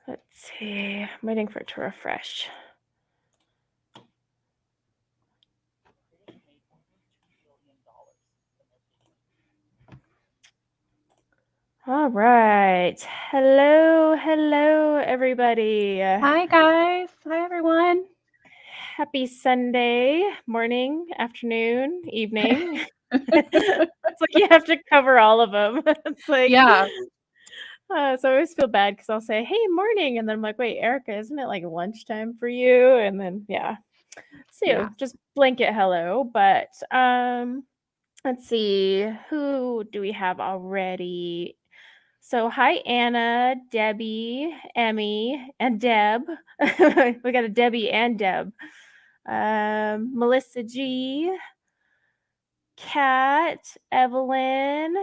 Let's see. I'm waiting for it to refresh. All right. Hello, everybody. Hi, guys. Hi, everyone. Happy Sunday morning, afternoon, evening. It's like you have to cover all of them. It's like, Yeah. So I always feel bad because I'll say, hey, morning. And then I'm like, wait, Erica, isn't it like lunchtime for you? And then, yeah. So Yeah. just blanket hello. But let's see. Who do we have already? So hi, Anna, Debbie, Emmy, and Deb. We got a Debbie and Deb. Melissa G, Kat, Evelyn,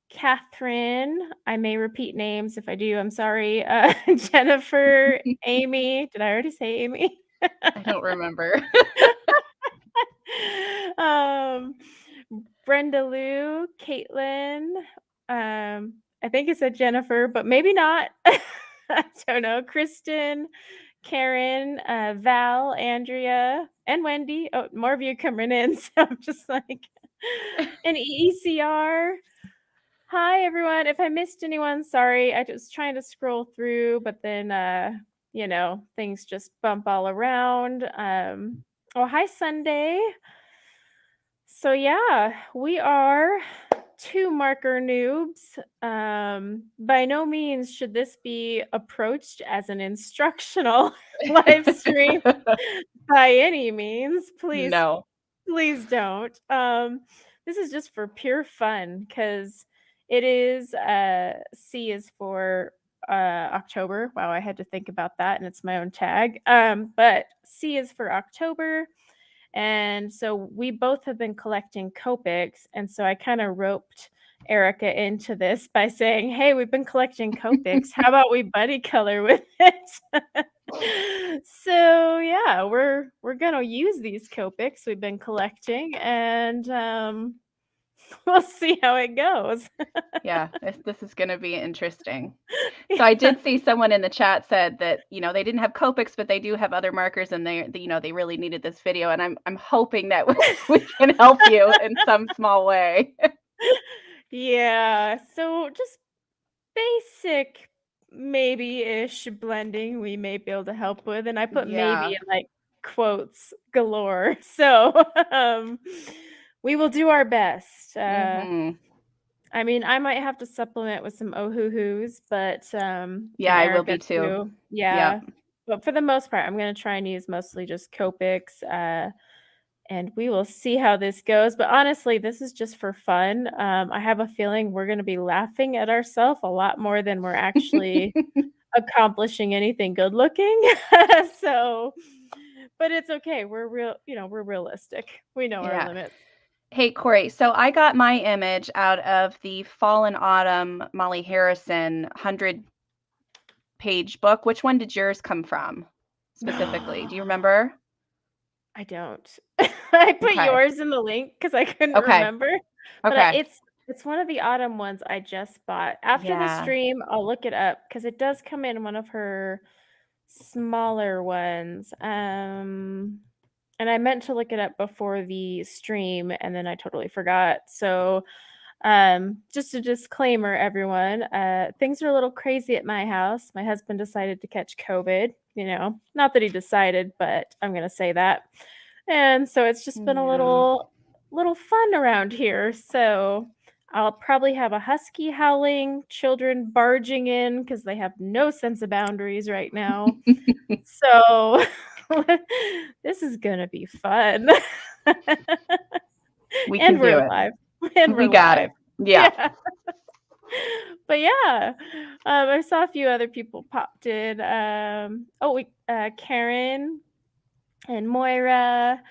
Catherine. I may repeat names. If I do, I'm sorry. Jennifer, Amy. Did I already say Amy? I don't remember. Brenda Lou, Caitlin. I think it said Jennifer, but maybe not. I don't know. Kristen, Karen, Val, Andrea, and Wendy. Oh, more of you coming in. So I'm just like, and ECR. Hi, everyone. If I missed anyone, sorry. I was trying to scroll through, but then, things just bump all around. Oh, hi, Sunday. So, yeah, we are 2 marker noobs. By no means should this be approached as an instructional live stream by any means. Please No. don't. This is just for pure fun because it is C is for October. Wow, I had to think about that, and it's my own tag. But C is for October. And so we both have been collecting Copics. And so I kind of roped Erica into this by saying, hey, we've been collecting Copics. How about we buddy color with it? So yeah, we're gonna use these Copics we've been collecting, and we'll see how it goes. Yeah, this is going to be interesting. So I did see someone in the chat said that, they didn't have Copics, but they do have other markers, and they really needed this video, and I'm hoping that we can help you in some small way. Yeah, so just basic maybe-ish blending we may be able to help with, and I put maybe Yeah. in like quotes galore. So we will do our best. Mhm. I mean, I might have to supplement with some oh-hoo-hoos, but and Yeah, I will Erica be too. too. Yeah. Yep. But for the most part, I'm gonna try and use mostly just Copics. And we will see how this goes. But honestly, this is just for fun. I have a feeling we're going to be laughing at ourselves a lot more than we're actually accomplishing anything good looking. So, but it's okay. We're real, we're realistic. We know our Yeah. limits. Hey, Corey, so I got my image out of the Fall and Autumn Molly Harrison 100-page book. Which one did yours come from specifically? Do you remember? I don't. I put Okay. yours in the link because I couldn't Okay. remember. But Okay. it's one of the autumn ones I just bought. After the Yeah. stream, I'll look it up because it does come in one of her smaller ones. And I meant to look it up before the stream and then I totally forgot. So just a disclaimer, everyone. Things are a little crazy at my house. My husband decided to catch COVID, not that he decided, but I'm gonna say that. And so it's just been a Yeah. little fun around here. So I'll probably have a husky howling, children barging in because they have no sense of boundaries right now. So this is gonna be fun. We can And do we're it. live. And we're We got live. it. Yeah. Yeah. But yeah, I saw a few other people popped in. Karen and Moira.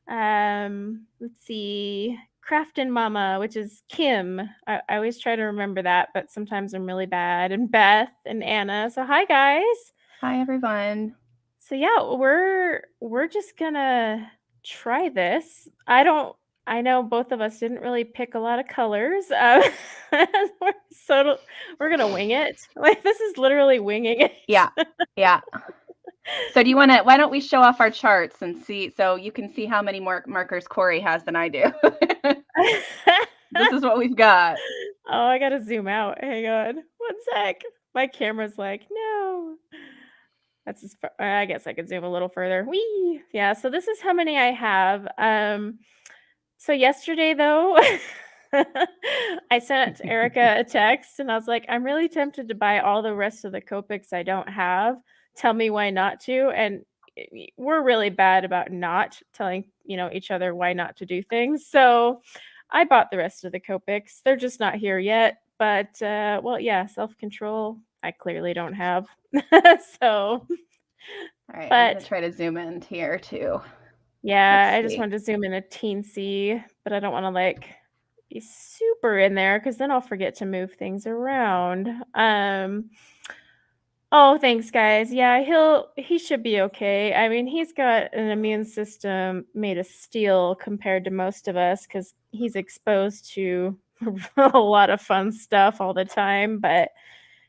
Let's see, Craftin' Mama, which is Kim. I always try to remember that, but sometimes I'm really bad. And Beth and Anna. So hi guys. Hi, everyone. So yeah, we're just gonna try this. I don't I know both of us didn't really pick a lot of colors. So we're gonna wing it. Like, this is literally winging it. Yeah. Yeah. So do you wanna why don't we show off our charts and see so you can see how many more markers Corey has than I do. This is what we've got. Oh, I gotta zoom out. Hang on. One sec. My camera's like, "No." That's as far I guess I could zoom a little further. Whee! Yeah, so this is how many I have. So yesterday though, I sent Erica a text and I was like, "I'm really tempted to buy all the rest of the Copics I don't have. Tell me why not to." And we're really bad about not telling, each other why not to do things. So I bought the rest of the Copics. They're just not here yet. But well, yeah, self-control I clearly don't have. So, All right, I'm gonna but try to zoom in here too. yeah, Let's I just see. wanted to zoom in a teensy, but I don't wanna, like, be super in there because then I'll forget to move things around. Oh, thanks, guys. Yeah, he should be okay. I mean, he's got an immune system made of steel compared to most of us because he's exposed to a lot of fun stuff all the time, but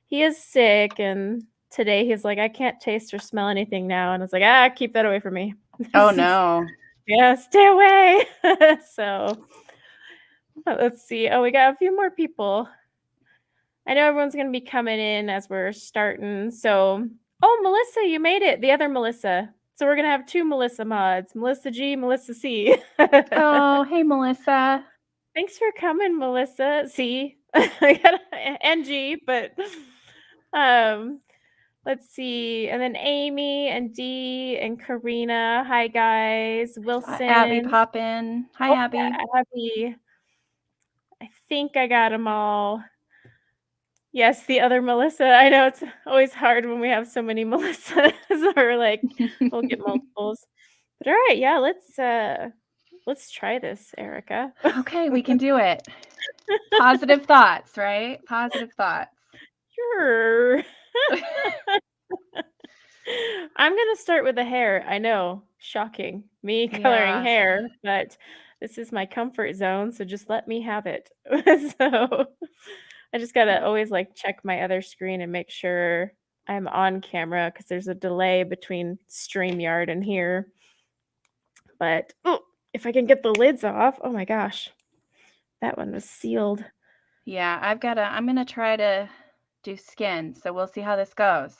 he is sick, and today he's like, "I can't taste or smell anything now," and I was like, "Ah, keep that away from me." Oh no. Yeah, stay away. So, let's see. Oh, we got a few more people. I know everyone's gonna be coming in as we're starting. So, oh, Melissa, you made it. The other Melissa. So we're gonna have two Melissa mods, Melissa G, Melissa C. Oh, hey Melissa. Thanks for coming, Melissa C. I got and G, but um, let's see. And then Amy and Dee and Karina. Hi guys. Abby Wilson. pop in. Hi Oh Abby. yeah, Abby. I think I got them all. Yes, the other Melissa. I know it's always hard when we have so many Melissas or, like, we'll get multiples. But alright, yeah, let's try this, Erica. Okay, we can do it. Positive thoughts, right? Positive thoughts. Sure. I'm gonna start with the hair. I know, shocking, me coloring Yeah. hair, but this is my comfort zone, so just let me have it. So, I just gotta always, like, check my other screen and make sure I'm on camera because there's a delay between StreamYard and here. But, oh, if I can get the lids off, oh my gosh, that one was sealed. Yeah, I'm gonna try to do skin, so we'll see how this goes.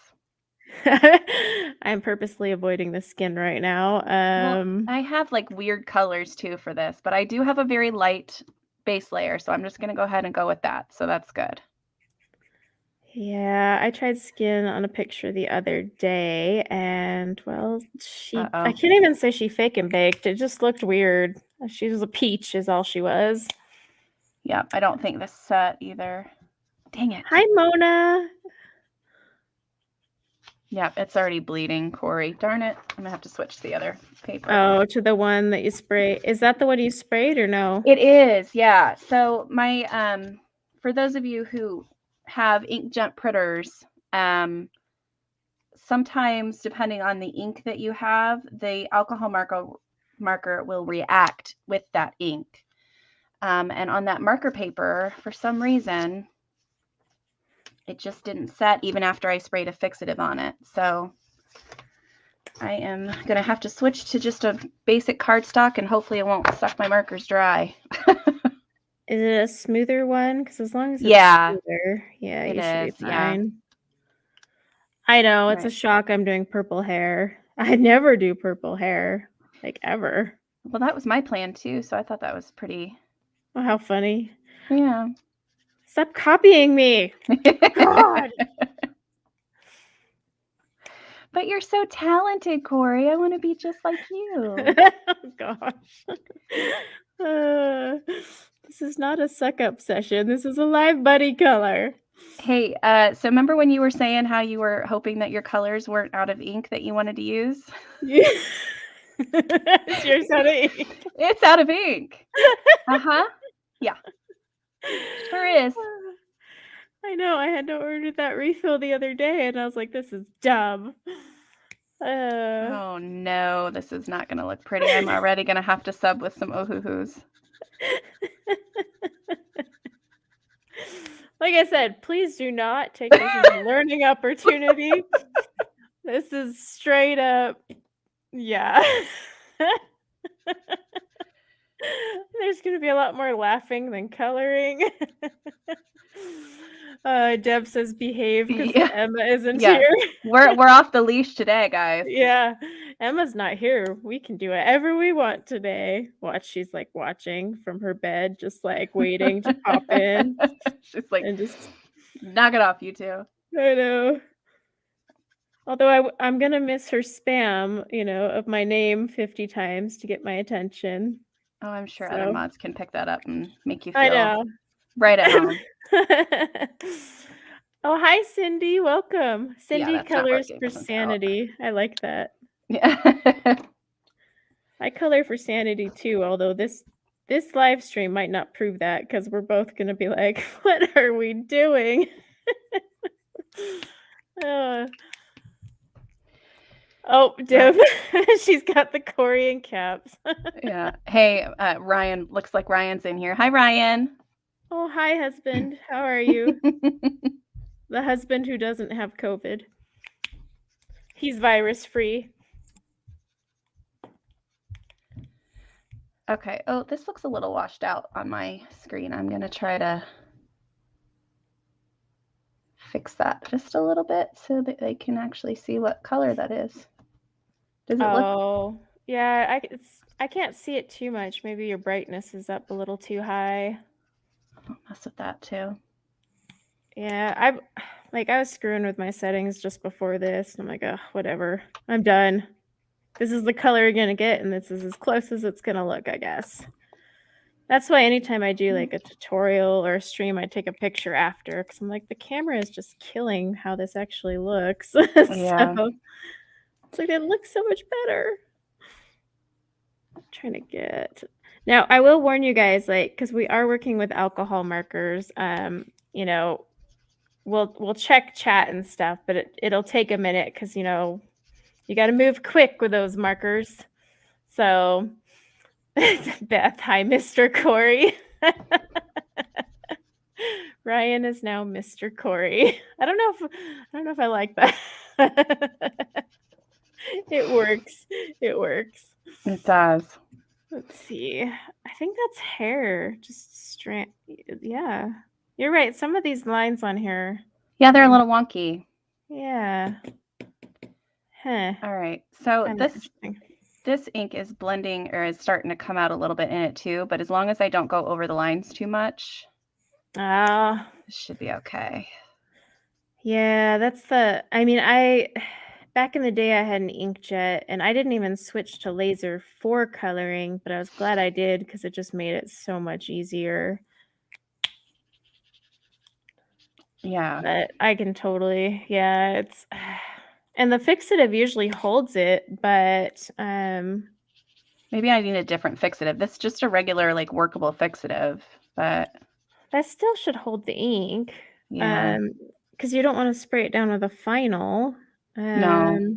I'm purposely avoiding the skin right now. Well, I have like weird colors too for this, but I do have a very light base layer, so I'm just gonna go ahead and go with that. So that's good. Yeah, I tried skin on a picture the other day, and, well, I Uh-oh. can't even say she fake and baked, it just looked weird. She was a peach is all she was. Yep, I don't think this set either. Dang it. Hi, Mona. Yep, it's already bleeding, Corey. Darn it. I'm gonna have to switch to the other paper. Oh, to the one that you spray. Is that the one you sprayed or no? It is, yeah. So my for those of you who have inkjet printers, sometimes depending on the ink that you have, the alcohol marker will react with that ink. And on that marker paper, for some reason, it just didn't set even after I sprayed a fixative on it. So I am going to have to switch to just a basic cardstock and hopefully it won't suck my markers dry. Is it a smoother one? Because as long as it's smoother, yeah, it you should be is, yeah. fine. I know, it's a Right. shock I'm doing purple hair. I never do purple hair, like, ever. Well, that was my plan too, so I thought that was pretty. Oh, how funny. Yeah. Stop copying me. God. But you're so talented, Corey. I want to be just like you. Oh, gosh. This is not a suck-up session. This is a live buddy color. Hey, so remember when you were saying how you were hoping that your colors weren't out of ink that you wanted to use? Yeah. Is yours out of ink? It's out of ink. Uh-huh. Yeah. Sure is. I know. I had to order that refill the other day, and I was like, this is dumb. Oh no, this is not going to look pretty. I'm already going to have to sub with some oohoo-hoos. Like I said, please do not take this as a learning opportunity. This is straight up, yeah. There's gonna be a lot more laughing than coloring. Deb says behave because Yeah. Emma isn't Yeah. here. We're off the leash today, guys. Yeah, Emma's not here. We can do whatever we want today. Watch, she's like watching from her bed, just like waiting to pop in She's like, and just knock it off, you two. I know. Although I'm gonna miss her spam, of my name 50 times to get my attention. Oh, I'm sure other So mods can pick that up and make you I feel know. right at home. Oh, hi, Cindy. Welcome. Cindy that's not colors working. for Doesn't count. sanity. I like that. Yeah. I color for sanity too, although this live stream might not prove that because we're both gonna be like, what are we doing? Oh, Deb, she's got the Korean caps. Yeah. Hey, Ryan, looks like Ryan's in here. Hi, Ryan. Oh, hi, husband. How are you? The husband who doesn't have COVID. He's virus-free. Okay. Oh, this looks a little washed out on my screen. I'm going to try to fix that just a little bit so that they can actually see what color that is. Does it look? Oh, yeah, I can't see it too much. Maybe your brightness is up a little too high. I'll mess with that too. Yeah, I was screwing with my settings just before this. And I'm like, oh, whatever. I'm done. This is the color you're gonna get, and this is as close as it's gonna look, I guess. That's why anytime I do like a tutorial or a stream, I take a picture after because I'm like, the camera is just killing how this actually looks. Yeah. So it's like, it looks so much better. I'm trying to get. Now, I will warn you guys, because we are working with alcohol markers, we'll check chat and stuff, but it'll take a minute because, you got to move quick with those markers. So, Beth, hi, Mr. Corey. Ryan is now Mr. Corey. I don't know if I like that. It works. It works. It does. Let's see. I think that's hair. Just strand. Yeah. You're right. Some of these lines on here. Yeah, they're a little wonky. Yeah. Huh. All right. So this ink is blending or is starting to come out a little bit in it too, but as long as I don't go over the lines too much, it should be okay. Yeah, back in the day I had an inkjet and I didn't even switch to laser for coloring, but I was glad I did because it just made it so much easier. Yeah. But I can totally, it's and the fixative usually holds it, but maybe I need a different fixative. This is just a regular workable fixative, but that still should hold the ink. Yeah. Because you don't want to spray it down with a final. No.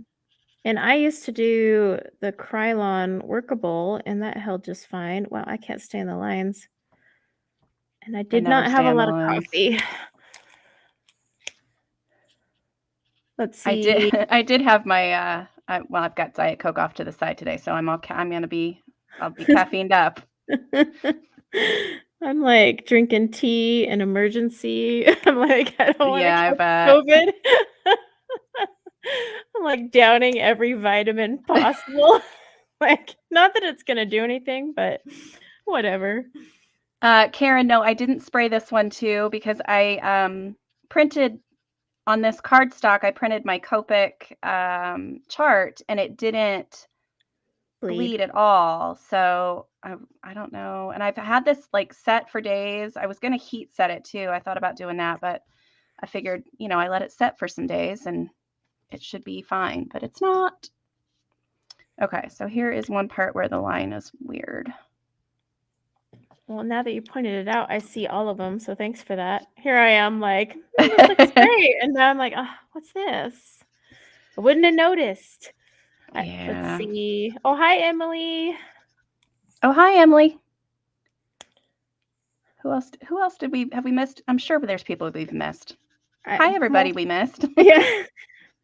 And I used to do the Krylon workable, and that held just fine. Wow, I can't stay in the lines. And I did not have a lot of coffee. Let's see. I did have my I've got Diet Coke off to the side today, so I'll be caffeined up. I'm like drinking tea in emergency. I'm like, I don't want to I bet. COVID. I'm like downing every vitamin possible. Not that it's gonna do anything, but whatever. Karen, no, I didn't spray this one too because I printed on this cardstock. I printed my Copic chart and it didn't bleed at all. So I don't know. And I've had this set for days. I was going to heat set it too. I thought about doing that, but I figured, I let it set for some days and it should be fine, but it's not. Okay, so here is one part where the line is weird. Well, now that you pointed it out, I see all of them, so thanks for that. Here I am like, this looks great. And now I'm like, oh, what's this? I wouldn't have noticed. Let's Yeah. see. Oh, hi, Emily. Oh, hi, Emily. Who else have we missed? I'm sure there's people we've missed. Hi, everybody we missed. Yeah.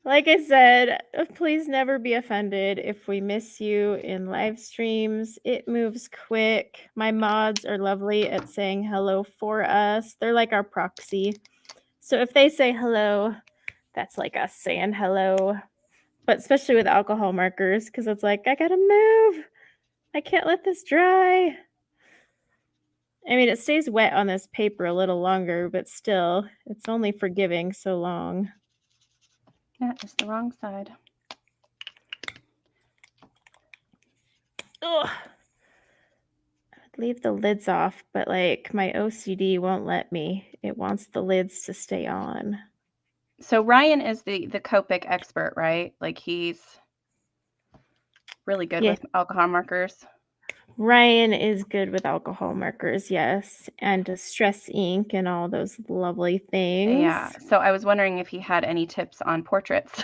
Like I said, please never be offended if we miss you in live streams. It moves quick. My mods are lovely at saying hello for us. They're like our proxy. So if they say hello, that's like us saying hello. But especially with alcohol markers, because it's like, I gotta move. I can't let this dry. I mean, it stays wet on this paper a little longer, but still, it's only forgiving so long. Yeah, it's the wrong side. Ugh. I'd leave the lids off, but like my OCD won't let me. It wants the lids to stay on. So Ryan is the Copic expert, right? Like he's really good Yeah. with alcohol markers. Ryan is good with alcohol markers, yes, and distress ink and all those lovely things. Yeah. So I was wondering if he had any tips on portraits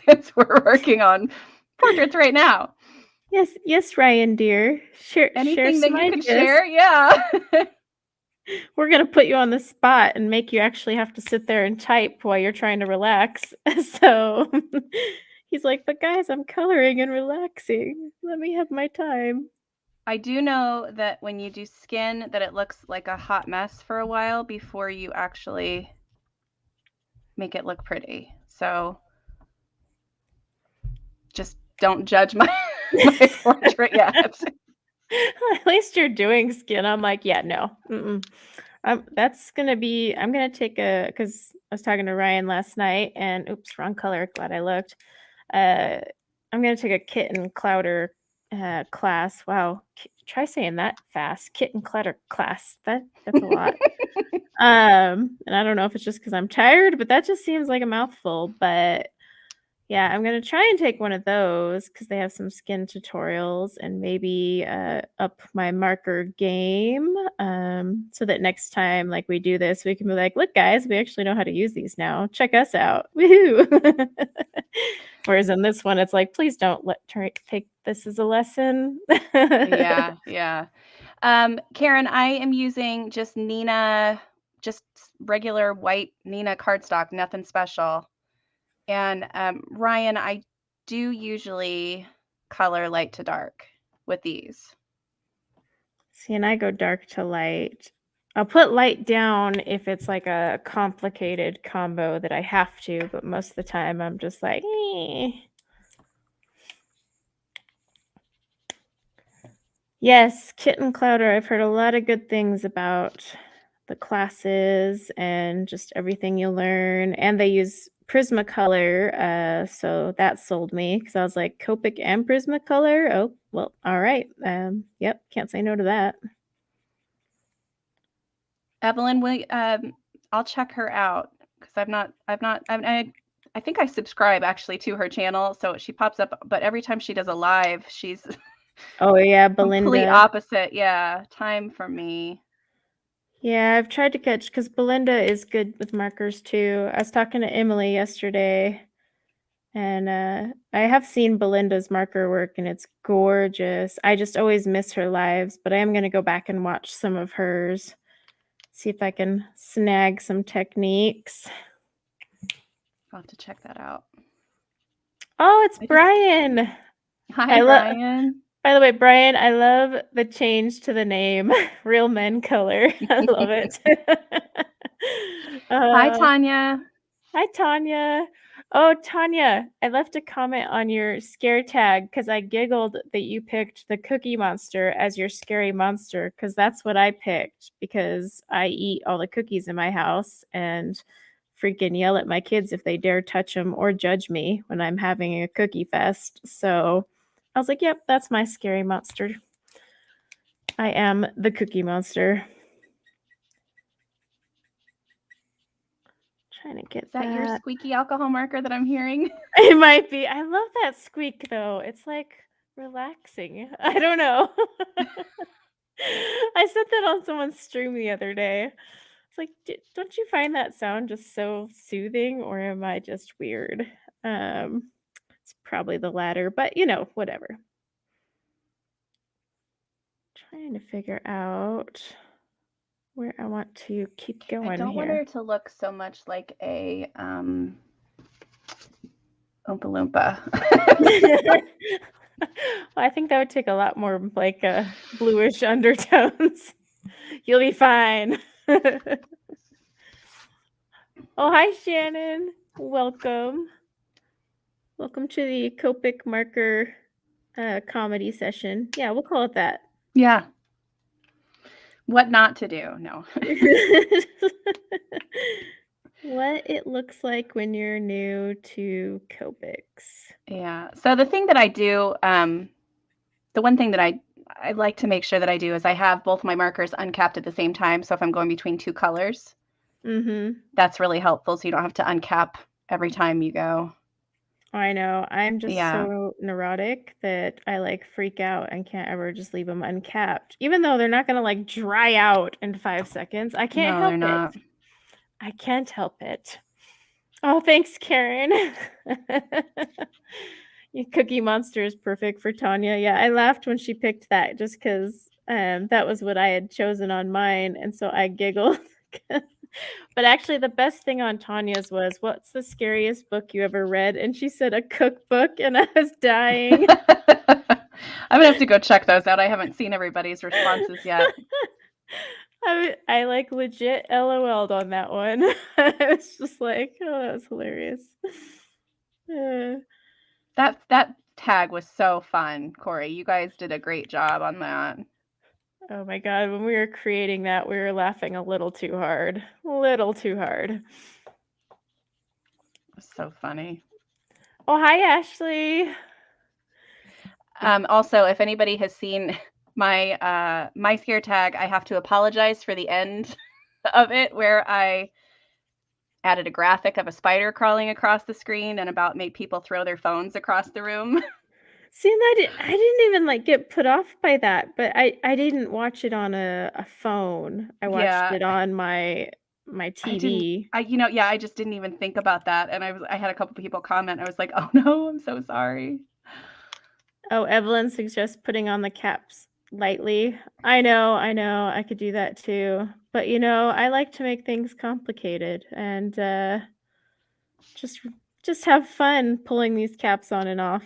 since we're working on portraits right now. Yes, Ryan, dear. Share Anything that some you ideas. could share? Yeah. We're gonna put you on the spot and make you actually have to sit there and type while you're trying to relax. So he's like, "But guys, I'm coloring and relaxing. Let me have my time." I do know that when you do skin, that it looks like a hot mess for a while before you actually make it look pretty. So just don't judge my portrait yet. At least you're doing skin. I'm like, yeah, no. That's gonna be. I'm gonna take because I was talking to Ryan last night, and oops, wrong color. Glad I looked. I'm gonna take a kitten clouder class. Wow, try saying that fast. Kitten clutter class. That's a lot. And I don't know if it's just because I'm tired, but that just seems like a mouthful. But yeah, I'm gonna try and take one of those because they have some skin tutorials and maybe up my marker game. So that next time like we do this, we can be like, look, guys, we actually know how to use these now. Check us out. Woohoo. Whereas in this one, it's like, please don't take this as a lesson. Yeah, yeah. Karen, I am using just Nina, just regular white Nina cardstock, nothing special. And Ryan, I do usually color light to dark with these. See, and I go dark to light. I'll put light down if it's like a complicated combo that I have to, but most of the time I'm just like, eh. Yes, Kitten Clouder. I've heard a lot of good things about the classes and just everything you learn. And they use Prismacolor, so that sold me because I was like, Copic and Prismacolor? Oh, well, all right. Yep, can't say no to that. Evelyn, I'll check her out because I think I subscribe actually to her channel, so she pops up. But every time she does a live, she's Oh yeah, complete Belinda. opposite. Yeah, time for me. Yeah, I've tried to catch because Belinda is good with markers too. I was talking to Emily yesterday, and I have seen Belinda's marker work, and it's gorgeous. I just always miss her lives, but I am going to go back and watch some of hers, see if I can snag some techniques. I'll have to check that out. Oh, it's Brian. Hi, Brian. By the way, Brian, I love the change to the name, Real Men Color. I love it. Hi, Tanya. Hi, Tanya. Oh, Tanya, I left a comment on your scare tag because I giggled that you picked the Cookie Monster as your scary monster because that's what I picked because I eat all the cookies in my house and freaking yell at my kids if they dare touch them or judge me when I'm having a cookie fest. So I was like, yep, that's my scary monster. I am the Cookie Monster. Trying to get that. Is that your squeaky alcohol marker that I'm hearing? It might be. I love that squeak though. It's like relaxing. I don't know. I said that on someone's stream the other day. It's like, don't you find that sound just so soothing, or am I just weird? It's It's probably the latter, but you know, whatever. Trying to figure out where I want to keep I going don't want her here. to look so much like a Oompa Loompa. Well, I think that would take a lot more like bluish undertones. You'll be fine. Oh, hi, Shannon. Welcome. Welcome to the Copic marker comedy session. Yeah, we'll call it that. Yeah. What not to do? No. What it looks like when you're new to Copics. Yeah. So the thing that I do, the one thing that I like to make sure that I do is I have both my markers uncapped at the same time. So if I'm going between two colors, that's really helpful. So you don't have to uncap every time you go. I know. I'm just Yeah. so neurotic that I like freak out and can't ever just leave them uncapped. Even though they're not gonna like dry out in 5 seconds. I can't No, they're help it. not. I can't help it. Oh, thanks, Karen. Cookie Monster is perfect for Tanya. Yeah, I laughed when she picked that just because that was what I had chosen on mine, and so I giggled. But actually, the best thing on Tanya's was, "What's the scariest book you ever read?" And she said, "A cookbook," and I was dying. I'm gonna have to go check those out. I haven't seen everybody's responses yet. I like legit LOL'd on that one. I was just like, "Oh, that was hilarious." That tag was so fun, Corey. You guys did a great job on that. Oh my god, when we were creating that, we were laughing a little too hard. A little too hard. It was so funny. Oh, hi, Ashley. Also, if anybody has seen my my scare tag, I have to apologize for the end of it where I added a graphic of a spider crawling across the screen and about made people throw their phones across the room. See, and I didn't even like get put off by that, but I didn't watch it on a phone. I watched Yeah, it on my I didn't. TV. Yeah, I just didn't even think about that, and I had a couple people comment. I was like, oh no, I'm so sorry. Oh, Evelyn suggests putting on the caps lightly. I know, I could do that too. But you know, I like to make things complicated and just have fun pulling these caps on and off.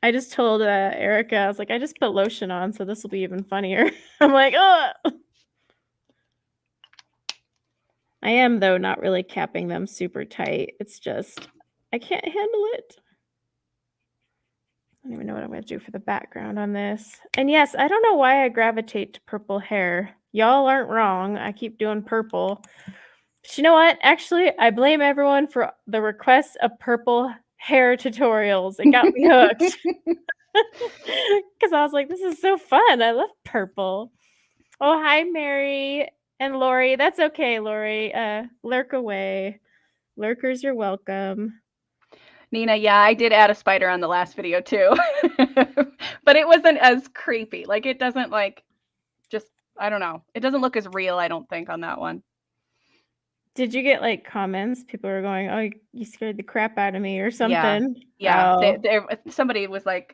I just told Erica, I was like, I just put lotion on, so this will be even funnier. I'm like, oh. I am though not really capping them super tight. It's just I can't handle it. I don't even know what I'm going to do for the background on this. And yes, I don't know why I gravitate to purple hair. Y'all aren't wrong. I keep doing purple. But you know what? Actually, I blame everyone for the requests of purple hair tutorials. It got me hooked. Because I was like, this is so fun. I love purple. Oh, hi, Mary and Lori. That's okay, Lori. Lurk away. Lurkers, you're welcome. Nina, yeah, I did add a spider on the last video too. But it wasn't as creepy. Like it doesn't like just I don't know. It doesn't look as real, I don't think, on that one. Did you get like comments? People were going, "Oh, you scared the crap out of me," or something. Yeah. Oh. Somebody was like,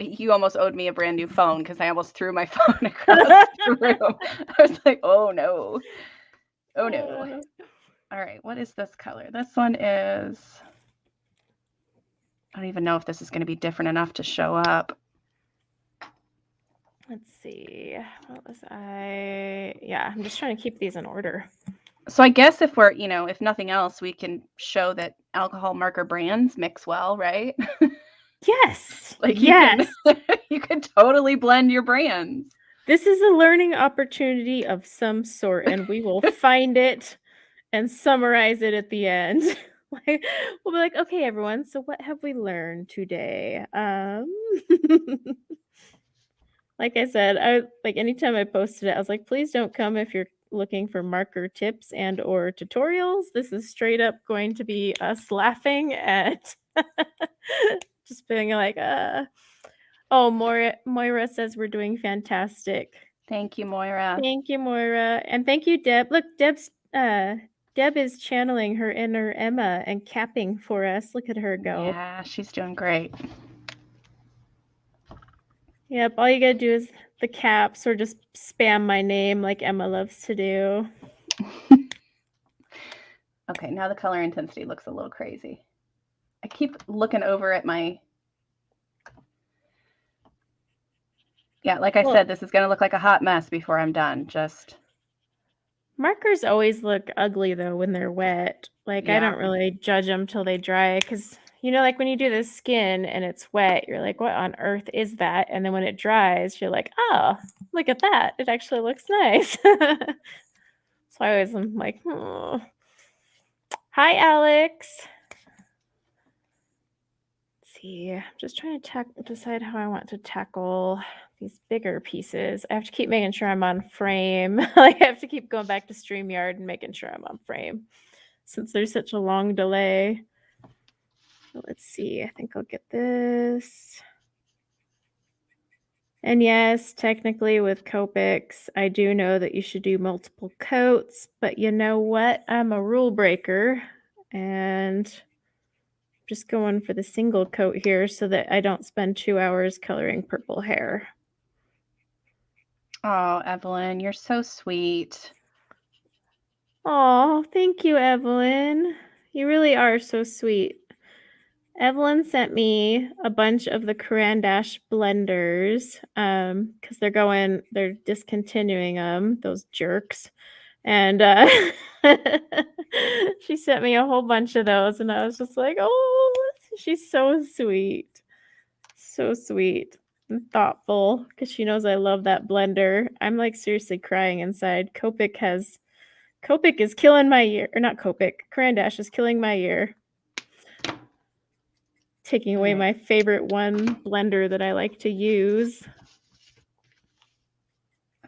you almost owed me a brand new phone because I almost threw my phone across the room. I was like, oh no. Oh no. All right, what is this color? This one is, I don't even know if this is going to be different enough to show up. Let's see. What was I? Yeah, I'm just trying to keep these in order. So I guess if we're, if nothing else, we can show that alcohol marker brands mix well, right? Yes. Like yes. you can totally blend your brands. This is a learning opportunity of some sort, and we will find it and summarize it at the end. Like, we'll be like, okay, everyone, so what have we learned today? Like I said, like anytime I posted it, I was like, please don't come if you're looking for marker tips and or tutorials. This is straight up going to be us laughing at just being like, oh, Moira says we're doing fantastic. Thank you, Moira. Thank you, Moira. And thank you, Deb. Look, Deb's Deb is channeling her inner Emma and capping for us. Look at her go. Yeah, she's doing great. Yep, all you gotta do is the caps or just spam my name like Emma loves to do. Okay, now the color intensity looks a little crazy. I keep looking over at my... Yeah, like I said, this is going to look like a hot mess before I'm done. Just... Markers always look ugly, though, when they're wet. Like, I don't really judge them till they dry because, you know, like when you do the skin and it's wet, you're like, what on earth is that? And then when it dries, you're like, oh, look at that. It actually looks nice. So I always am like, oh. Hi, Alex. Let's see. I'm just trying to decide how I want to tackle these bigger pieces. I have to keep making sure I'm on frame. Like I have to keep going back to StreamYard and making sure I'm on frame since there's such a long delay. Let's see. I think I'll get this. And yes, technically with Copics, I do know that you should do multiple coats, but you know what? I'm a rule breaker and just going for the single coat here so that I don't spend 2 hours coloring purple hair. Oh, Evelyn, you're so sweet. Oh, thank you, Evelyn. You really are so sweet. Evelyn sent me a bunch of the Caran d'Ache blenders because they're discontinuing them, those jerks. And she sent me a whole bunch of those, and I was just like, oh, she's so sweet. So sweet and thoughtful because she knows I love that blender. I'm like seriously crying inside. Copic is killing my year. Or not Copic. Caran d'Ache is killing my year. Taking away my favorite one blender that I like to use.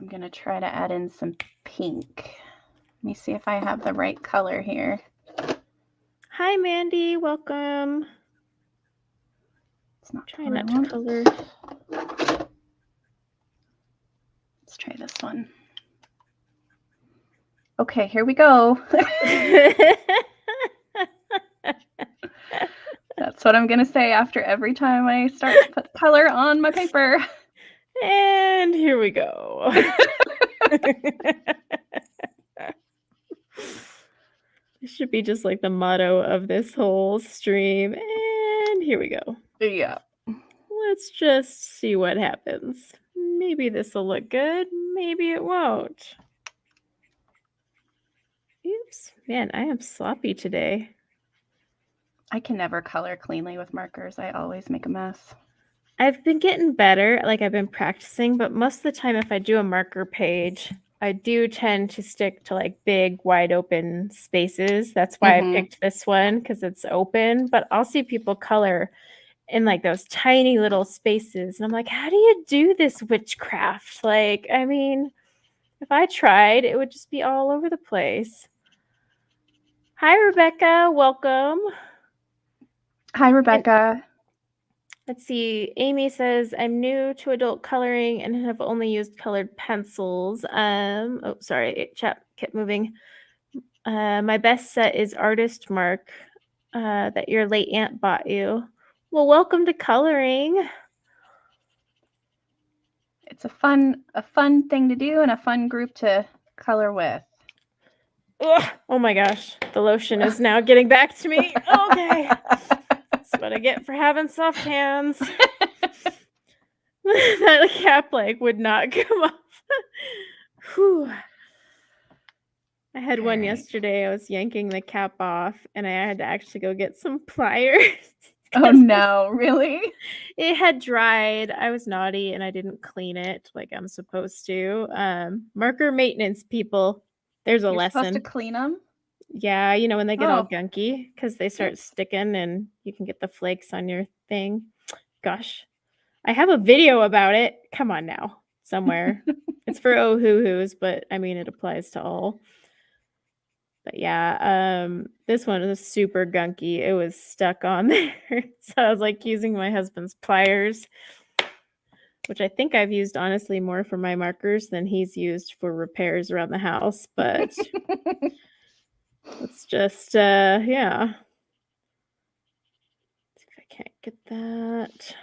I'm going to try to add in some pink. Let me see if I have the right color here. Hi, Mandy. Welcome. It's not trying not to color. Let's try this one. Okay, here we go. That's what I'm going to say after every time I start to put color on my paper. And here we go. It should be just like the motto of this whole stream. And here we go. Yeah. Let's just see what happens. Maybe this will look good. Maybe it won't. Oops. Man, I am sloppy today. I can never color cleanly with markers. I always make a mess. I've been getting better. Like I've been practicing, but most of the time if I do a marker page, I do tend to stick to like big, wide open spaces. That's why I picked this one because it's open, but I'll see people color in like those tiny little spaces. And I'm like, how do you do this witchcraft? Like, I mean, if I tried, it would just be all over the place. Hi, Rebecca. Welcome. Hi, Rebecca. Let's see. Amy says, I'm new to adult coloring and have only used colored pencils. Oh, sorry. Chat kept moving. My best set is Artist Mark that your late aunt bought you. Well, welcome to coloring. It's a fun thing to do and a fun group to color with. Ugh, oh my gosh. The lotion is now getting back to me. Okay. That's what I get for having soft hands. That cap like would not come off. Whew. I had one yesterday. I was yanking the cap off and I had to actually go get some pliers. Oh no, really? It had dried. I was naughty and I didn't clean it like I'm supposed to. Marker maintenance people. There's a lesson. You're supposed to clean them? Yeah, you know, when they get all gunky because they start sticking and you can get the flakes on your thing. Gosh, I have a video about it. Come on now, somewhere. It's for oh-hoo-hoos, but I mean, it applies to all. But yeah, this one was super gunky. It was stuck on there. So I was like using my husband's pliers, which I think I've used honestly more for my markers than he's used for repairs around the house. But Let's just, yeah. See if I can't get that.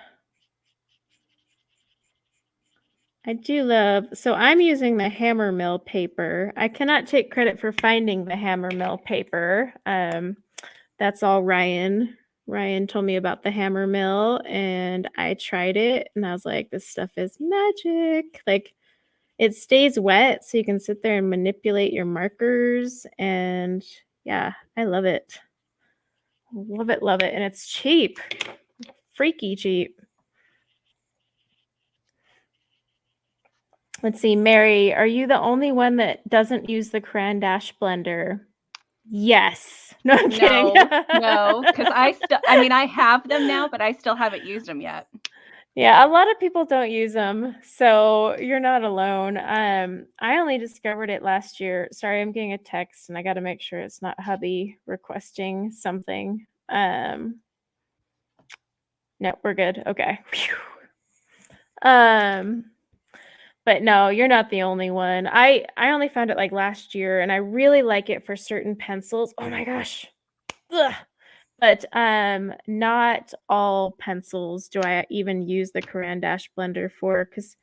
I do love, so I'm using the hammer mill paper. I cannot take credit for finding the hammer mill paper. That's all Ryan. Ryan told me about the hammer mill and I tried it and I was like, this stuff is magic. Like it stays wet so you can sit there and manipulate your markers. And yeah, I love it. Love it, love it. And it's cheap. Freaky cheap. Let's see, Mary, are you the only one that doesn't use the Cran Dash blender? Yes. No, I'm kidding. No, because I mean, I have them now, but I still haven't used them yet. Yeah, a lot of people don't use them, so you're not alone. I only discovered it last year. Sorry, I'm getting a text, and I got to make sure it's not hubby requesting something. No, we're good. Okay. But no, you're not the only one. I only found it like last year, and I really like it for certain pencils. Oh my gosh. Ugh. But not all pencils do I even use the Cran Dash blender for, because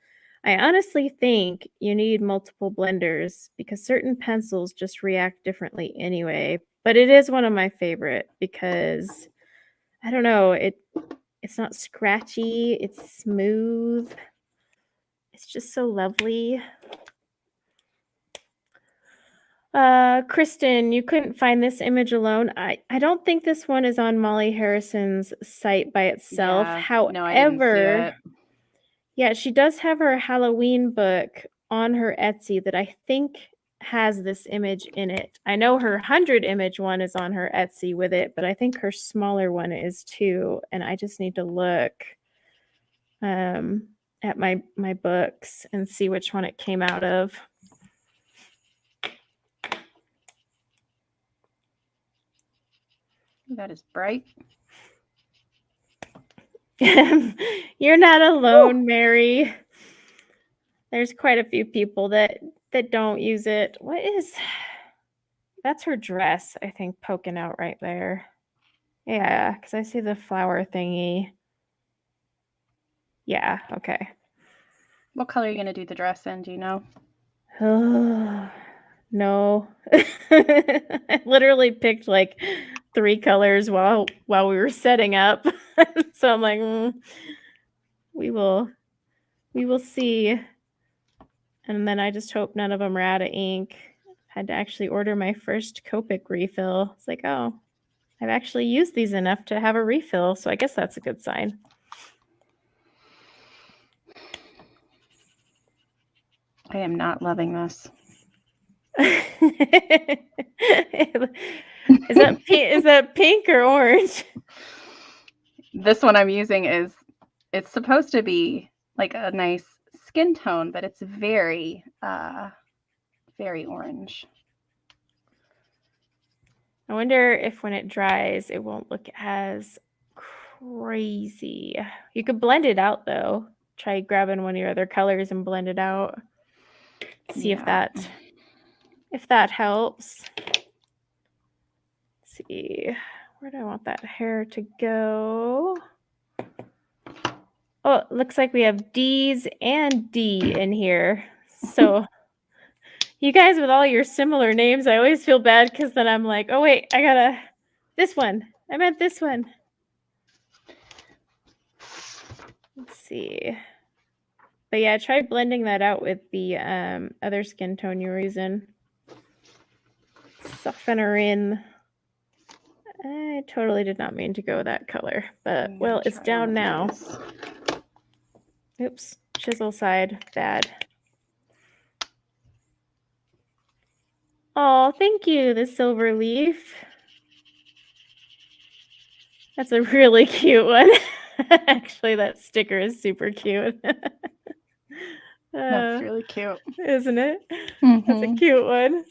I honestly think you need multiple blenders because certain pencils just react differently anyway. But it is one of my favorite because I don't know, it's not scratchy, it's smooth. It's just so lovely. Kristen, you couldn't find this image alone. I don't think this one is on Molly Harrison's site by itself. Yeah, no, I didn't see However, it. yeah, she does have her Halloween book on her Etsy that I think has this image in it. I know her 100 image one is on her Etsy with it, but I think her smaller one is too. And I just need to look at my books and see which one it came out of. That is bright. You're not alone, Mary. There's quite a few people that don't use it. What is... That's her dress, I think, poking out right there. Yeah, because I see the flower thingy. Yeah, okay. What color are you going to do the dress in? Do you know? Oh, no. I literally picked like 3 colors while we were setting up. So I'm like, we will see. And then I just hope none of them are out of ink. Had to actually order my first Copic refill. It's like, oh, I've actually used these enough to have a refill, so I guess that's a good sign. I am not loving this. Is that pink or orange? This one I'm using it's supposed to be like a nice skin tone, but it's very very orange. I wonder if when it dries it won't look as crazy. You could blend it out though. Try grabbing one of your other colors and blend it out. See if that helps. Let's see, where do I want that hair to go? Oh, it looks like we have D's and D in here. So you guys with all your similar names, I always feel bad because then I'm like, oh wait, I gotta this one. I meant this one. Let's see. But yeah, try blending that out with the other skin tone you were using. Soften her in. I totally did not mean to go that color, but well, it's down now. Oops, chisel side, bad. Oh, thank you, the silver leaf. That's a really cute one. Actually, that sticker is super cute. That's really cute. Isn't it? That's a cute one.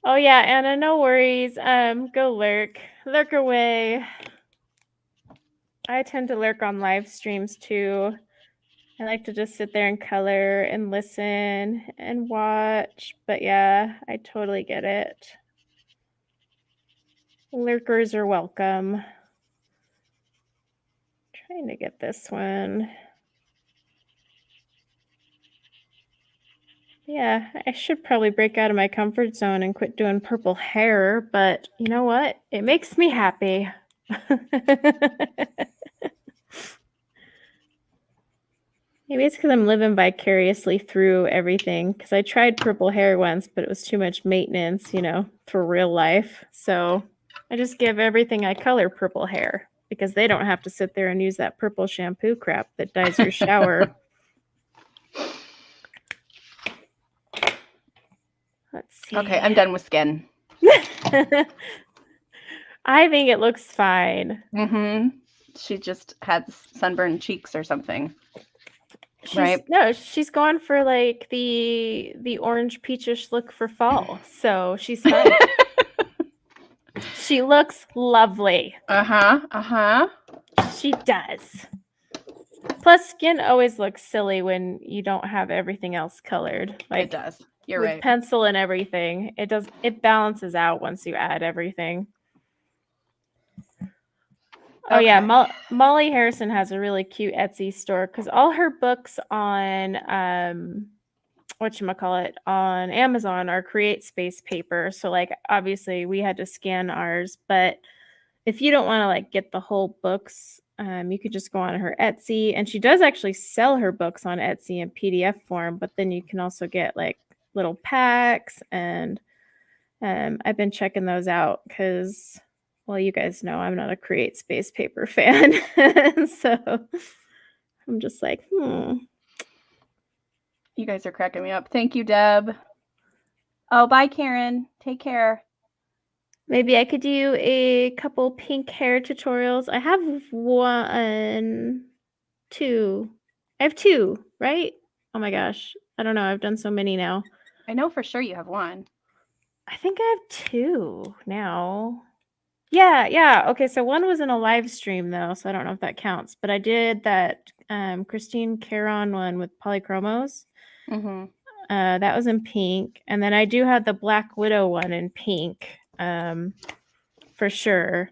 Oh yeah, Anna, no worries. Go lurk. Lurk away. I tend to lurk on live streams too. I like to just sit there and color and listen and watch. But yeah, I totally get it. Lurkers are welcome. Trying to get this one. Yeah, I should probably break out of my comfort zone and quit doing purple hair, but you know what? It makes me happy. Maybe it's because I'm living vicariously through everything, because I tried purple hair once, but it was too much maintenance, for real life. So I just give everything I color purple hair, because they don't have to sit there and use that purple shampoo crap that dyes your shower. Let's see. Okay, I'm done with skin. I think it looks fine. She just had sunburned cheeks or something. Right? No, she's gone for like the orange peachish look for fall. So she's fine. She looks lovely. She does. Plus, skin always looks silly when you don't have everything else colored. Like, it does. You're with right. pencil and everything, it balances out once you add everything. Oh yeah, Molly Harrison has a really cute Etsy store, because all her books on on Amazon are Create Space paper. So like obviously we had to scan ours, but if you don't want to like get the whole books, you could just go on her Etsy, and she does actually sell her books on Etsy in PDF form, but then you can also get like little packs, and I've been checking those out because, well, you guys know I'm not a Create Space paper fan. So I'm just like, You guys are cracking me up. Thank you, Deb. Oh, bye, Karen. Take care. Maybe I could do a couple pink hair tutorials. I have two. I have two, right? Oh my gosh. I don't know. I've done so many now. I know for sure you have one. I think I have two now. Yeah. Okay, so one was in a live stream though, so I don't know if that counts. But I did that Christine Caron one with polychromos. That was in pink. And then I do have the Black Widow one in pink, for sure.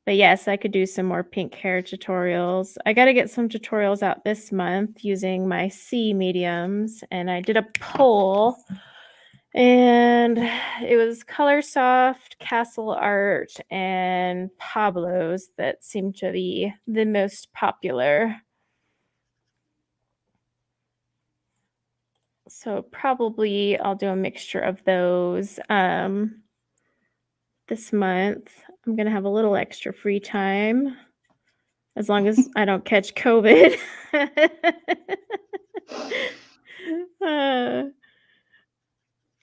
But yes, I could do some more pink hair tutorials. I got to get some tutorials out this month using my C mediums. And I did a poll, and it was Color Soft, Castle Art, and Pablo's that seemed to be the most popular. So probably I'll do a mixture of those this month. I'm going to have a little extra free time, as long as I don't catch COVID.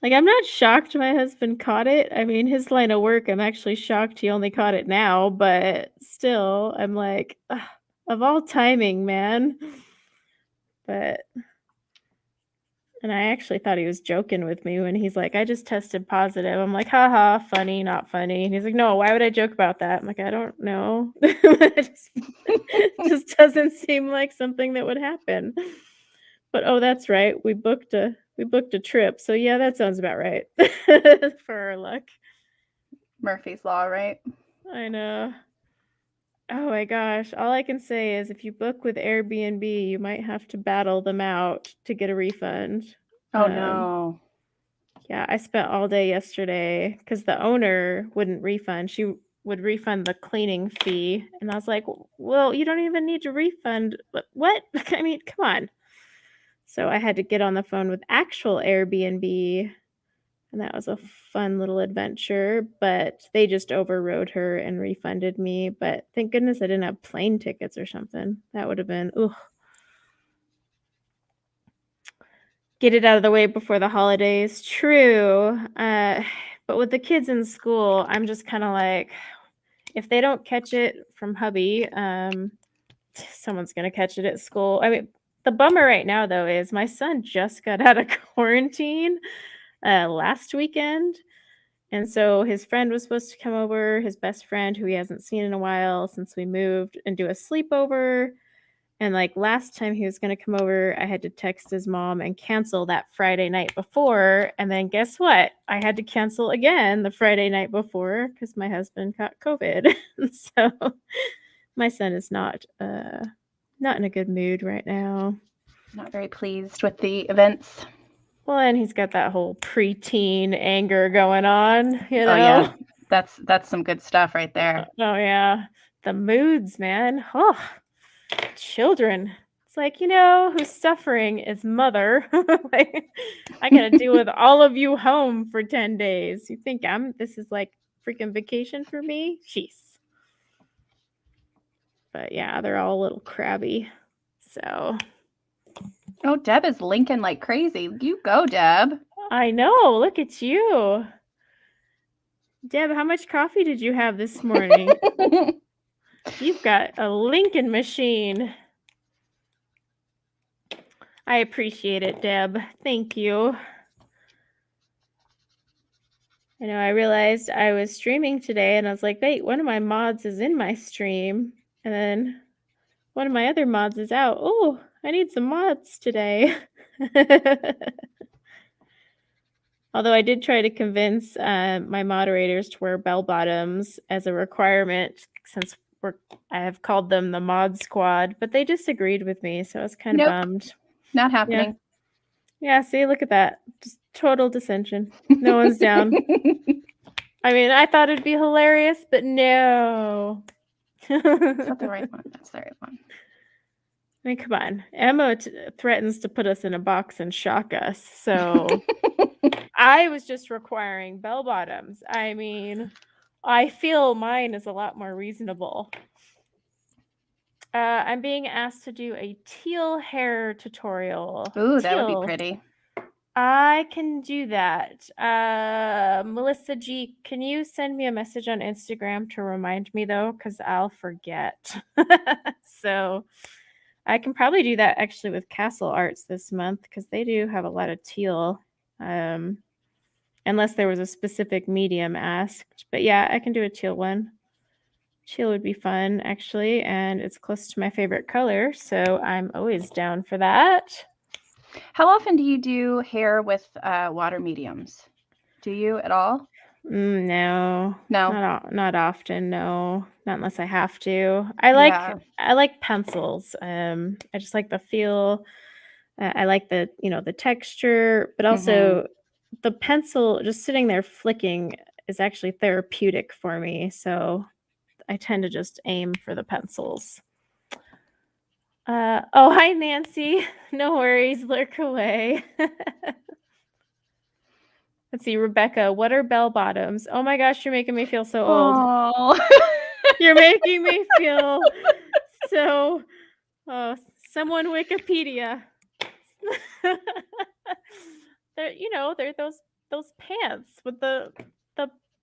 Like, I'm not shocked my husband caught it. I mean, his line of work, I'm actually shocked he only caught it now, but still, I'm like, of all timing, man. And I actually thought he was joking with me when he's like, I just tested positive. I'm like, haha, funny, not funny. And he's like, no, why would I joke about that? I'm like, I don't know. It just doesn't seem like something that would happen. But oh, that's right. We booked a trip. So yeah, that sounds about right. For our luck. Murphy's Law, right? I know. Oh my gosh. All I can say is if you book with Airbnb, you might have to battle them out to get a refund. Oh no. Yeah, I spent all day yesterday because the owner wouldn't refund. She would refund the cleaning fee. And I was like, well, you don't even need to refund. What? I mean, come on. So I had to get on the phone with actual Airbnb, and that was a fun little adventure, but they just overrode her and refunded me. But thank goodness I didn't have plane tickets or something. That would have been, ooh. Get it out of the way before the holidays. True. But with the kids in school, I'm just kind of like, if they don't catch it from hubby, someone's going to catch it at school. I mean, the bummer right now, though, is my son just got out of quarantine last weekend. And so his friend was supposed to come over, his best friend, who he hasn't seen in a while since we moved, and do a sleepover. And like last time he was going to come over, I had to text his mom and cancel that Friday night before. And then guess what? I had to cancel again the Friday night before because my husband got COVID. So my son is not in a good mood right now. Not very pleased with the events. Well, and he's got that whole preteen anger going on, you know? Oh yeah, that's some good stuff right there. Oh yeah, the moods, man. Oh, children. It's like, you know, who's suffering is mother. Like, I gotta deal with all of you home for 10 days. You think this is like freaking vacation for me? Jeez. But yeah, they're all a little crabby. So. Oh, Deb is linking like crazy. You go, Deb. I know. Look at you. Deb, how much coffee did you have this morning? You've got a Lincoln machine. I appreciate it, Deb. Thank you. I know, I realized I was streaming today and I was like, wait, one of my mods is in my stream. And then one of my other mods is out. Oh, I need some mods today. Although I did try to convince my moderators to wear bell bottoms as a requirement since I have called them the mod squad, but they disagreed with me, so I was kind of bummed. Not happening. Yeah, see, look at that. Just total dissension. No one's down. I mean, I thought it'd be hilarious, but no. That's not the right one. That's the right one. I mean, come on. Emma threatens to put us in a box and shock us, so I was just requiring bell bottoms. I mean, I feel mine is a lot more reasonable. I'm being asked to do a teal hair tutorial. Ooh, that would be pretty. I can do that. Melissa G, can you send me a message on Instagram to remind me though? Because I'll forget. So I can probably do that actually with Castle Arts this month because they do have a lot of teal. Unless there was a specific medium asked. But yeah, I can do a teal one. Teal would be fun, actually, and it's close to my favorite color, so I'm always down for that. How often do you do hair with water mediums? Do you at all? No. No. Not often, no. Not unless I have to. I like pencils. I just like the feel. I like the, the texture, but also the pencil just sitting there flicking is actually therapeutic for me. So I tend to just aim for the pencils. Oh, hi, Nancy. No worries. Lurk away. Let's see, Rebecca. What are bell bottoms? Oh my gosh, you're making me feel so old. Oh. You're making me feel so. Oh, someone Wikipedia. They're those pants with the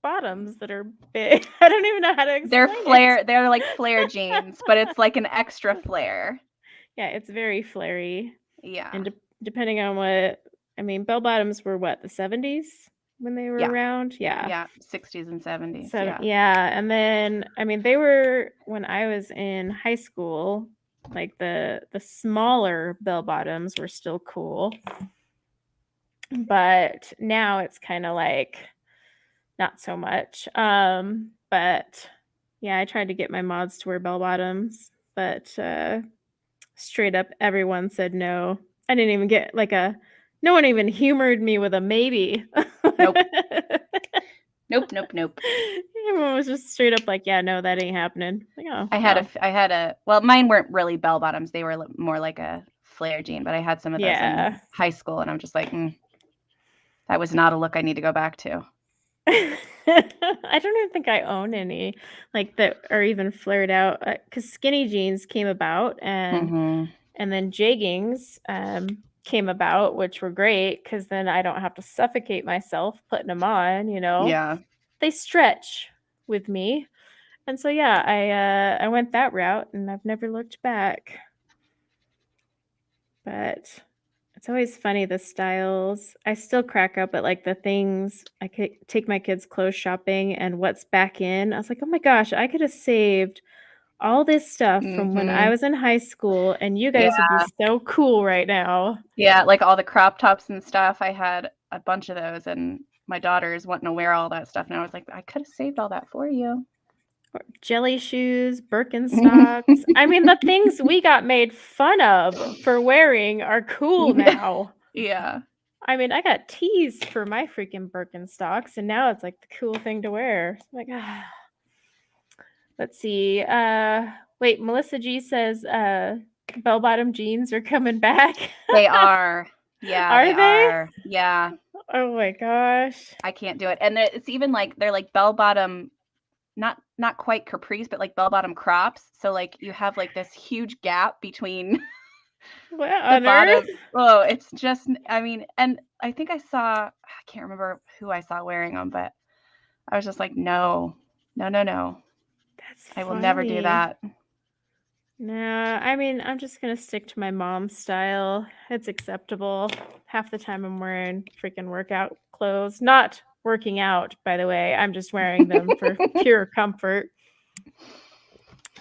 bottoms that are big. I don't even know how to explain it. They're like flare jeans, but it's like an extra flare. Yeah, it's very flary. Yeah. And depending on bell bottoms were what, the 70s when they were around? Yeah. Yeah, 60s and 70s. Yeah. And then, they were, when I was in high school, like the smaller bell bottoms were still cool. But now it's kind of like not so much. But yeah, I tried to get my mods to wear bell bottoms, but straight up everyone said no. I didn't even get no one even humored me with a maybe. Nope. Nope. Everyone was just straight up like, yeah, no, that ain't happening. Like, oh, I had a well, mine weren't really bell bottoms. They were more like a flare jean, but I had some of those in high school, and I'm just like, that was not a look I need to go back to. I don't even think I own any that are even flared out because skinny jeans came about and then jeggings came about, which were great because then I don't have to suffocate myself putting them on, Yeah. They stretch with me. And so, yeah, I went that route and I've never looked back. But it's always funny, the styles. I still crack up at the things. I could take my kids clothes shopping and what's back in. I was like, oh my gosh, I could have saved all this stuff from when I was in high school, and you guys would be so cool right now. Yeah, like all the crop tops and stuff. I had a bunch of those, and my daughter is wanting to wear all that stuff. And I was like, I could have saved all that for you. Jelly shoes, Birkenstocks. I mean, the things we got made fun of for wearing are cool now. Yeah. I mean, I got teased for my freaking Birkenstocks, and now it's like the cool thing to wear. I'm like, ah. Let's see. Wait, Melissa G says bell-bottom jeans are coming back. They are. Yeah, Are they? are. Yeah. Oh my gosh. I can't do it. And it's even like they're like bell-bottom, not quite capris, but like bell-bottom crops. So like you have like this huge gap between What the on bottom. earth? Oh, it's just, I mean, and I think I can't remember who I saw wearing them, but I was just like, no. That's I will never do that. No, I mean, I'm just going to stick to my mom's style. It's acceptable. Half the time I'm wearing freaking workout clothes. Not working out, by the way. I'm just wearing them for pure comfort.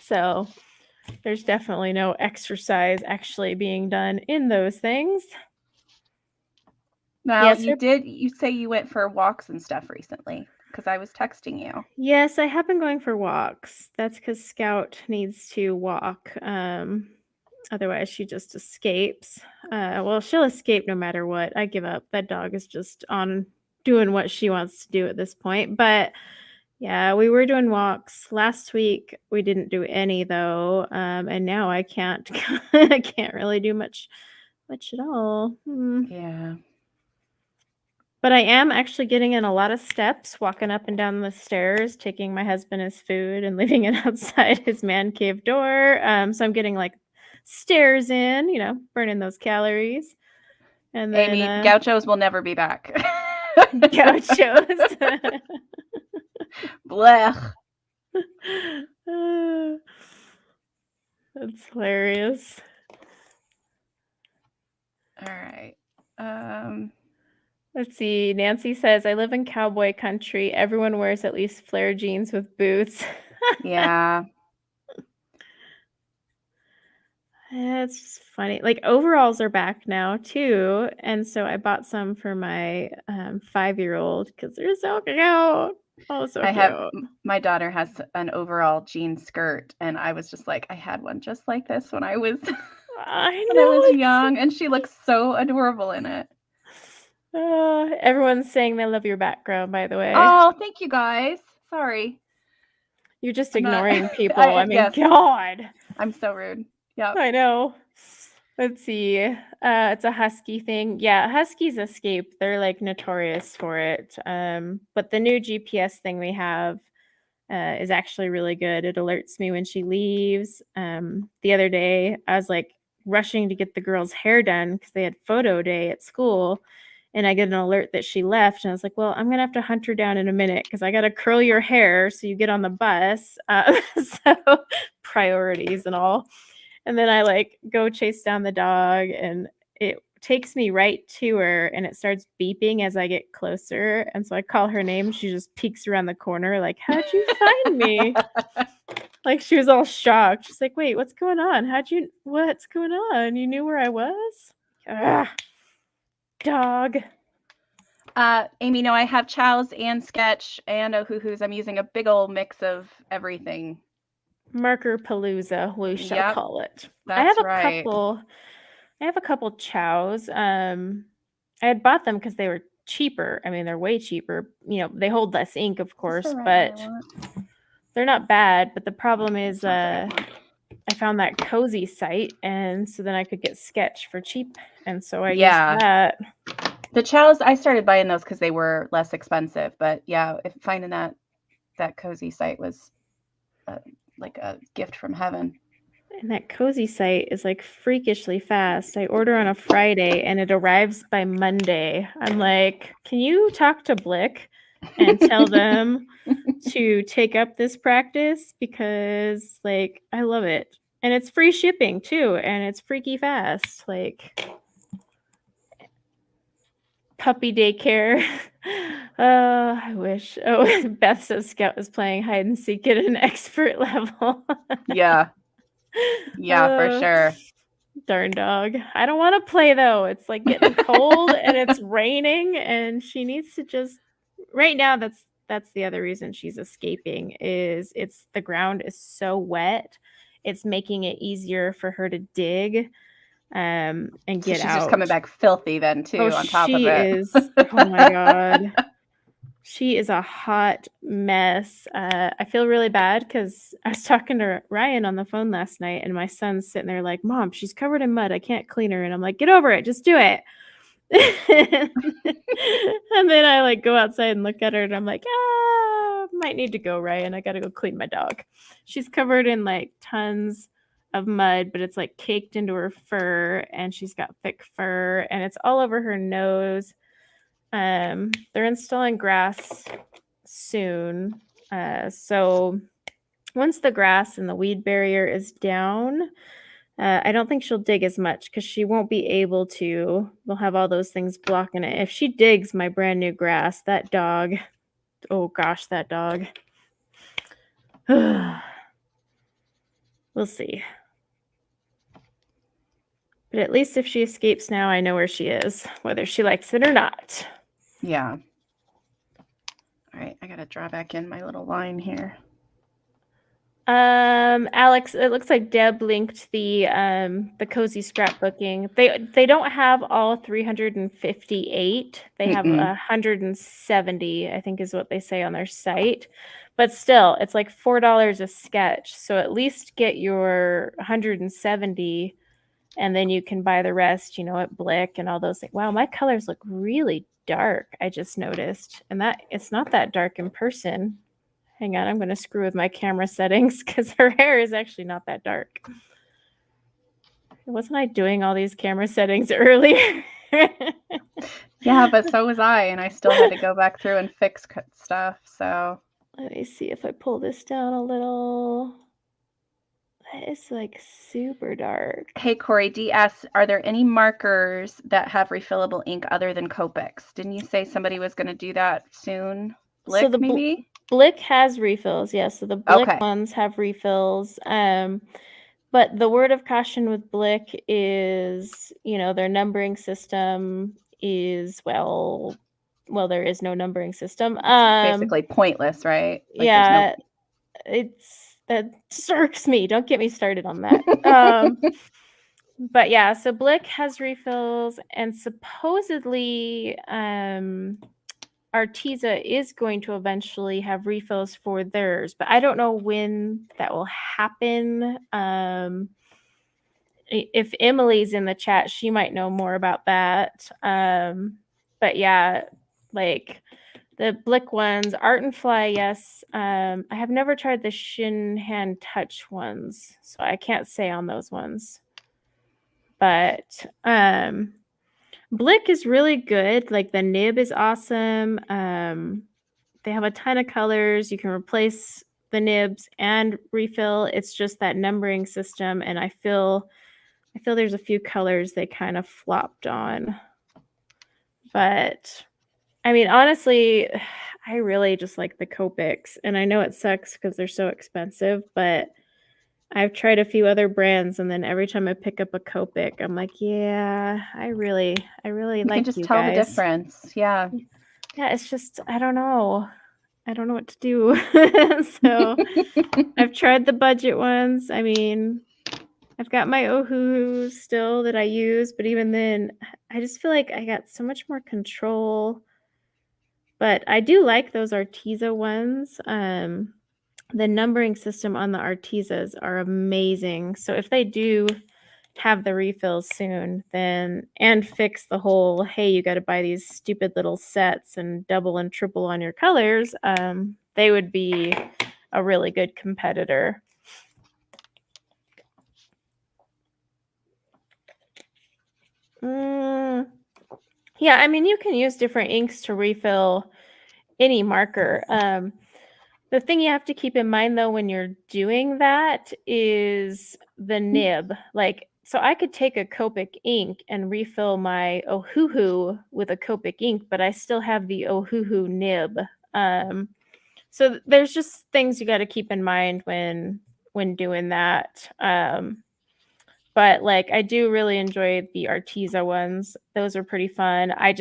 So there's definitely no exercise actually being done in those things. Now, yes, you say you went for walks and stuff recently, because I was texting you. Yes, I have been going for walks. That's because Scout needs to walk. Otherwise, she just escapes. Well, she'll escape no matter what. I give up. That dog is just on doing what she wants to do at this point. But yeah, we were doing walks. Last week, we didn't do any, though. And now I can't I can't really do much at all. Yeah. But I am actually getting in a lot of steps, walking up and down the stairs, taking my husband his food and leaving it outside his man cave door. So I'm getting like stairs in, burning those calories. And then Amy, gauchos will never be back. Gauchos. Blech. That's hilarious. All right. Let's see. Nancy says, I live in cowboy country. Everyone wears at least flare jeans with boots. Yeah. It's just funny. Like overalls are back now too. And so I bought some for my 5-year-old because they're so cute. Oh, so cute. My daughter has an overall jean skirt, and I was just like, I had one just like this when I was young, and she looks so adorable in it. Everyone's saying they love your background, by the way. Oh, thank you guys. Sorry. You're just ignoring people. I mean, yes. God. I'm so rude. Yeah. I know. Let's see. It's a husky thing. Yeah, huskies escape. They're like notorious for it. But the new GPS thing we have is actually really good. It alerts me when she leaves. The other day, I was like rushing to get the girl's hair done because they had photo day at school. And I get an alert that she left. And I was like, well, I'm going to have to hunt her down in a minute because I got to curl your hair so you get on the bus. So priorities and all. And then I like go chase down the dog and it takes me right to her and it starts beeping as I get closer. And so I call her name. She just peeks around the corner like, how'd you find me? Like she was all shocked. She's like, wait, what's going on? What's going on? You knew where I was? Ugh. Dog. Amy, no, I have Chow's and Sketch and Ohuhu's. I'm using a big old mix of everything. Marker Palooza, we shall call it. That's I have a couple Chow's. I had bought them because they were cheaper. I mean, they're way cheaper. They hold less ink, of course, but they're not bad. But the problem is I found that Cozy site, and so then I could get Sketch for cheap. And so I used that. The Chow's, I started buying those because they were less expensive. But yeah, finding that Cozy site was like a gift from heaven. And that Cozy site is like freakishly fast. I order on a Friday and it arrives by Monday. I'm like, can you talk to Blick and tell them to take up this practice? Because like, I love it. And it's free shipping too. And it's freaky fast. Like, puppy daycare. I wish. Oh, Beth says Scout is playing hide and seek at an expert level. Yeah. Yeah, for Uh, sure. Darn dog. I don't want to play though. It's like getting cold and it's raining and she needs to just right now that's the other reason she's escaping is it's the ground is so wet. It's making it easier for her to dig and So get she's just out. coming back filthy then too Oh, on top of she it. is. Oh my God. She is a hot mess. I feel really bad because I was talking to Ryan on the phone last night, and my son's sitting there like, "Mom, she's covered in mud. I can't clean her." And I'm like, "Get over it. Just do it." And then I like go outside and look at her, and I'm like, might need to go, Ryan. I gotta go clean my dog. She's covered in like tons of mud, but it's like caked into her fur, and she's got thick fur, and it's all over her nose. They're installing grass soon. So once the grass and the weed barrier is down, I don't think she'll dig as much because she won't be able to. We'll have all those things blocking it. If she digs my brand new grass, that dog, oh gosh, that dog. We'll see. But at least if she escapes now, I know where she is, whether she likes it or not. Yeah. All right, I gotta draw back in my little line here. Alex, it looks like Deb linked the cozy scrapbooking. They don't have all 358. They have 170, I think is what they say on their site. But still, it's like $4 a sketch. So at least get your 170 and then you can buy the rest, at Blick and all those things. Wow, my colors look really dark, I just noticed. And that it's not that dark in person. Hang on, I'm going to screw with my camera settings because her hair is actually not that dark. Wasn't I doing all these camera settings earlier? Yeah, but so was I, and I still had to go back through and fix stuff, so. Let me see if I pull this down a little. That is like super dark. Hey, Corey, D asks, are there any markers that have refillable ink other than Copics? Didn't you say somebody was going to do that soon? Blick, so maybe? Blick has refills, yes. So the Blick ones have refills. But the word of caution with Blick is, their numbering system is well, there is no numbering system. It's basically pointless, right? Like yeah, that irks me. Don't get me started on that. But yeah, so Blick has refills, and supposedly Arteza is going to eventually have refills for theirs, but I don't know when that will happen. If Emily's in the chat, she might know more about that. But yeah, like the Blick ones, Art and Fly, yes. I have never tried the Shin Hand Touch ones, so I can't say on those ones. But Blick is really good. Like the nib is awesome. They have a ton of colors. You can replace the nibs and refill. It's just that numbering system, and I feel there's a few colors they kind of flopped on. But I mean, honestly, I really just like the Copics, and I know it sucks because they're so expensive, but I've tried a few other brands, and then every time I pick up a Copic, I'm like, yeah, I really you like can just you tell guys. the difference. Yeah. Yeah, it's just I don't know what to do. So I've tried the budget ones. I mean, I've got my Ohuhu still that I use, but even then, I just feel like I got so much more control. But I do like those Arteza ones. The numbering system on the Artezas are amazing. So if they do have the refills soon, then and fix the whole, hey, you got to buy these stupid little sets and double and triple on your colors, they would be a really good competitor. Yeah, I mean, you can use different inks to refill any marker. The thing you have to keep in mind, though, when you're doing that is the nib. Like, so I could take a Copic ink and refill my Ohuhu with a Copic ink, but I still have the Ohuhu nib. So there's just things you got to keep in mind when doing that. But like I do really enjoy the Arteza ones. Those are pretty fun. I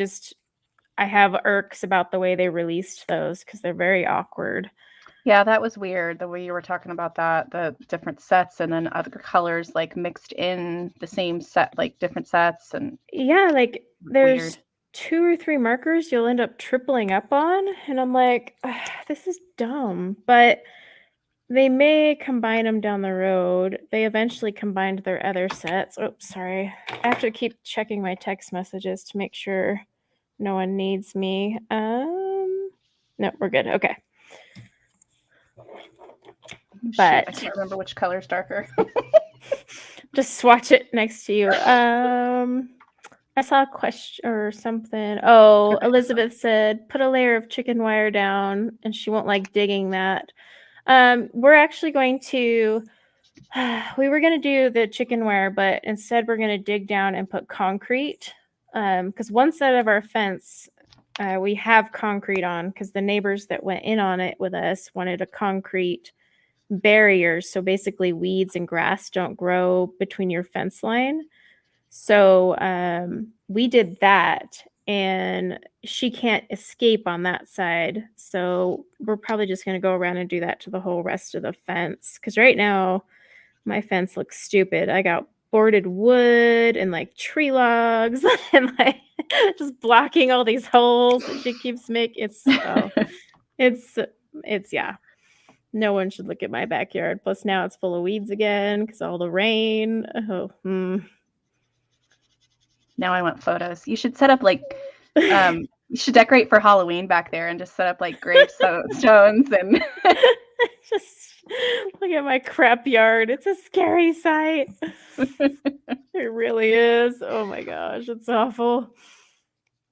have irks about the way they released those because they're very awkward. Yeah, that was weird, the way you were talking about that, the different sets and then other colors like mixed in the same set, like different sets, and Yeah, like there's weird. 2 or 3 markers you'll end up tripling up on, and I'm like, this is dumb. But they may combine them down the road. They eventually combined their other sets. Oh, sorry. I have to keep checking my text messages to make sure no one needs me. No, we're good. Okay. Shoot, I But can't remember which color's darker. just swatch it next to you. I saw a question or something. Oh, Okay. Elizabeth said, put a layer of chicken wire down, and she won't like digging that. We're actually going to, we were going to do the chicken wire, but instead we're going to dig down and put concrete. Because one side of our fence, we have concrete on because the neighbors that went in on it with us wanted a concrete barrier. So basically, weeds and grass don't grow between your fence line. So we did that, and she can't escape on that side. So we're probably just going to go around and do that to the whole rest of the fence. Because right now, my fence looks stupid. I got boarded wood and like tree logs and like just blocking all these holes that she keeps making. It's yeah. No one should look at my backyard. Plus now it's full of weeds again because all the rain. Oh, Now I want photos. You should set up like you should decorate for Halloween back there and just set up like gravestones and just look at my crap yard. It's a scary sight. It really is. Oh my gosh, it's awful.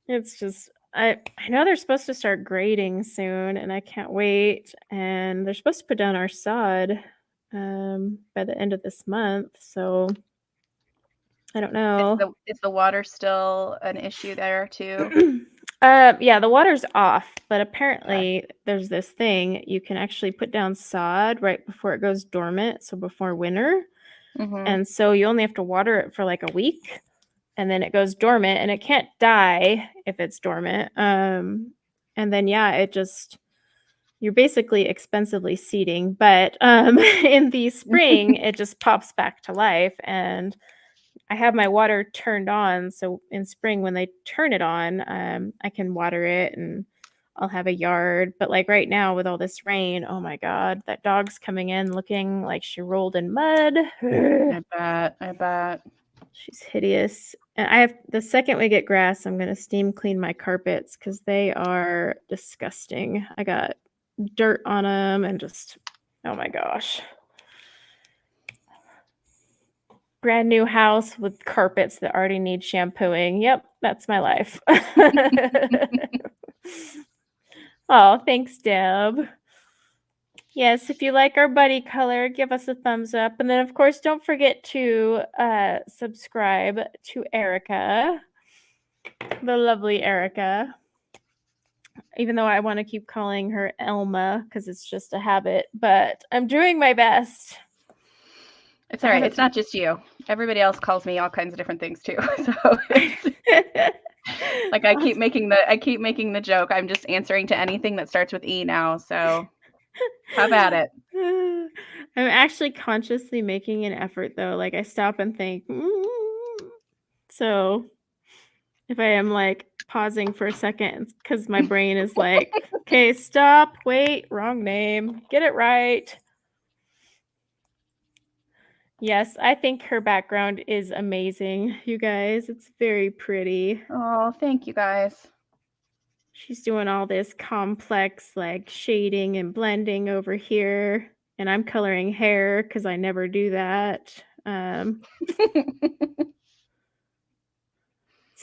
It's just I know they're supposed to start grading soon, and I can't wait. And they're supposed to put down our sod by the end of this month. So I don't know. is the water still an issue there too? Yeah, the water's off, but Okay. apparently there's this thing you can actually put down sod right before it goes dormant, so before winter. Mm-hmm. And so you only have to water it for like a week, and then it goes dormant, and it can't die if it's dormant. And then yeah, it just you're basically expensively seeding, but in the spring it just pops back to life. And I have my water turned on, so in spring when they turn it on, I can water it and I'll have a yard. But like right now with all this rain, oh my god, that dog's coming in looking like she rolled in mud. I bet. She's hideous. And I have the second we get grass, I'm gonna steam clean my carpets because they are disgusting. I got dirt on them and just oh my gosh. Brand new house with carpets that already need shampooing. Yep, that's my life. Oh, thanks, Deb. Yes, if you like our buddy color, give us a thumbs up. And then, of course, don't forget to subscribe to Erica, the lovely Erica. Even though I want to keep calling her Elma because it's just a habit, but I'm doing my best. It's all right. It's not just you. Everybody else calls me all kinds of different things too. So like I keep making the joke. I'm just answering to anything that starts with E now. So have at it. I'm actually consciously making an effort though. Like I stop and think. So if I am like pausing for a second because my brain is like, okay, stop, wait, wrong name, get it right. Yes, I think her background is amazing, you guys. It's very pretty. Oh, thank you guys. She's doing all this complex like shading and blending over here. And I'm coloring hair because I never do that. It's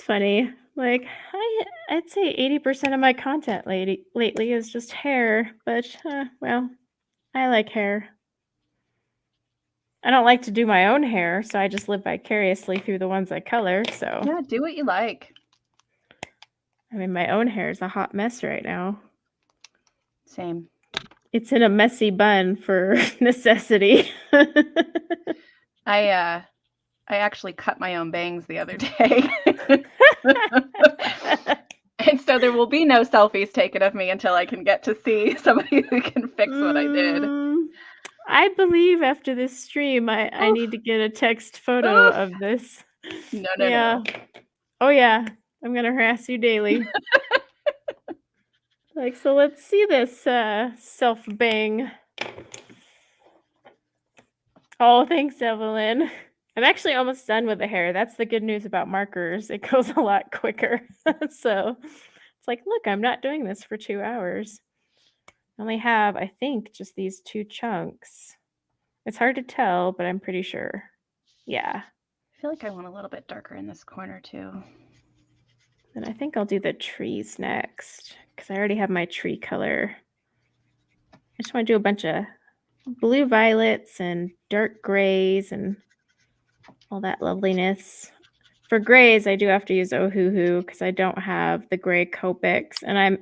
funny. Like I'd say 80% of my content lately is just hair, but well, I like hair. I don't like to do my own hair, so I just live vicariously through the ones I color. So Yeah, do what you like. I mean, my own hair is a hot mess right now. Same. It's in a messy bun for necessity. I actually cut my own bangs the other day. And so there will be no selfies taken of me until I can get to see somebody who can fix what I did. I believe after this stream, I Oof. need to get a text photo Oof. of this. No. Oh, yeah. I'm going to harass you daily. Like, so let's see this self-bang. Oh, thanks, Evelyn. I'm actually almost done with the hair. That's the good news about markers. It goes a lot quicker. So it's like, look, I'm not doing this for 2 hours. I only have, I think, just these 2 chunks. It's hard to tell, but I'm pretty sure. Yeah. I feel like I want a little bit darker in this corner too. Then I think I'll do the trees next because I already have my tree color. I just want to do a bunch of blue violets and dark grays and all that loveliness. For grays, I do have to use Ohuhu because I don't have the gray Copics. And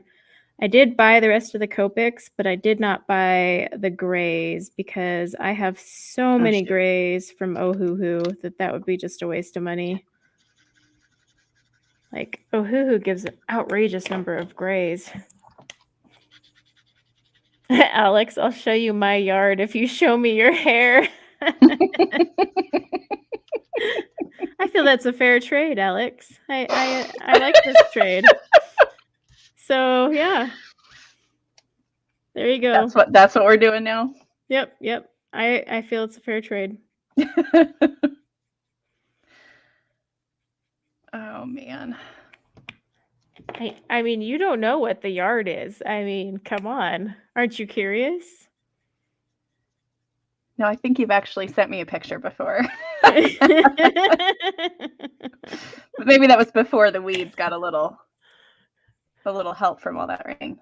I did buy the rest of the Copics, but I did not buy the grays because I have so many grays from Ohuhu that would be just a waste of money. Like, Ohuhu gives an outrageous number of grays. Alex, I'll show you my yard if you show me your hair. I feel that's a fair trade, Alex. I like this trade. So yeah. There you go. That's what we're doing now. Yep. I feel it's a fair trade. Oh man. I mean, you don't know what the yard is. I mean, come on. Aren't you curious? No, I think you've actually sent me a picture before. But maybe that was before the weeds got a little help from all that rain.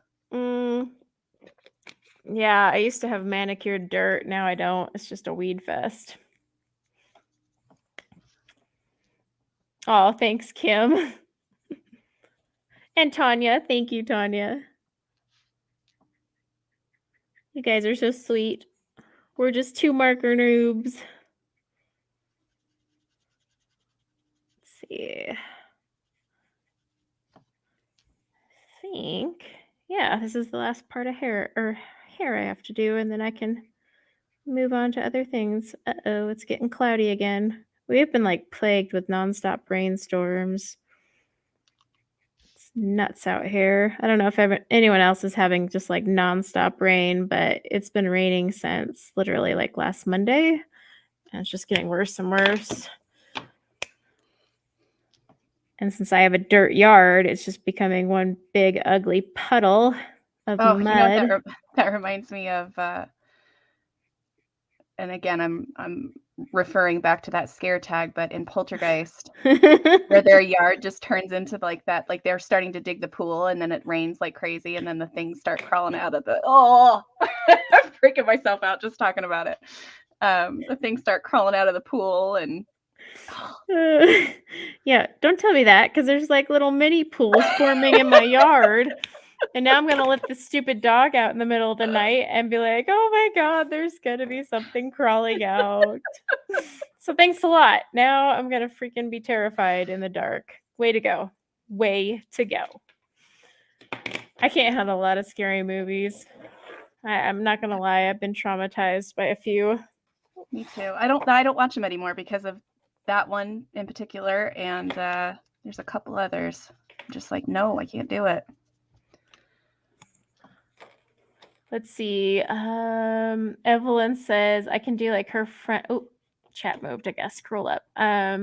Yeah, I used to have manicured dirt. Now I don't. It's just a weed fest. Oh, thanks, Kim. And Tanya. Thank you, Tanya. You guys are so sweet. We're just 2 marker noobs. Let's see. I think, yeah, this is the last part of hair I have to do, and then I can move on to other things. Uh-oh, it's getting cloudy again. We have been like plagued with nonstop rainstorms. It's nuts out here. I don't know if anyone else is having just like nonstop rain, but it's been raining since literally like last Monday. And it's just getting worse and worse. And since I have a dirt yard, it's just becoming one big ugly puddle of mud. You know, that reminds me of and again I'm referring back to that scare tag, but in Poltergeist where their yard just turns into like that, like they're starting to dig the pool and then it rains like crazy and then the things start crawling out of the I'm freaking myself out just talking about it. The things start crawling out of the pool and yeah, don't tell me that because there's like little mini pools forming in my yard. And now I'm going to let the stupid dog out in the middle of the night and be like, oh my God, there's going to be something crawling out. So thanks a lot. Now I'm going to freaking be terrified in the dark. Way to go. Way to go. I can't handle a lot of scary movies. I'm not going to lie. I've been traumatized by a few. Me too. I don't watch them anymore because of that one in particular. And there's a couple others. I'm just like, no, I can't do it. Let's see. Evelyn says I can do like her friend. Oh, chat moved, I guess. Scroll up. I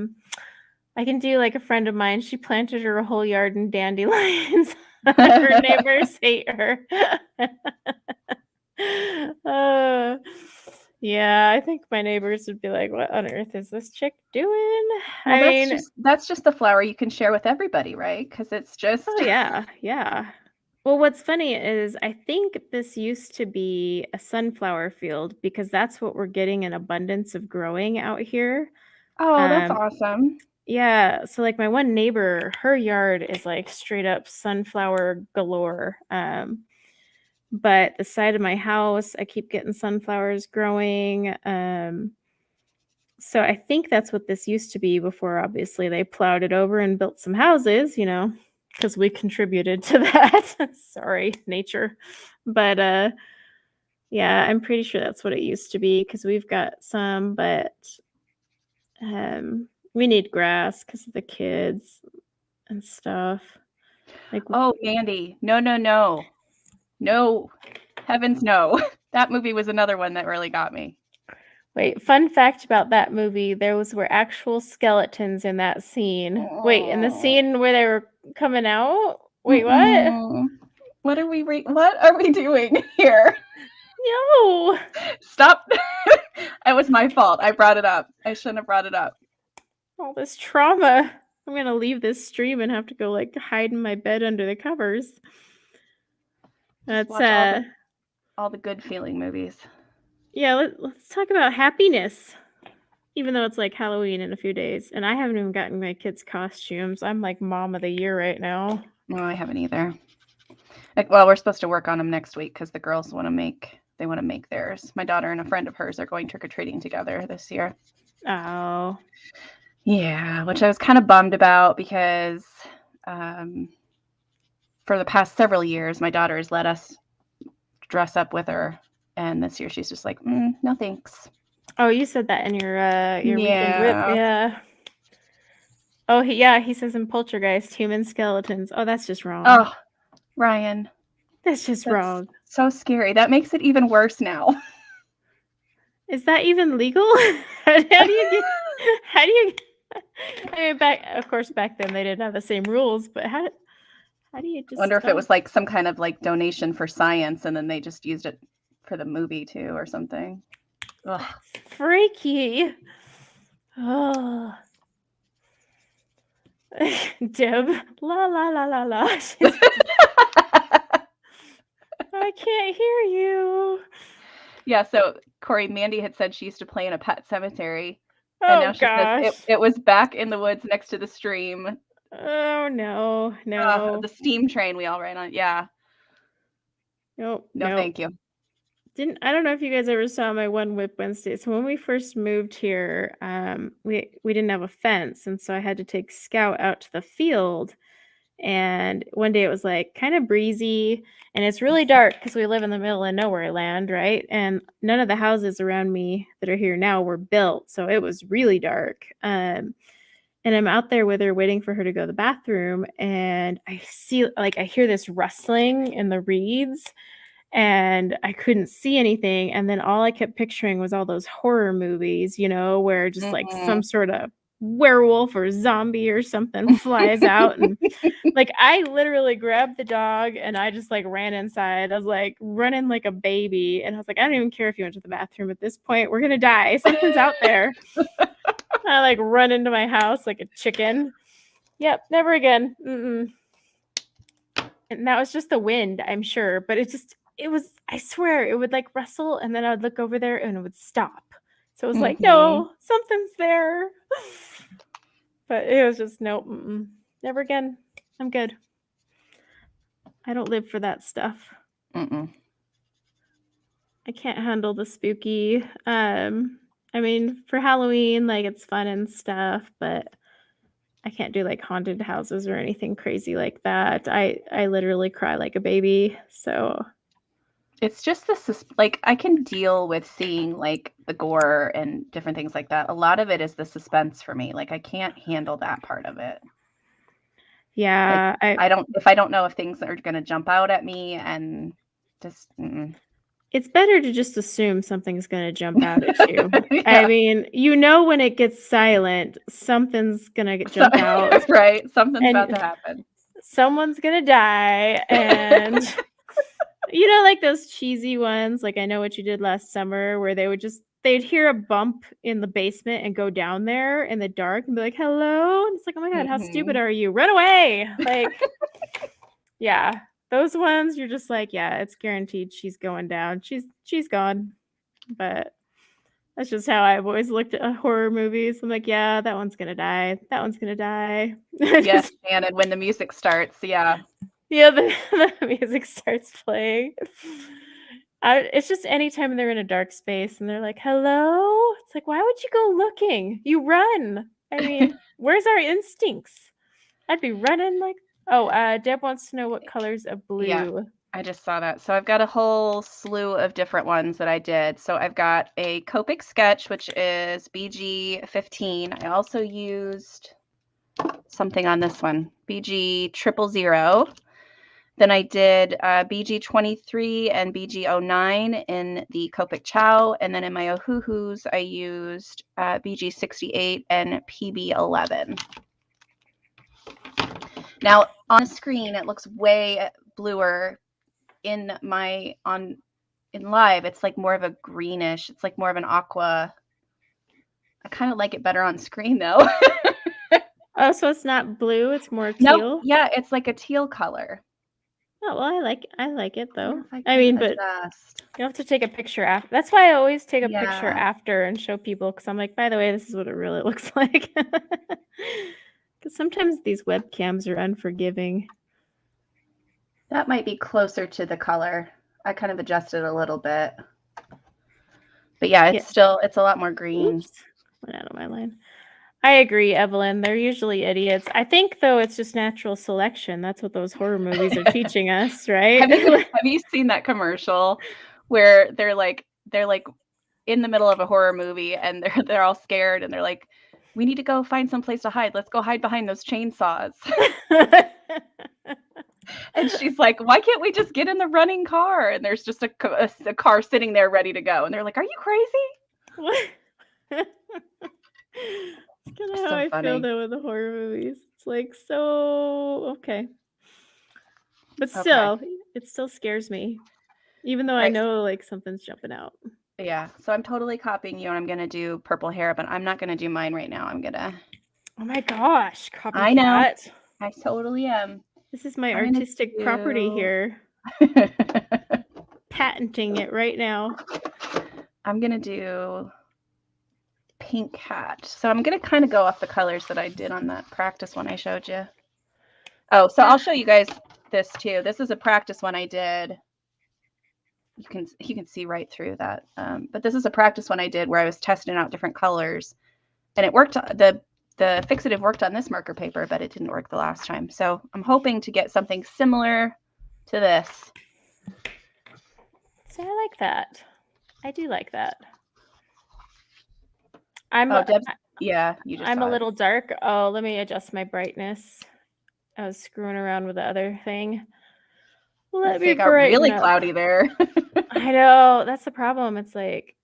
can do like a friend of mine. She planted her whole yard in dandelions. Her neighbors hate her. Yeah, I think my neighbors would be like, what on earth is this chick doing? Well, that's just the flower you can share with everybody, right? Because it's just. Oh, yeah. Well, what's funny is I think this used to be a sunflower field because that's what we're getting an abundance of growing out here. Oh, that's Um, awesome. yeah, so, like, my one neighbor, her yard is, like, straight up sunflower galore, but the side of my house, I keep getting sunflowers growing, so I think that's what this used to be before, obviously, they plowed it over and built some houses, because we contributed to that. Sorry, nature. But, yeah, I'm pretty sure that's what it used to be because 'cause we've got some, but, we need grass because of the kids and stuff. Like, Oh, Mandy. No, no, no. No. Heavens no. That movie was another one that really got me. wait, fun fact about that movie, were actual skeletons in that scene. Wait, in the Oh. scene where they were coming out? Wait, what? Mm-mm. What are we doing here? No. Stop. It was my fault. I brought it up. I shouldn't have brought it up. All this trauma. I'm gonna leave this stream and have to go, like, hide in my bed under the covers. Just That's, watch all the good feeling movies. yeah, let's talk about happiness, even though it's, like, Halloween in a few days, and I haven't even gotten my kids' costumes. I'm, like, mom of the year right now. No, I haven't either. Well, we're supposed to work on them next week because the girls want to make theirs. My daughter and a friend of hers are going trick-or-treating together this year. Oh. Yeah, which I was kind of bummed about because for the past several years, my daughter has let us dress up with her, and this year she's just like, no thanks. Oh, you said that in your weekend whip, Yeah. yeah. Oh, he says in Poltergeist, human skeletons. Oh, that's just wrong. Oh, Ryan. That's just That's wrong. so scary. That makes it even worse now. Is that even legal? How do you I mean, back then they didn't have the same rules, but how do you just I wonder if it was like some kind of like donation for science and then they just used it for the movie too or something. Ugh. freaky. Oh. Deb, la la la la la. I can't hear you. Yeah, so Corey, Mandy had said she used to play in a pet cemetery. And now Oh she gosh. says it was back in the woods next to the stream. Oh no. The steam train we all ran on. Yeah. Nope. No, thank you. I don't know if you guys ever saw my One Whip Wednesday. So when we first moved here, we didn't have a fence, and so I had to take Scout out to the field. And one day it was like kind of breezy, and it's really dark because we live in the middle of nowhere land, right? And none of the houses around me that are here now were built, so it was really dark. And I'm out there with her waiting for her to go to the bathroom, and I hear this rustling in the reeds, and I couldn't see anything, and then all I kept picturing was all those horror movies, where just, like, some sort of werewolf or zombie or something flies out, and, like, I literally grabbed the dog, and I just, like, ran inside. I was, like, running like a baby, and I was like, "I don't even care if you went to the bathroom at this point. We're gonna die. Something's out there." I, like, run into my house like a chicken. Yep, never again. Mm-mm. And that was just the wind, I'm sure, but it was, I swear, it would, like, rustle, and then I would look over there, and it would stop. So it was like, "No, something's there." But it was just, nope, never again. I'm good. I don't live for that stuff. I can't handle the spooky. I mean, for Halloween, like, it's fun and stuff, but I can't do, like, haunted houses or anything crazy like that. I literally cry like a baby, so It's just like I can deal with seeing like the gore and different things like that. A lot of it is the suspense for me. Like I can't handle that part of it. yeah, Like if I don't know if things are going to jump out at me and just it's better to just assume something's gonna jump out at you. Yeah. I mean, when it gets silent, something's gonna jump out. Right? Something's about to happen. Someone's gonna die, and like those cheesy ones, like I Know What You Did Last Summer, where they'd hear a bump in the basement and go down there in the dark and be like, "Hello?" And it's like, "Oh my god, how stupid are you? Run away!" Like, yeah. Those ones, you're just like, yeah, it's guaranteed she's going down. She's gone. But that's just how I've always looked at horror movies. I'm like, yeah, that one's gonna die. That one's gonna die. Yes, and when the music starts, yeah. Yeah, the music starts playing. It's just anytime they're in a dark space and they're like, "Hello?" It's like, why would you go looking? You run. I mean, where's our instincts? I'd be running like, oh, Deb wants to know what colors of Yeah. blue. I just saw that. So I've got a whole slew of different ones that I did. So I've got a Copic sketch, which is BG 15. I also used something on this one, BG 000. Then I did BG 23 and BG 09 in the Copic Chow. And then in my Ohuhus, I used BG 68 and PB 11. Now on the screen, it looks way bluer. In live, it's like more of a greenish. It's like more of an aqua. I kind of like it better on screen though. Oh, so it's not blue, it's more Nope. teal? Yeah, it's like a teal color. Oh, well, I like it though. I mean, but adjust. you have to take a picture after. That's why I always take a picture Yeah. after and show people, because I'm like, by the way, this is what it really looks like. Because sometimes these webcams are unforgiving. That might be closer to the color. I kind of adjusted a little bit. But yeah, it's a lot more green. Oops, went out of my line. I agree, Evelyn. They're usually idiots. I think, though, it's just natural selection. That's what those horror movies are teaching us, right? Have you seen that commercial where they're like in the middle of a horror movie and they're all scared and they're like, we need to go find some place to hide. Let's go hide behind those chainsaws. And she's like, why can't we just get in the running car? And there's just a car sitting there ready to go. And they're like, are you crazy? It's kind of how I feel though with the horror movies. It's like, so okay. But still, it still scares me. Even though I know like something's jumping out. Yeah. So I'm totally copying you and I'm gonna do purple hair, but I'm not gonna do mine right now. I'm gonna Oh my gosh, copycat. I know. I totally am. This is my artistic property here. Patenting it right now. I'm gonna do pink hat. So I'm gonna kind of go off the colors that I did on that practice one I showed you. Oh, so I'll show you guys this too. This is a practice one I did. You can see right through that. But this is a practice one I did where I was testing out different colors, and it worked. The fixative worked on this marker paper, but it didn't work the last time. So I'm hoping to get something similar to this. So I like that. I do like that. Yeah, you just I'm a little dark. Oh, let me adjust my brightness. I was screwing around with the other thing. Let me got really cloudy there. I know, that's the problem. It's like,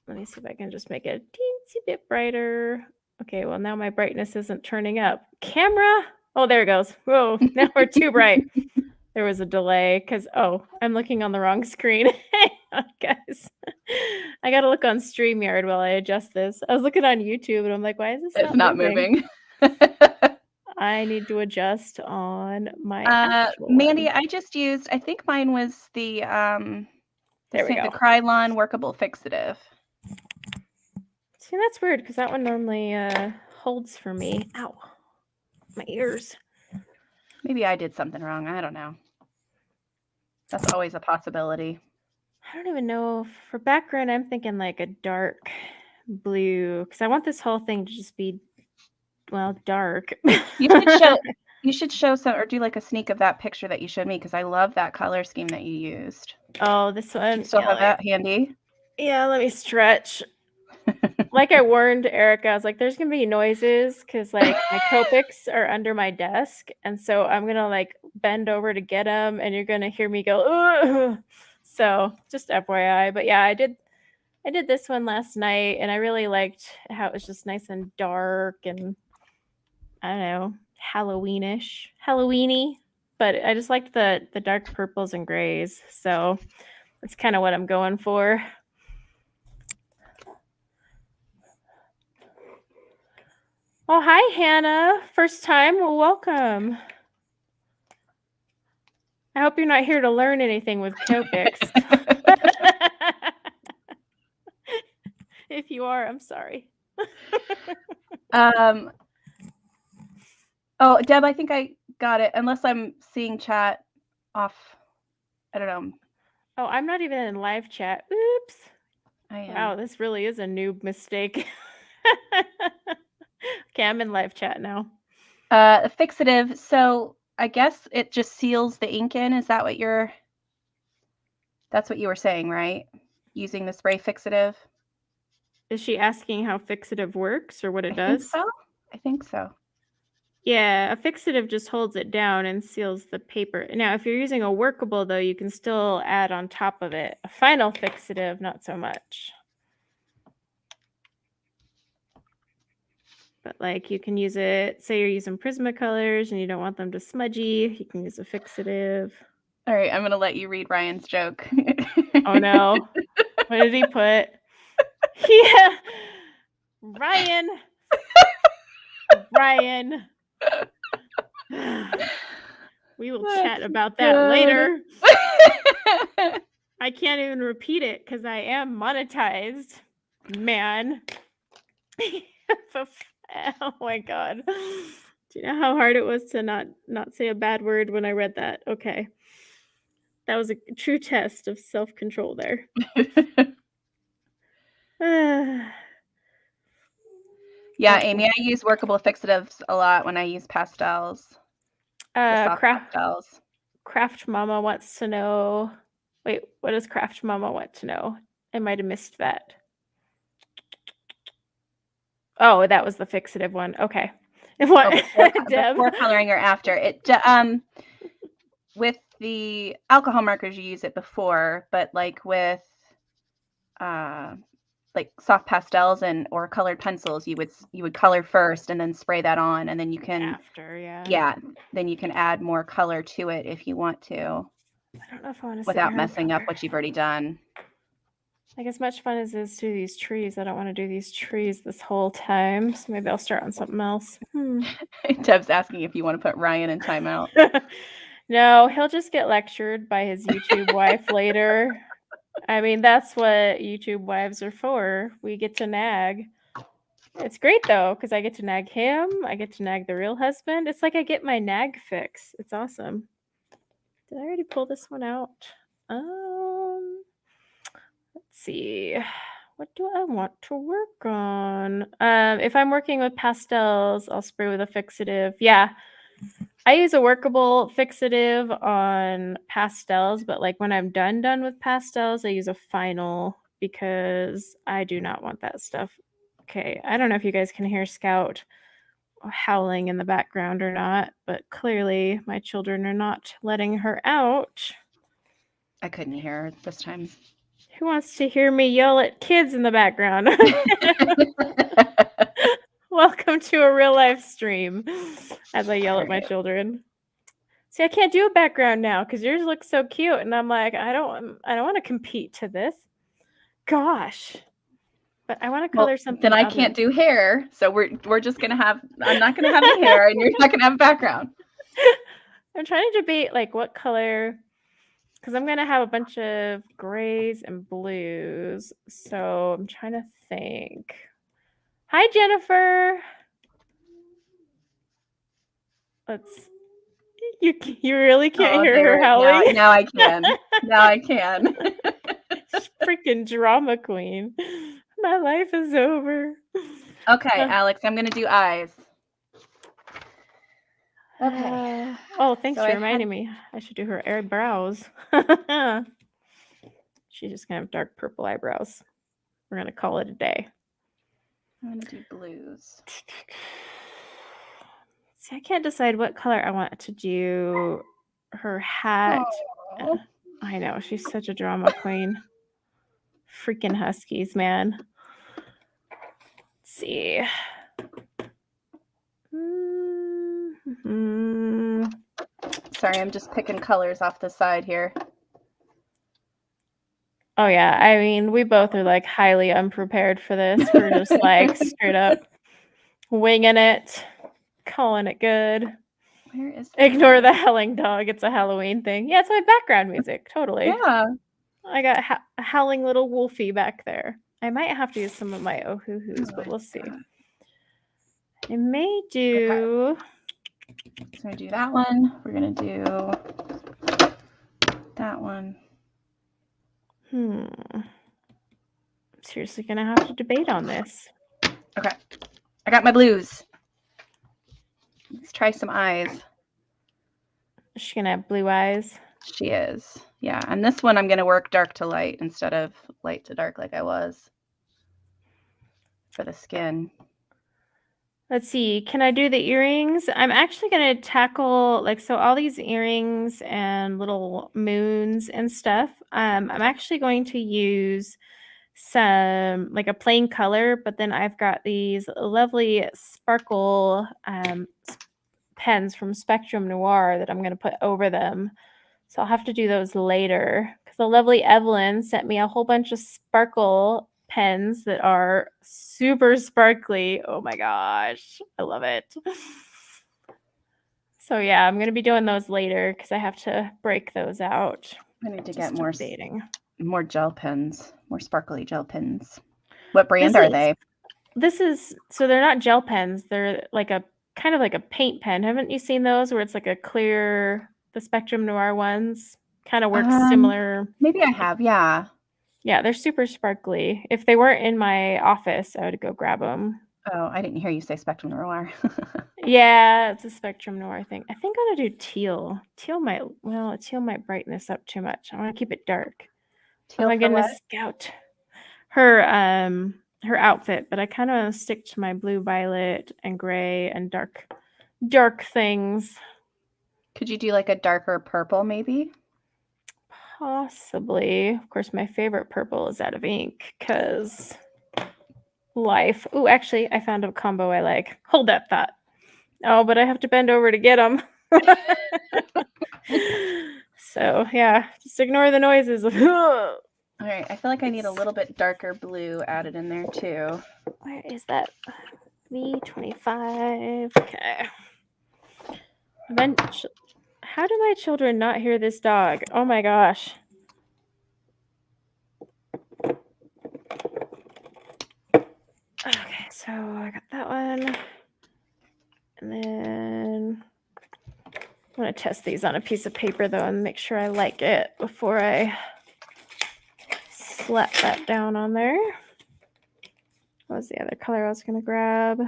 let me see if I can just make it a teensy bit brighter. Okay, well now my brightness isn't turning up. Camera? Oh, there it goes. Whoa, now we're too bright. There was a delay because, I'm looking on the wrong screen. Hang on, guys. I got to look on StreamYard while I adjust this. I was looking on YouTube and I'm like, why is this not moving? I need to adjust on my Mandy, one. I just used, I think mine was the there we go. The Krylon workable fixative. See, that's weird because that one normally holds for me. Ow, my ears. Maybe I did something wrong. I don't know. That's always a possibility. I don't even know. For background, I'm thinking like a dark blue because I want this whole thing to just be, well, dark. You should show some or do like a sneak of that picture that you showed me because I love that color scheme that you used. Oh, this one. You still have that handy? Yeah, let me stretch. Like I warned Erica, I was like, there's going to be noises because like my Copics are under my desk. And so I'm going to like bend over to get them and you're going to hear me go, ugh. So just FYI. But yeah, I did this one last night and I really liked how it was just nice and dark and I don't know, Halloweeny. But I just liked the dark purples and grays. So that's kind of what I'm going for. Oh, hi, Hannah. First time. Well, welcome. I hope you're not here to learn anything with Copics. If you are, I'm sorry. Oh, Deb, I think I got it. Unless I'm seeing chat off. I don't know. Oh, I'm not even in live chat. Oops. I am. Wow, this really is a noob mistake. Okay, I'm in live chat now. A fixative. So I guess it just seals the ink in. Is that what you're? That's what you were saying, right? Using the spray fixative. Is she asking how fixative works or what it does? I think so. Yeah, a fixative just holds it down and seals the paper. Now, if you're using a workable, though, you can still add on top of it. A final fixative, not so much. But like you can use it, say you're using Prismacolors and you don't want them to smudgy, you can use a fixative. All right, I'm going to let you read Ryan's joke. Oh no. What did he put? Yeah. Ryan. We will chat about that later. I can't even repeat it because I am monetized, man. Oh my god. Do you know how hard it was to not say a bad word when I read that? Okay. That was a true test of self-control there. Yeah, Amy, I use workable fixatives a lot when I use pastels. Pastels. Craft Mama wants to know. Wait, what does Craft Mama want to know? I might have missed that. Oh, that was the fixative one. Okay. What? Before coloring or after it. With the alcohol markers, you use it before, but like with like soft pastels or colored pencils, you would color first and then spray that on, and then you can then you can add more color to it if you want to. I don't know if I want to without messing up what you've already done. Like, as much fun as it is to do these trees, I don't want to do these trees this whole time, so maybe I'll start on something else. Deb's asking if you want to put Ryan in timeout. No, he'll just get lectured by his YouTube wife later. I mean, that's what YouTube wives are for. We get to nag. It's great, though, because I get to nag him. I get to nag the real husband. It's like I get my nag fix. It's awesome. Did I already pull this one out? Let's see. What do I want to work on? If I'm working with pastels, I'll spray with a fixative. Yeah. I use a workable fixative on pastels, but like when I'm done with pastels, I use a final because I do not want that stuff. Okay, I don't know if you guys can hear Scout howling in the background or not, but clearly my children are not letting her out. I couldn't hear her this time. Who wants to hear me yell at kids in the background? Welcome to a real life stream as I yell at my children. See, I can't do a background now because yours looks so cute, and I'm like, I don't want to compete to this. Gosh. But I want to color something. Then I can't do hair, so we're just gonna have. I'm not gonna have the hair, and you're not gonna have a background. I'm trying to debate like what color, because I'm gonna have a bunch of grays and blues. So I'm trying to think. Hi, Jennifer. You really can't hear her howling? Now I can. Now I can. Freaking drama queen. My life is over. Okay, Alex, I'm going to do eyes. Okay. Oh, thanks for reminding me. I should do her eyebrows. She's just going to have dark purple eyebrows. We're going to call it a day. I'm going to do blues. See, I can't decide what color I want to do her hat. I know, she's such a drama queen. Freaking Huskies, man. Let's see. Sorry, I'm just picking colors off the side here. Oh, yeah. I mean, we both are like highly unprepared for this. We're just like straight up winging it, calling it good. Where is the Ignore the howling dog. It's a Halloween thing. Yeah, it's my background music. Totally. Yeah. I got a howling little wolfie back there. I might have to use some of my oh-hoo-hoos, but we'll see. I may do... So I do that one. We're going to do that one. I'm seriously going to have to debate on this. Okay. I got my blues. Let's try some eyes. Is she going to have blue eyes? She is. Yeah. And this one I'm going to work dark to light instead of light to dark like I was for the skin. Let's see. Can I do the earrings? I'm actually going to tackle so all these earrings and little moons and stuff. I'm actually going to use some a plain color, but then I've got these lovely sparkle pens from Spectrum Noir that I'm going to put over them. So I'll have to do those later because the lovely Evelyn sent me a whole bunch of sparkle pens that are super sparkly. Oh my gosh, I love it. So yeah, I'm going to be doing those later because I have to break those out. I need to get more gel pens, more sparkly gel pens. What brand are they? So they're not gel pens. They're kind of like a paint pen. Haven't you seen those where it's like a clear, the Spectrum Noir ones? Kind of works similar. Maybe I have, yeah. Yeah, they're super sparkly. If they weren't in my office, I would go grab them. Oh, I didn't hear you say Spectrum Noir. Yeah, it's a Spectrum Noir thing. I think I'm gonna do teal. Teal might brighten this up too much. I want to keep it dark. Teal I'm gonna scout her outfit, but I kind of want to stick to my blue, violet, and gray and dark things. Could you do like a darker purple maybe? Possibly. Of course, my favorite purple is out of ink because life. Oh, actually, I found a combo I like. Hold that thought. Oh, but I have to bend over to get them. So, yeah, just ignore the noises. All right, I feel like I need a little bit darker blue added in there too. Where is that? V25. Okay. How do my children not hear this dog? Oh my gosh. Okay, so I got that one. And then I'm going to test these on a piece of paper though and make sure I like it before I slap that down on there. What was the other color I was going to grab?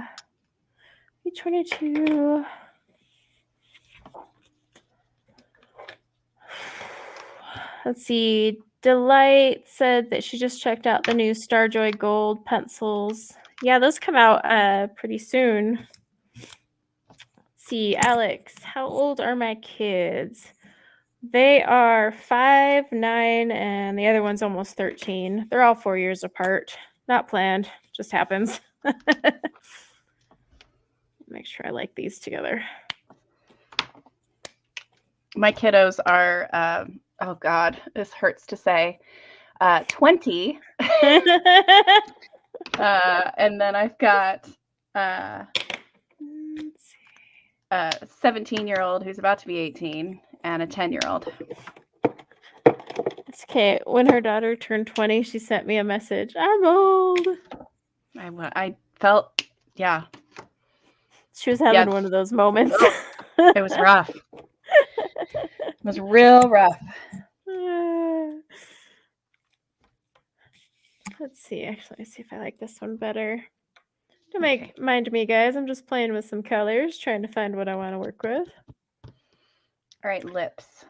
V22. Let's see. Delight said that she just checked out the new Starjoy Gold pencils. Yeah, those come out pretty soon. Let's see, Alex, how old are my kids? They are 5, 9, and the other one's almost 13. They're all 4 years apart. Not planned, just happens. Make sure I like these together. My kiddos are, oh God, this hurts to say, 20. And then I've got a 17-year-old who's about to be 18 and a 10-year-old. It's okay. When her daughter turned 20, she sent me a message. I'm old. I felt, yeah. She was having one of those moments. It was rough. It was real rough. Let's see. Actually, let's see if I like this one better. Don't mind me, guys. I'm just playing with some colors, trying to find what I want to work with. All right, lips.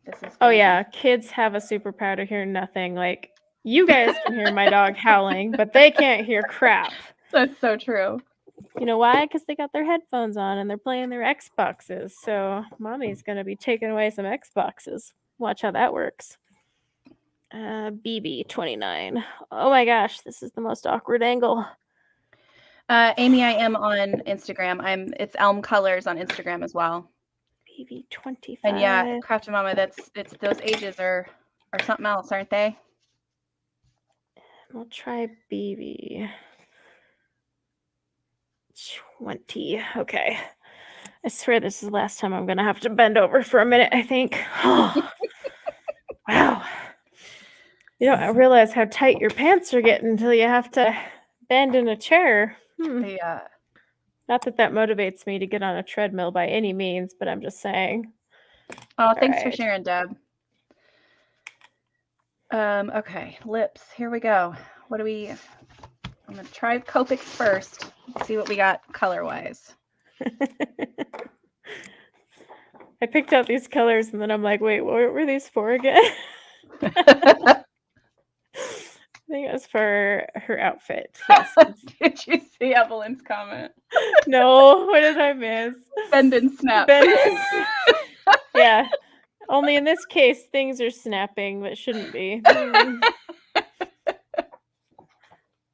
This is yeah, kids have a superpower to hear nothing. Like, you guys can hear my dog howling, but they can't hear crap. That's so true. You know why? Because they got their headphones on and they're playing their Xboxes. So mommy's going to be taking away some Xboxes. Watch how that works. BB29. Oh my gosh, this is the most awkward angle. Amy, I am on Instagram. It's Elmcolors on Instagram as well. BB25. And yeah, Crafty Mama, it's those ages are something else, aren't they? We'll try BB 20. Okay. I swear this is the last time I'm going to have to bend over for a minute, I think. Oh, wow. You don't realize how tight your pants are getting until you have to bend in a chair. Yeah. Not that that motivates me to get on a treadmill by any means, but I'm just saying. Oh, thanks for sharing, Deb. Okay, lips. Here we go. What do we... I'm going to try Copics first. See what we got color-wise. I picked out these colors, and then I'm like, wait, what were these for again? I think it was for her outfit. Yes. Did you see Evelyn's comment? No, what did I miss? Bend and snap. Yeah. Only in this case, things are snapping, but shouldn't be.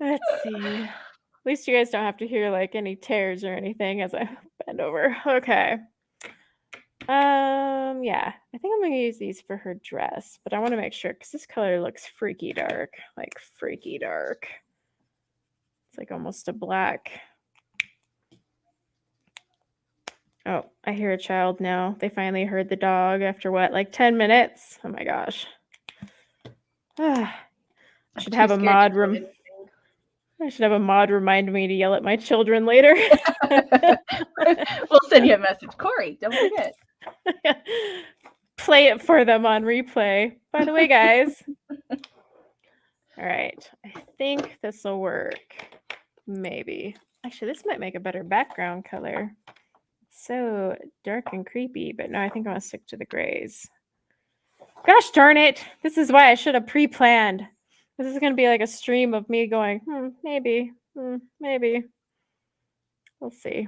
Let's see. At least you guys don't have to hear like any tears or anything as I bend over. Okay. Yeah. I think I'm gonna use these for her dress, but I want to make sure because this color looks freaky dark. Like freaky dark. It's like almost a black. Oh, I hear a child now. They finally heard the dog after what, like 10 minutes? Oh my gosh. I should have a mod I should have a mod remind me to yell at my children later. We'll send you a message. Corey, don't forget. Play it for them on replay. By the way, guys. All right. I think this will work. Maybe. Actually, this might make a better background color. It's so dark and creepy, but no, I think I want to stick to the grays. Gosh darn it. This is why I should have pre-planned. This is going to be like a stream of me going, maybe, maybe. We'll see.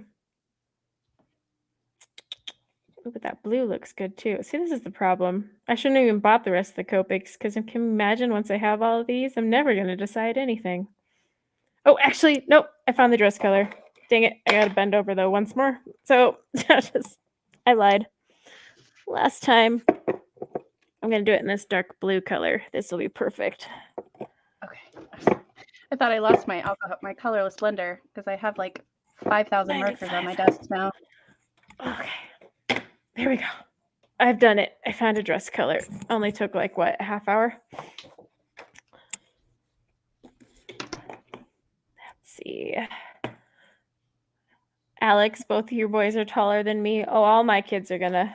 Ooh, but that blue looks good too. See, this is the problem. I shouldn't have even bought the rest of the Copics because can you imagine once I have all of these, I'm never going to decide anything. Oh, actually, nope. I found the dress color. Dang it. I got to bend over though once more. So I lied. Last time. I'm going to do it in this dark blue color. This will be perfect. Okay. I thought I lost my colorless blender because I have like 5,000 markers on my desk now. Okay. There we go. I've done it. I found a dress color. Only took like what, a half hour? Let's see. Alex, both of your boys are taller than me. Oh, all my kids are going to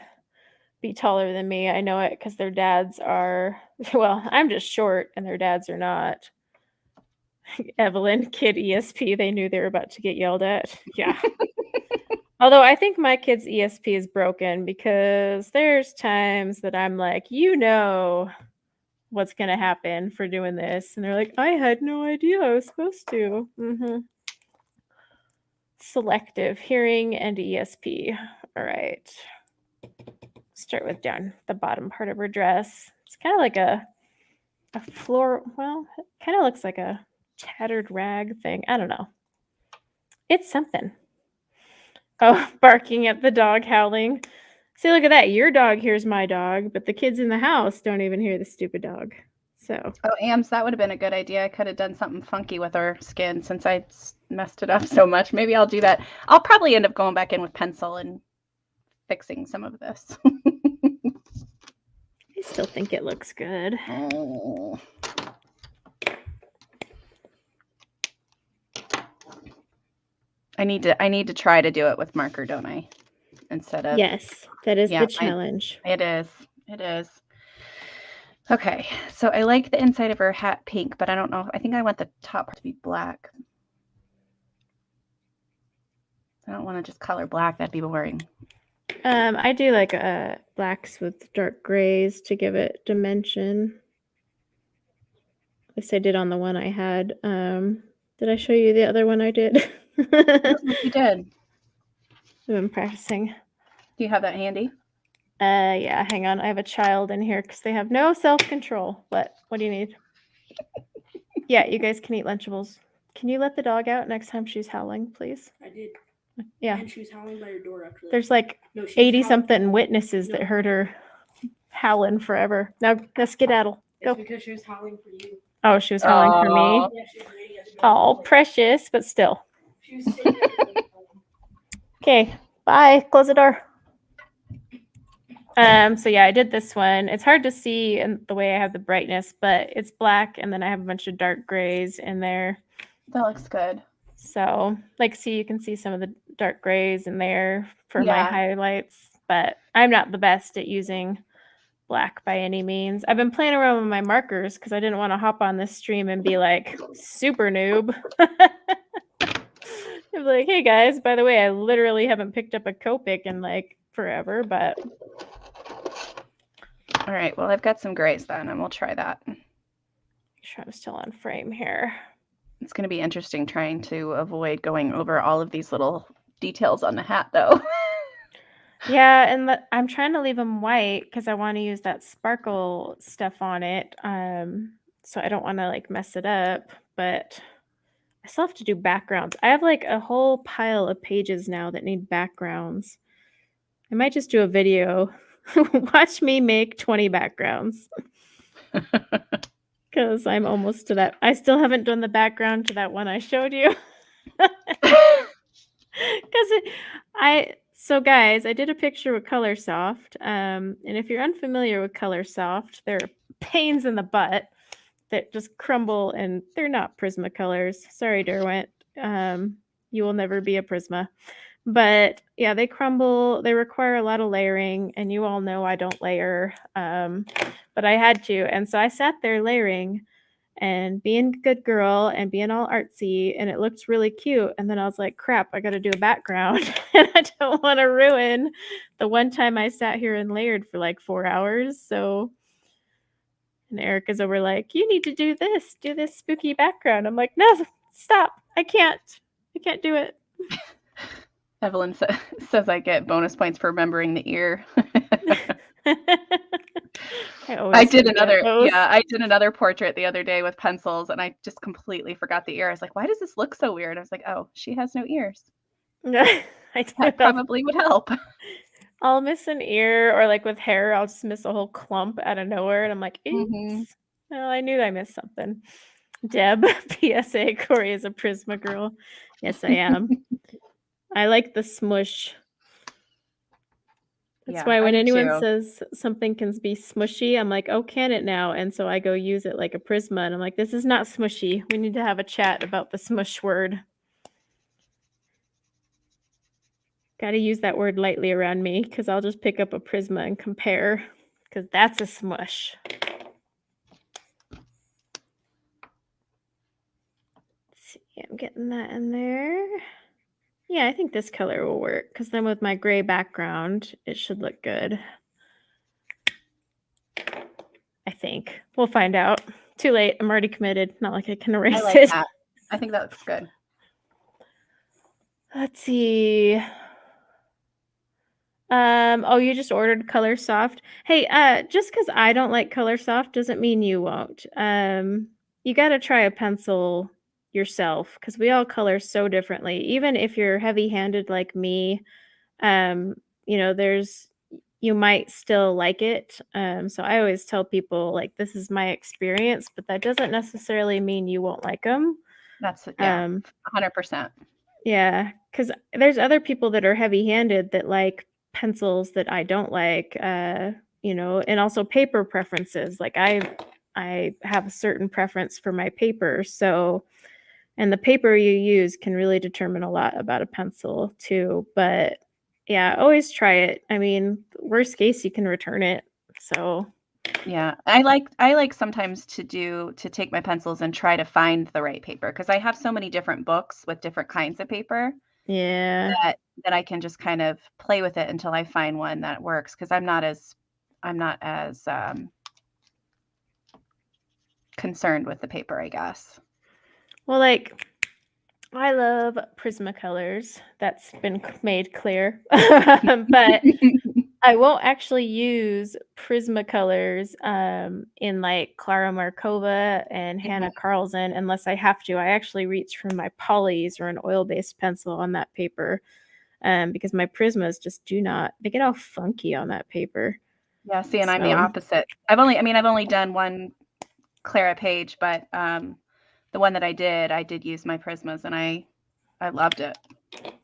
be taller than me. I know it because their dads are, well, I'm just short and their dads are not. Evelyn, kid ESP, they knew they were about to get yelled at. Yeah. Although I think my kid's ESP is broken because there's times that I'm like, you know what's going to happen for doing this. And they're like, I had no idea I was supposed to. Selective hearing and ESP. All right. Start with down the bottom part of her dress. It's kind of like a floor. Well, it kind of looks like a tattered rag thing. I don't know. It's something. Oh, barking at the dog, howling. See, look at that. Your dog hears my dog, but the kids in the house don't even hear the stupid dog. So. Oh, Ams, that would have been a good idea. I could have done something funky with her skin since I messed it up so much. Maybe I'll do that. I'll probably end up going back in with pencil and fixing some of this. I still think it looks good. Oh. I need to try to do it with marker, don't I? Instead of yes, that is the challenge. It is. Okay, so I like the inside of her hat pink, but I don't know. I think I want the top part to be black. I don't want to just color black. That'd be boring. I do like blacks with dark grays to give it dimension. At least I did on the one I had. Did I show you the other one I did? You did. I've been practicing. Do you have that handy? Yeah, hang on. I have a child in here because they have no self-control. What do you need? Yeah, you guys can eat Lunchables. Can you let the dog out next time she's howling, please? I did. Yeah. And she was howling by your door, actually. There's like 80-something witnesses that heard her howling forever. Now skedaddle. Go. It's because she was howling for you. Oh, she was howling for me? Yeah, she was ready at the door. Oh, precious, but still. She was sitting at the door. Okay, Bye. Close the door. So yeah, I did this one. It's hard to see in the way I have the brightness, but it's black, and then I have a bunch of dark grays in there. That looks good. So, like, see, you can see some of the dark grays in there for my Yeah. highlights, but I'm not the best at using black by any means. I've been playing around with my markers because I didn't want to hop on this stream and be like super noob. I'm like, hey guys, by the way, I literally haven't picked up a Copic in like forever, but All right, well, I've got some grays then, and we'll try that. make sure I'm still on frame here. It's going to be interesting trying to avoid going over all of these little details on the hat, though. Yeah, and I'm trying to leave them white because I want to use that sparkle stuff on it. So I don't want to like mess it up, but I still have to do backgrounds. I have like a whole pile of pages now that need backgrounds. I might just do a video. Watch me make 20 backgrounds. Because I'm almost to that. I still haven't done the background to that one I showed you. So guys, I did a picture with Colorsoft. And if you're unfamiliar with Colorsoft, they're pains in the butt that just crumble, and they're not Prismacolors. Sorry, Derwent. You will never be a Prisma. But yeah, they crumble. They require a lot of layering, and you all know I don't layer. But I had to, and so I sat there layering and being a good girl and being all artsy, and it looked really cute. And then I was like, crap, I got to do a background, and I don't want to ruin the one time I sat here and layered for like 4 hours. So, and Erica's over like, you need to do this spooky background. I'm like, no, stop. I can't do it. Evelyn says I get bonus points for remembering the ear. I did another portrait the other day with pencils, and I just completely forgot the ear. I was like, why does this look so weird? I was like, oh, she has no ears. That probably would help. I'll miss an ear, or like with hair, I'll just miss a whole clump out of nowhere, and I'm like, oops. Well, I knew I missed something. Deb, PSA, Corey is a Prisma girl. Yes, I am. I like the smush. That's why when anyone says something can be smushy, I'm like, oh, can it now? And so I go use it like a Prisma, and I'm like, this is not smushy. We need to have a chat about the smush word. Got to use that word lightly around me, because I'll just pick up a Prisma and compare, because that's a smush. Let's see, I'm getting that in there. Yeah, I think this color will work, because then with my gray background, it should look good. I think. We'll find out. Too late. I'm already committed. Not like I can erase it. That. I think that looks good. Let's see. Oh, you just ordered Colorsoft. Hey, just because I don't like Colorsoft doesn't mean you won't. You got to try a pencil yourself, because we all color so differently. Even if you're heavy-handed like me, you might still like it. So I always tell people, like, this is my experience, but that doesn't necessarily mean you won't like them. That's 100%. Yeah, because there's other people that are heavy-handed that like pencils that I don't like, and also paper preferences. Like I have a certain preference for my paper, and the paper you use can really determine a lot about a pencil too. But yeah, always try it. I mean, worst case, you can return it. So yeah, I like sometimes to take my pencils and try to find the right paper, because I have so many different books with different kinds of paper. Yeah, that I can just kind of play with it until I find one that works, because I'm not as concerned with the paper, I guess. Well, like, I love Prismacolors. That's been made clear. But I won't actually use Prismacolors in like Clara Markova and Hannah Carlson unless I have to. I actually reach for my polys or an oil-based pencil on that paper, because my Prismas just do not. They get all funky on that paper. Yeah, see, and I'm the opposite. I've only done one Clara page, but the one that I did use my Prismas, and I loved it.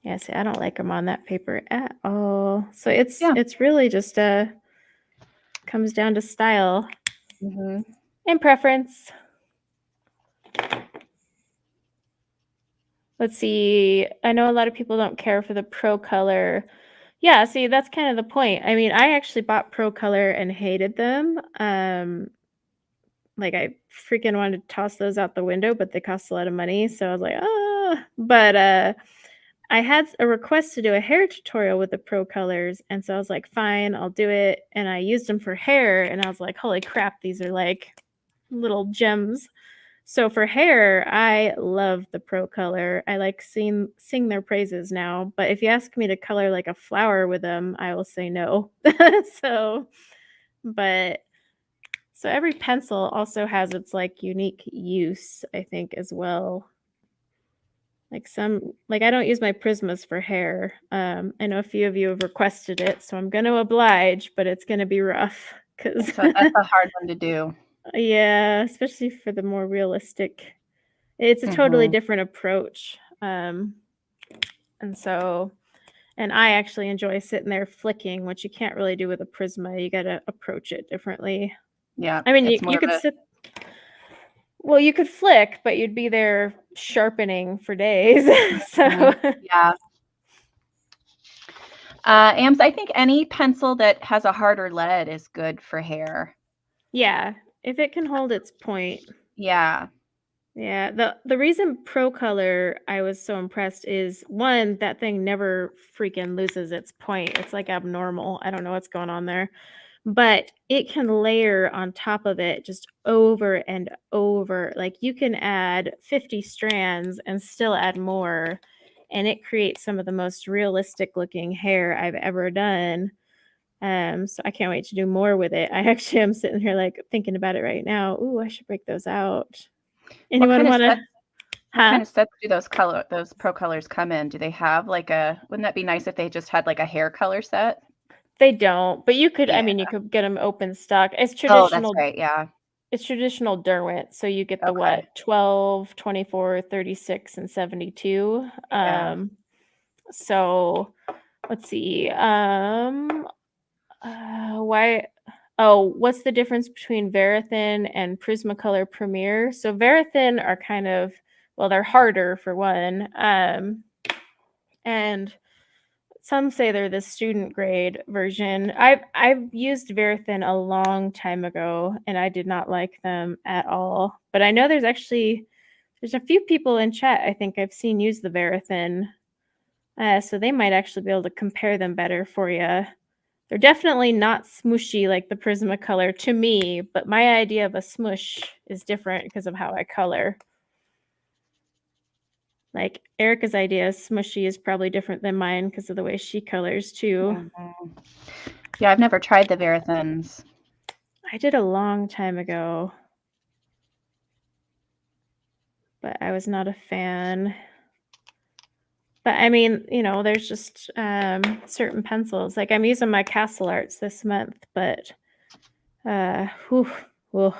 Yeah, see, I don't like them on that paper at all. So it's Yeah. it's really just comes down to style Mm-hmm. and preference. Let's see. I know a lot of people don't care for the Pro Color. Yeah, see, that's kind of the point. I mean, I actually bought Pro Color and hated them. Like I freaking wanted to toss those out the window, but they cost a lot of money. So I was like, ah. But I had a request to do a hair tutorial with the Pro Colors, and so I was like, fine, I'll do it. And I used them for hair, and I was like, holy crap, these are like little gems. So for hair, I love the Pro Color. I like sing their praises now. But if you ask me to color like a flower with them, I will say no. So, but so every pencil also has its like unique use, I think, as well. Like I don't use my Prismas for hair. I know a few of you have requested it, so I'm going to oblige, but it's going to be rough because So that's a hard one to do. yeah, especially for the more realistic. It's a totally different approach. And I actually enjoy sitting there flicking, which you can't really do with a Prisma. You got to approach it differently. Yeah. I mean, it's you could sit. Well, you could flick, but you'd be there sharpening for days. So yeah. Ams, I think any pencil that has a harder lead is good for hair. Yeah, if it can hold its point. Yeah. Yeah, the reason Pro Color I was so impressed is one, that thing never freaking loses its point. It's like abnormal. I don't know what's going on there. But it can layer on top of it just over and over. Like you can add 50 strands and still add more, and it creates some of the most realistic looking hair I've ever done. So I can't wait to do more with it. I actually am sitting here like thinking about it right now. Ooh, I should break those out. Anyone want to? What kind of sets do those Pro Colors come in? Do they have like wouldn't that be nice if they just had like a hair color set? They don't, but you could, Yeah. I mean, you could get them open stock. It's Oh, that's traditional. right. Yeah. It's traditional Derwent. So you get the Okay. what? 12, 24, 36, and 72. Yeah. So let's see. What's the difference between Verithin and Prismacolor Premier? So Verithin are kind of, well, they're harder for one. And some say they're the student grade version. I've used Verithin a long time ago, and I did not like them at all. But I know there's a few people in chat I think I've seen use the Verithin, so they might actually be able to compare them better for you. They're definitely not smooshy like the Prismacolor to me, but my idea of a smoosh is different because of how I color. Like Erica's idea of smushy is probably different than mine because of the way she colors too. Yeah, I've never tried the Verithins. I did a long time ago, but I was not a fan. But I mean, there's just certain pencils. Like I'm using my Castle Arts this month, but I don't love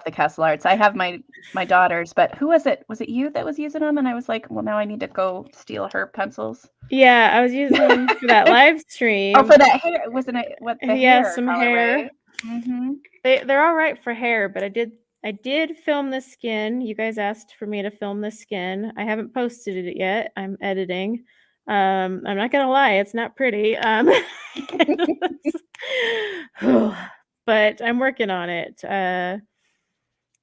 the Castle Arts. I have my daughters, but who was it? Was it you that was using them? And I was like, well, now I need to go steal her pencils. Yeah, I was using them for that live stream. Oh, for that hair, wasn't it? What the yeah, hair? some colorway? hair. Mm-hmm. They're all right for hair, but I did film the skin. You guys asked for me to film the skin. I haven't posted it yet. I'm editing. I'm not gonna lie, it's not pretty. But I'm working on it. But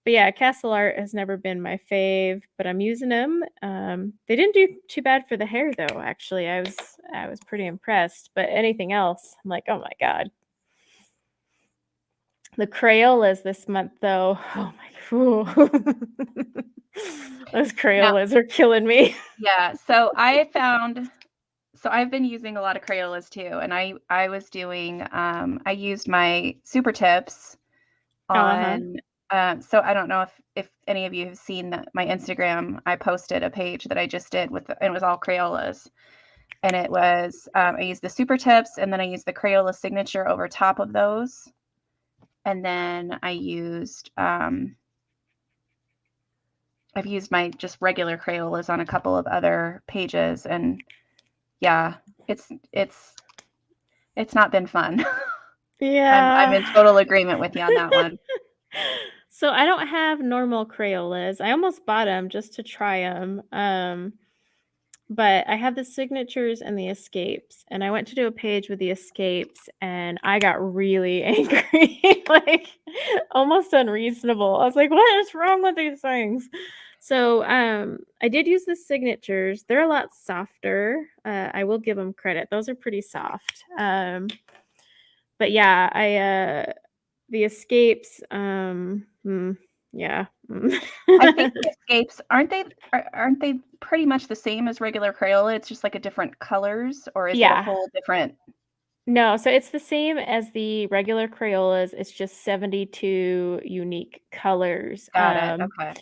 yeah, Castle Art has never been my fave, but I'm using them. They didn't do too bad for the hair though. Actually, I was pretty impressed. But anything else, I'm like, oh my god. The Crayolas this month, though. Oh my god. Those Crayolas are killing me. Yeah. So I've been using a lot of Crayolas too. And I was doing, I used my Super Tips on, so I don't know if any of you have seen my Instagram. I posted a page that I just did and it was all Crayolas. And it was, I used the Super Tips and then I used the Crayola signature over top of those. And then I used I've used my just regular Crayolas on a couple of other pages, and yeah, it's not been fun. I'm in Yeah. total agreement with you on that one. So I don't have normal Crayolas. I almost bought them just to try them. But I have the signatures and the escapes, and I went to do a page with the escapes, and I got really angry, like almost unreasonable. I was like, "What is wrong with these things?" So I did use the signatures. They're a lot softer. I will give them credit; those are pretty soft. But yeah, the escapes. Yeah. I think the escapes aren't they pretty much the same as regular Crayola? It's just like a different colors, or is it a Yeah. whole different? No, so it's the same as the regular Crayolas. It's just 72 unique colors. Got it. Okay.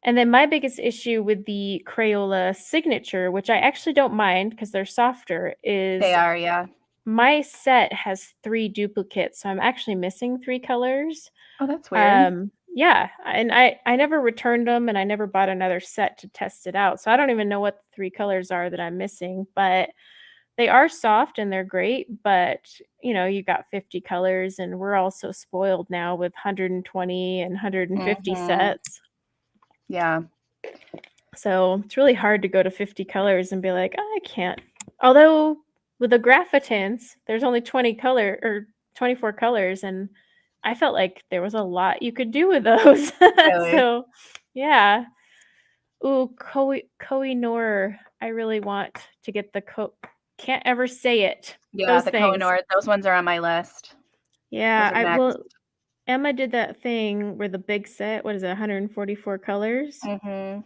And then my biggest issue with the Crayola signature, which I actually don't mind because they're softer, They is are, yeah. my set has 3 duplicates, so I'm actually missing 3 colors. Oh, that's weird. Yeah, and I never returned them, and I never bought another set to test it out, so I don't even know what the 3 colors are that I'm missing, but they are soft and they're great, but, you got 50 colors, and we're all so spoiled now with 120 and 150 Mhm. sets. Yeah. So, it's really hard to go to 50 colors and be like, "I can't." Although, with the Graphitints, there's only 20 color or 24 colors, and I felt like there was a lot you could do with those. Really. So, yeah. Ooh, Koh-i-Noor. I really want to get the can't ever say it. Yeah, Those the things. Kohinoor, those ones are on my list. Yeah, Those are next. Emma did that thing where the big set, what is it, 144 colors? Mhm.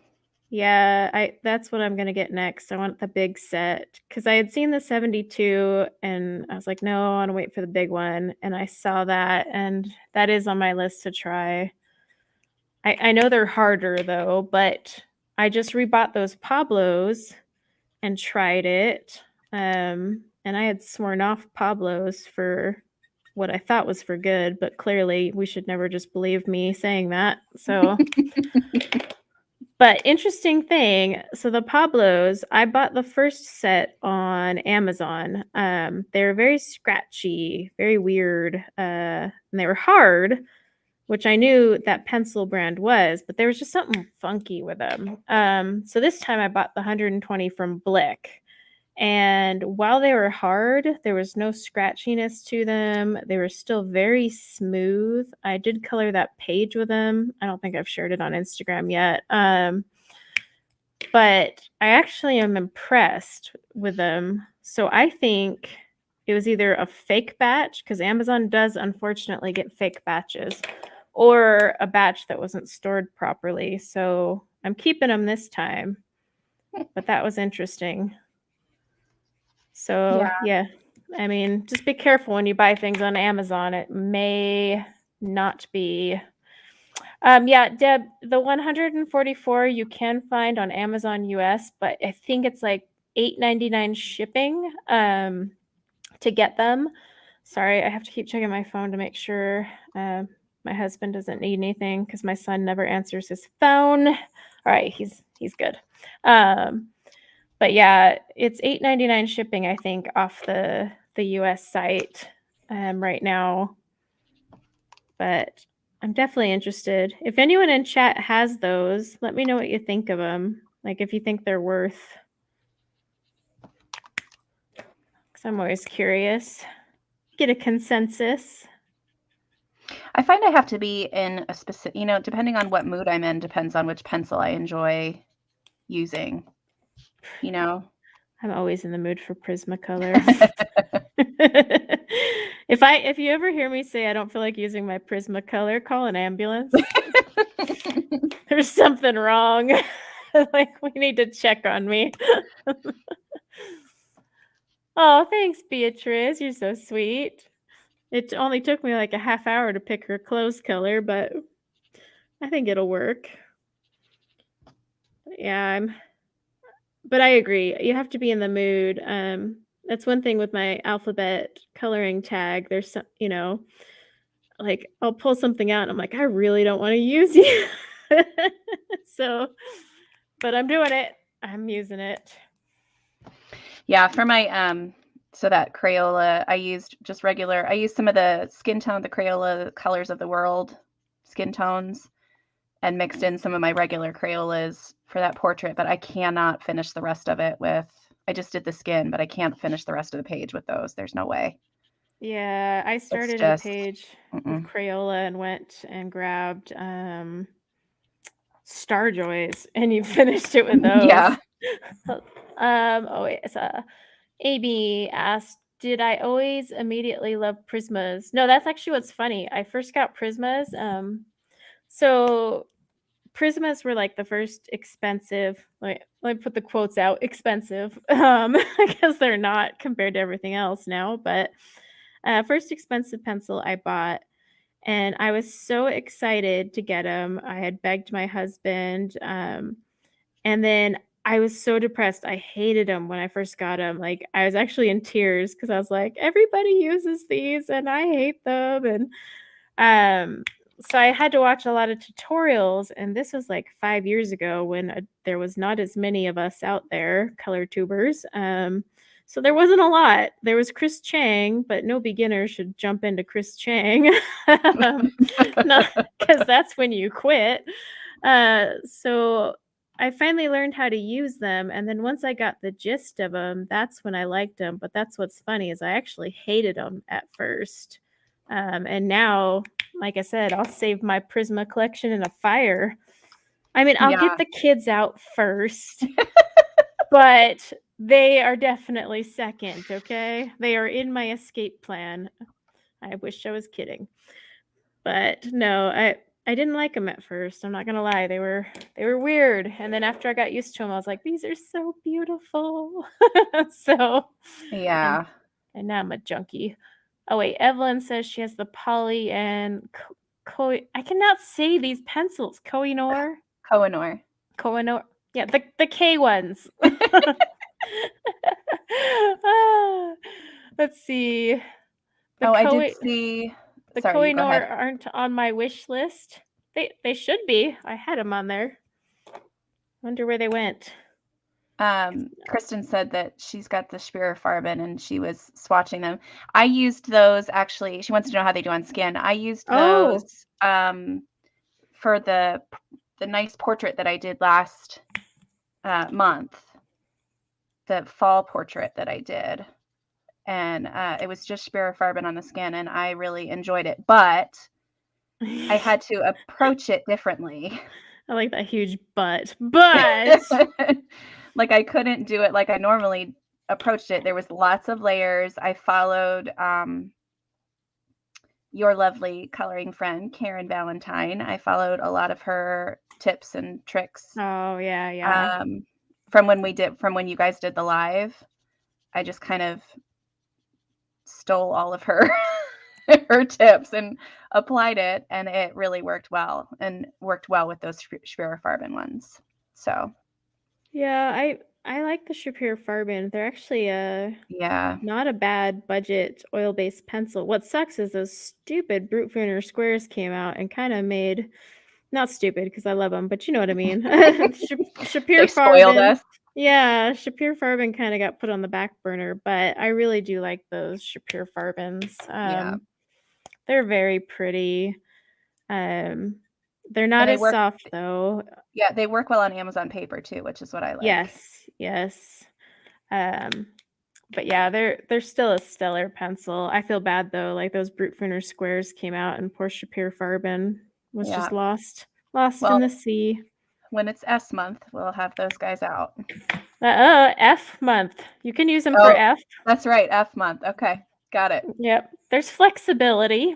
Yeah, that's what I'm gonna get next. I want the big set because I had seen the 72 and I was like, no, I want to wait for the big one. And I saw that, and that is on my list to try. I know they're harder though, but I just rebought those Pablos and tried it. And I had sworn off Pablos for what I thought was for good, but clearly we should never just believe me saying that. So, but interesting thing, so the Pablos, I bought the first set on Amazon. They were very scratchy, very weird, and they were hard, which I knew that pencil brand was, but there was just something funky with them. So this time I bought the 120 from Blick. And while they were hard, there was no scratchiness to them. They were still very smooth. I did color that page with them. I don't think I've shared it on Instagram yet. But I actually am impressed with them. So I think it was either a fake batch, because Amazon does unfortunately get fake batches, or a batch that wasn't stored properly. So I'm keeping them this time. But that was interesting. So, Yeah. yeah. I mean, just be careful when you buy things on Amazon. It may not be. Yeah, Deb, the 144 you can find on Amazon US, but I think it's like $8.99 shipping to get them. Sorry, I have to keep checking my phone to make sure my husband doesn't need anything because my son never answers his phone. All right, he's good. But yeah, it's $8.99 shipping, I think, off the US site right now. But I'm definitely interested. If anyone in chat has those, let me know what you think of them. Like if you think they're worth. Because I'm always curious. Get a consensus. I find I have to be in a specific, depending on what mood I'm in, depends on which pencil I enjoy using, I'm always in the mood for Prismacolor. If you ever hear me say I don't feel like using my Prismacolor, call an ambulance. There's something wrong. Like we need to check on me. Oh, thanks, Beatrice. You're so sweet. It only took me like a half hour to pick her clothes color, but I think it'll work. Yeah, but I agree. You have to be in the mood. That's one thing with my alphabet coloring tag. There's some, like I'll pull something out and I'm like, I really don't want to use you. So, but I'm doing it. I'm using it. Yeah, for my so that Crayola, I used just regular. I used some of the skin tone, the Crayola Colors of the World skin tones, and mixed in some of my regular Crayolas for that portrait. But I cannot finish the rest of it with. I just did the skin, but I can't finish the rest of the page with those. There's no way. Yeah, I It's started the just page with Crayola and went and grabbed Starjoys, and you finished it with those. yeah. Oh wait, it's AB asked, did I always immediately love Prismas? No, that's actually what's funny. I first got Prismas. So Prismas were like the first expensive, like let me put the quotes out, expensive, because they're not compared to everything else now, but first expensive pencil I bought, and I was so excited to get them. I had begged my husband, and then I was so depressed. I hated them when I first got them. Like, I was actually in tears because I was like, everybody uses these and I hate them. And so I had to watch a lot of tutorials. And this was like 5 years ago when there was not as many of us out there, color tubers. So there wasn't a lot. There was Chris Chang, but no beginner should jump into Chris Chang. Not because that's when you quit. So I finally learned how to use them, and then once I got the gist of them, that's when I liked them. But that's what's funny is I actually hated them at first, and now, like I said, I'll save my Prisma collection in a fire. I mean, I'll get the kids out first, but they are definitely second. Okay, they are in my escape plan. I wish I was kidding, but no, I didn't like them at first. I'm not gonna lie, they were weird. And then after I got used to them, I was like, these are so beautiful. So Yeah. and now I'm a junkie. Oh wait, Evelyn says she has the Poly and I cannot say these pencils. Kohinoor. Kohinoor. Yeah, the K ones. Let's see. I did see. The Sorry, you go Kohinoor ahead. aren't on my wish list. They should be. I had them on there. Wonder where they went. Kristen said that she's got the Spirafarben and she was swatching them. I used those actually. She wants to know how they do on skin. I used those for the nice portrait that I did last month, the fall portrait that I did. And it was just Spirafarben on the skin, and I really enjoyed it. But I had to approach it differently. I like that huge butt. But like I couldn't do it like I normally approached it. There was lots of layers. I followed your lovely coloring friend, Karen Valentine. I followed a lot of her tips and tricks. Oh, yeah. From when you guys did the live. I just kind of stole all of her her tips and applied it, and it really worked well with those Spirafarben ones. So yeah, I like the Spirafarben. They're actually not a bad budget oil-based pencil. What sucks is those stupid Brute squares came out and kind of made, not stupid because I love them, but you know what I mean. They spoiled us. Yeah, Spirafarben kind of got put on the back burner, but I really do like those Spirafarbens. They're very pretty. They're not as soft though. Yeah, they work well on Amazon paper too, which is what I like. Yes. But yeah, they're still a stellar pencil. I feel bad though, like those Brute squares came out and poor Spirafarben was just lost in the sea. When it's S month, we'll have those guys out. F month. You can use them for F. That's right, F month. Okay, got it. Yep, there's flexibility.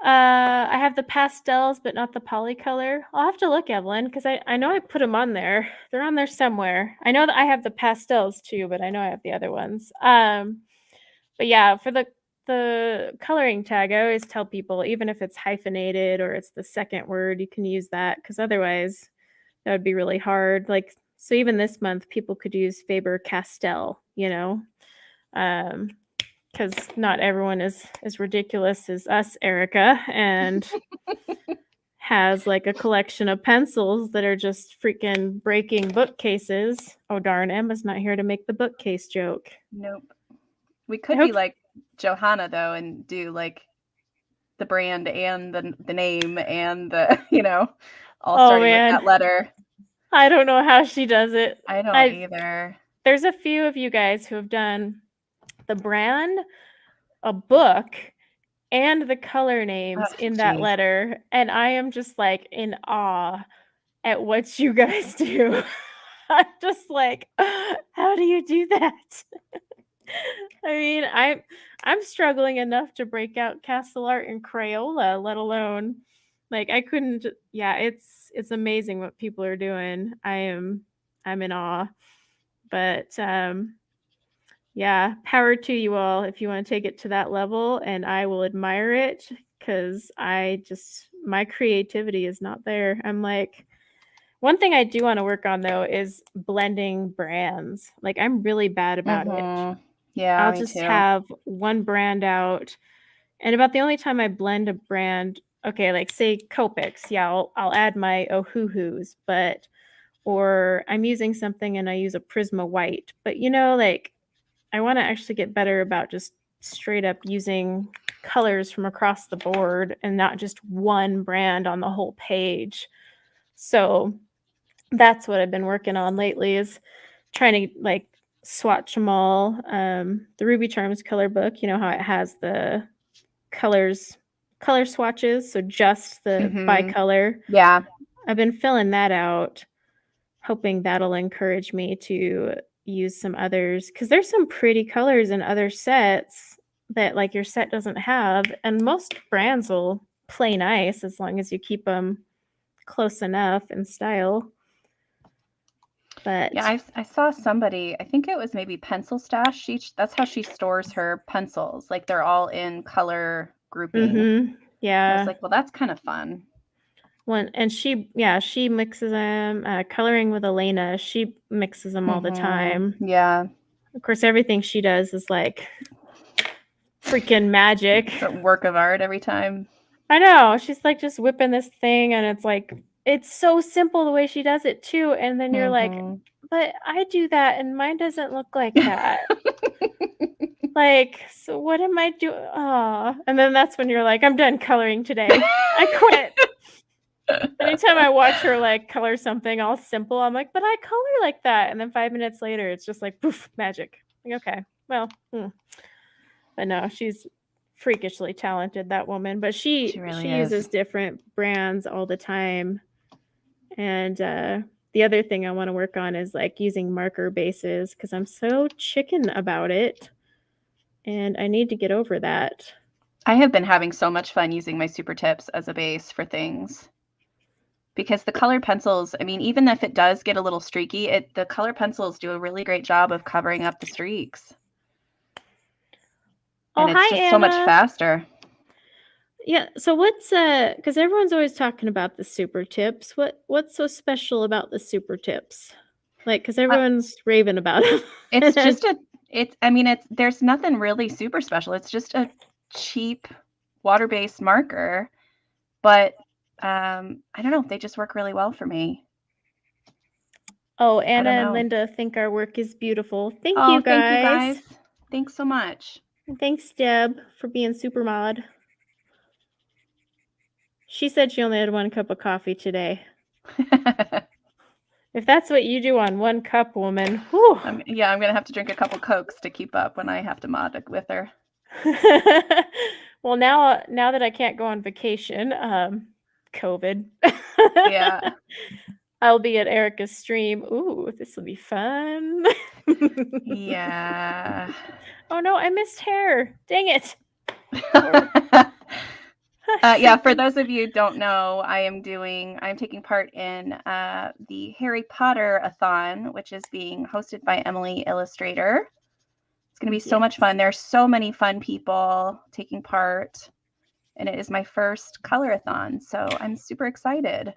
I have the pastels, but not the polycolor. I'll have to look, Evelyn, because I know I put them on there. They're on there somewhere. I know that I have the pastels too, but I know I have the other ones. But yeah, for the coloring tag, I always tell people, even if it's hyphenated or it's the second word, you can use that, because otherwise that would be really hard. Like, so even this month, people could use Faber-Castell, because not everyone is as ridiculous as us, Erica, and has like a collection of pencils that are just freaking breaking bookcases. Oh darn, Emma's not here to make the bookcase joke. Nope. We could I be hope- like Johanna though and do like the brand and the name and the all starting with that letter. I don't know how she does it. I don't either. There's a few of you guys who have done the brand, a book, and the color names in that letter, and I am just like in awe at what you guys do. I'm just like, how do you do that? I mean, I'm struggling enough to break out Castle Art and Crayola, let alone like I couldn't. Yeah, it's amazing what people are doing. I'm in awe, but yeah, power to you all if you want to take it to that level, and I will admire it because my creativity is not there. I'm like, one thing I do want to work on though is blending brands. Like I'm really bad about it. Yeah, I'll me just too. have one brand out, and about the only time I blend a brand, okay, like say Copics, yeah, I'll add my Ohuhus, or I'm using something and I use a Prisma white, but like I want to actually get better about just straight up using colors from across the board and not just one brand on the whole page. So that's what I've been working on lately, is trying to like swatch them all. The Ruby Charms color book, how it has the color swatches, so just the by color. Yeah. I've been filling that out, hoping that'll encourage me to use some others, because there's some pretty colors in other sets that like your set doesn't have, and most brands will play nice as long as you keep them close enough in style. But yeah, I saw somebody, I think it was maybe Pencil Stash. That's how she stores her pencils. Like they're all in color grouping. Yeah. I was like, well, that's kind of fun. And she mixes them. Coloring with Elena, she mixes them all the time. Yeah. Of course, everything she does is like freaking magic. It's a work of art every time. I know. She's like just whipping this thing, and it's like, it's so simple the way she does it too. And then you're like, but I do that and mine doesn't look like that. Like, so what am I doing? Oh, and then that's when you're like, I'm done coloring today. I quit. Anytime I watch her like color something all simple, I'm like, but I color like that. And then 5 minutes later, it's just like poof, magic. Like, okay, well, but no, she's freakishly talented, that woman. But she uses different brands all the time. And the other thing I want to work on is like using marker bases, because I'm so chicken about it, and I need to get over that. I have been having so much fun using my Super Tips as a base for things. Because the color pencils, I mean, even if it does get a little streaky, the color pencils do a really great job of covering up the streaks. And it's just so much faster. Yeah, so what's because everyone's always talking about the Super Tips. What's so special about the Super Tips? Like, because everyone's raving about them. It's just there's nothing really super special. It's just a cheap water-based marker, but I don't know, they just work really well for me. Oh, Anna and Linda think our work is beautiful. Thank you guys. Thanks so much. Thanks, Deb, for being super mod. She said she only had 1 cup of coffee today. If that's what you do on 1 cup, woman, whew. Yeah, I'm gonna have to drink a couple Cokes to keep up when I have to mod with her. Well, now that I can't go on vacation, COVID. Yeah. I'll be at Erica's stream. Ooh, this will be fun. Yeah. Oh no, I missed hair. Dang it. Yeah, for those of you who don't know, I'm taking part in the Harry Potter-a-thon, which is being hosted by Emily Illustrator. It's going to be so much fun. There are so many fun people taking part, and it is my first color-a-thon, so I'm super excited.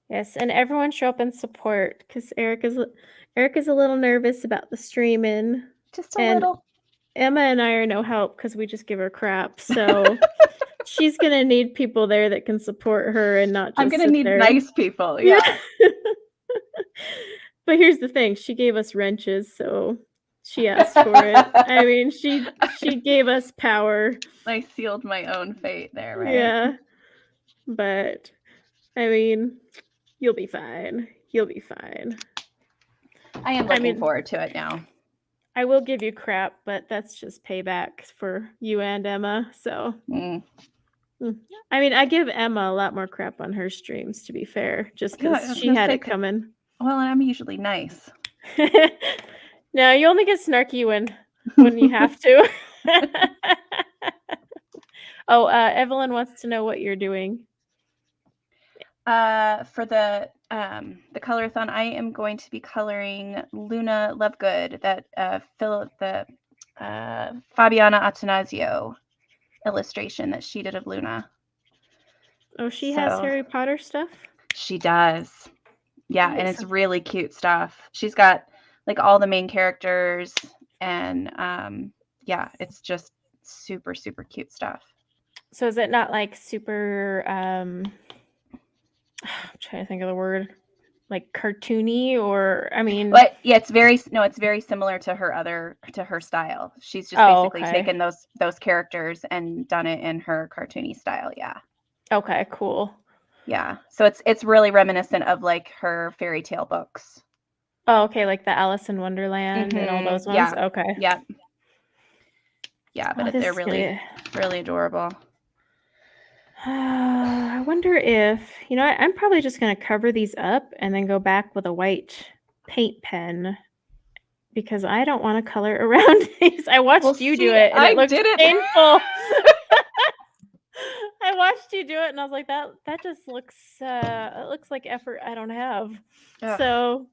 Yes, and everyone show up and support, because Erica's a little nervous about the streaming. Just a little. Emma and I are no help because we just give her crap. So She's gonna need people there that can support her and not just I'm gonna sit need there. nice people. Yeah. But here's the thing, she gave us wrenches, so she asked for it. I mean, she gave us power. I sealed my own fate there, right? Yeah. But I mean, you'll be fine. You'll be fine. I am I looking mean, forward to it now. I will give you crap, but that's just payback for you and Emma. So, I mean, I give Emma a lot more crap on her streams, to be fair, just Yeah, I because was she gonna had say, it coming. Well, I'm usually nice. No, you only get snarky when you have to. Oh, Evelyn wants to know what you're doing. For the colorathon, I am going to be coloring Luna Lovegood, that Fabiana Attanasio illustration that she did of Luna. Oh, she has Harry Potter stuff? She does. Yeah, Nice. and it's really cute stuff. She's got like all the main characters, and yeah, it's just super, super cute stuff. So is it not like super I'm trying to think of the word, like cartoony, or I mean, But yeah, it's very similar to her style. She's just basically taken those characters and done it in her cartoony style. Yeah. Okay, cool. Yeah. So it's really reminiscent of like her fairy tale books. Oh, okay, like the Alice in Wonderland and all those ones. Yeah. Okay. Yeah. Yeah, but they're really really adorable. I wonder if, I'm probably just going to cover these up and then go back with a white paint pen because I don't want to color around these. I watched you do it and it looked painful. I watched you do it and I was like, that just looks, it looks like effort I don't have. Ugh. So,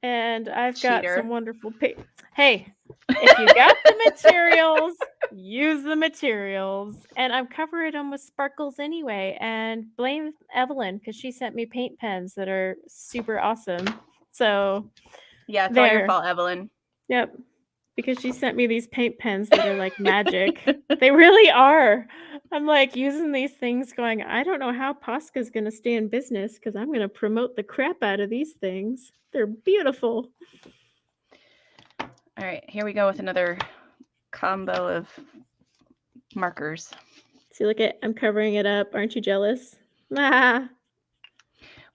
and I've got some wonderful paint. Hey, if you got the materials, use the materials. And I'm covering them with sparkles anyway. And blame Evelyn because she sent me paint pens that are super awesome. So yeah, it's all your fault, Evelyn. Yep. Because she sent me these paint pens that are like magic. They really are. I'm like using these things going, I don't know how Posca's going to stay in business because I'm going to promote the crap out of these things. They're beautiful. All right, here we go with another combo of markers. See, look at, I'm covering it up. Aren't you jealous? Ah.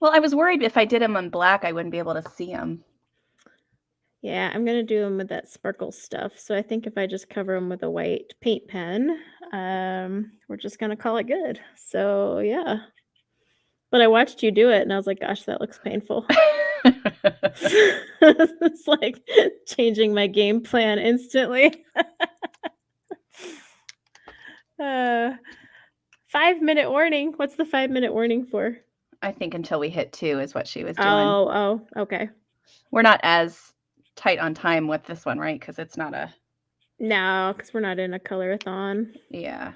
Well, I was worried if I did them on black, I wouldn't be able to see them. Yeah, I'm going to do them with that sparkle stuff. So I think if I just cover them with a white paint pen, we're just going to call it good. So yeah. But I watched you do it and I was like, gosh, that looks painful. It's like changing my game plan instantly. 5-minute warning. What's the 5-minute warning for? I think until we hit 2 is what she was doing. Oh, okay. We're not as tight on time with this one, right? Because it's not a... No, because we're not in a colorathon. Yeah.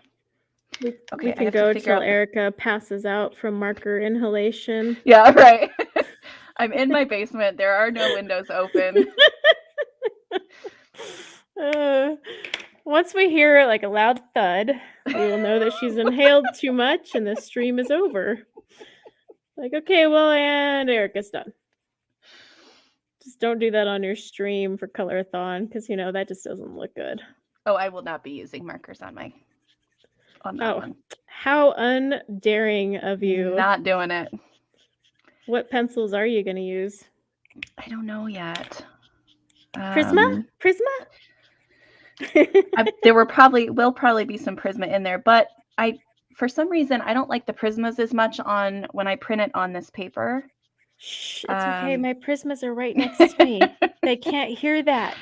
We can go till Erica passes out from marker inhalation. Yeah, right. I'm in my basement. There are no windows open. Once we hear like a loud thud, we will know that she's inhaled too much and the stream is over. Like, okay, well, and Erica's done. Just don't do that on your stream for colorathon because, that just doesn't look good. Oh, I will not be using markers on that one. How undaring of you. Not doing it. What pencils are you going to use? I don't know yet. Prisma? There will probably be some Prisma in there, but for some reason, I don't like the Prismas as much when I print it on this paper. Shh, it's okay. My Prismas are right next to me. They can't hear that.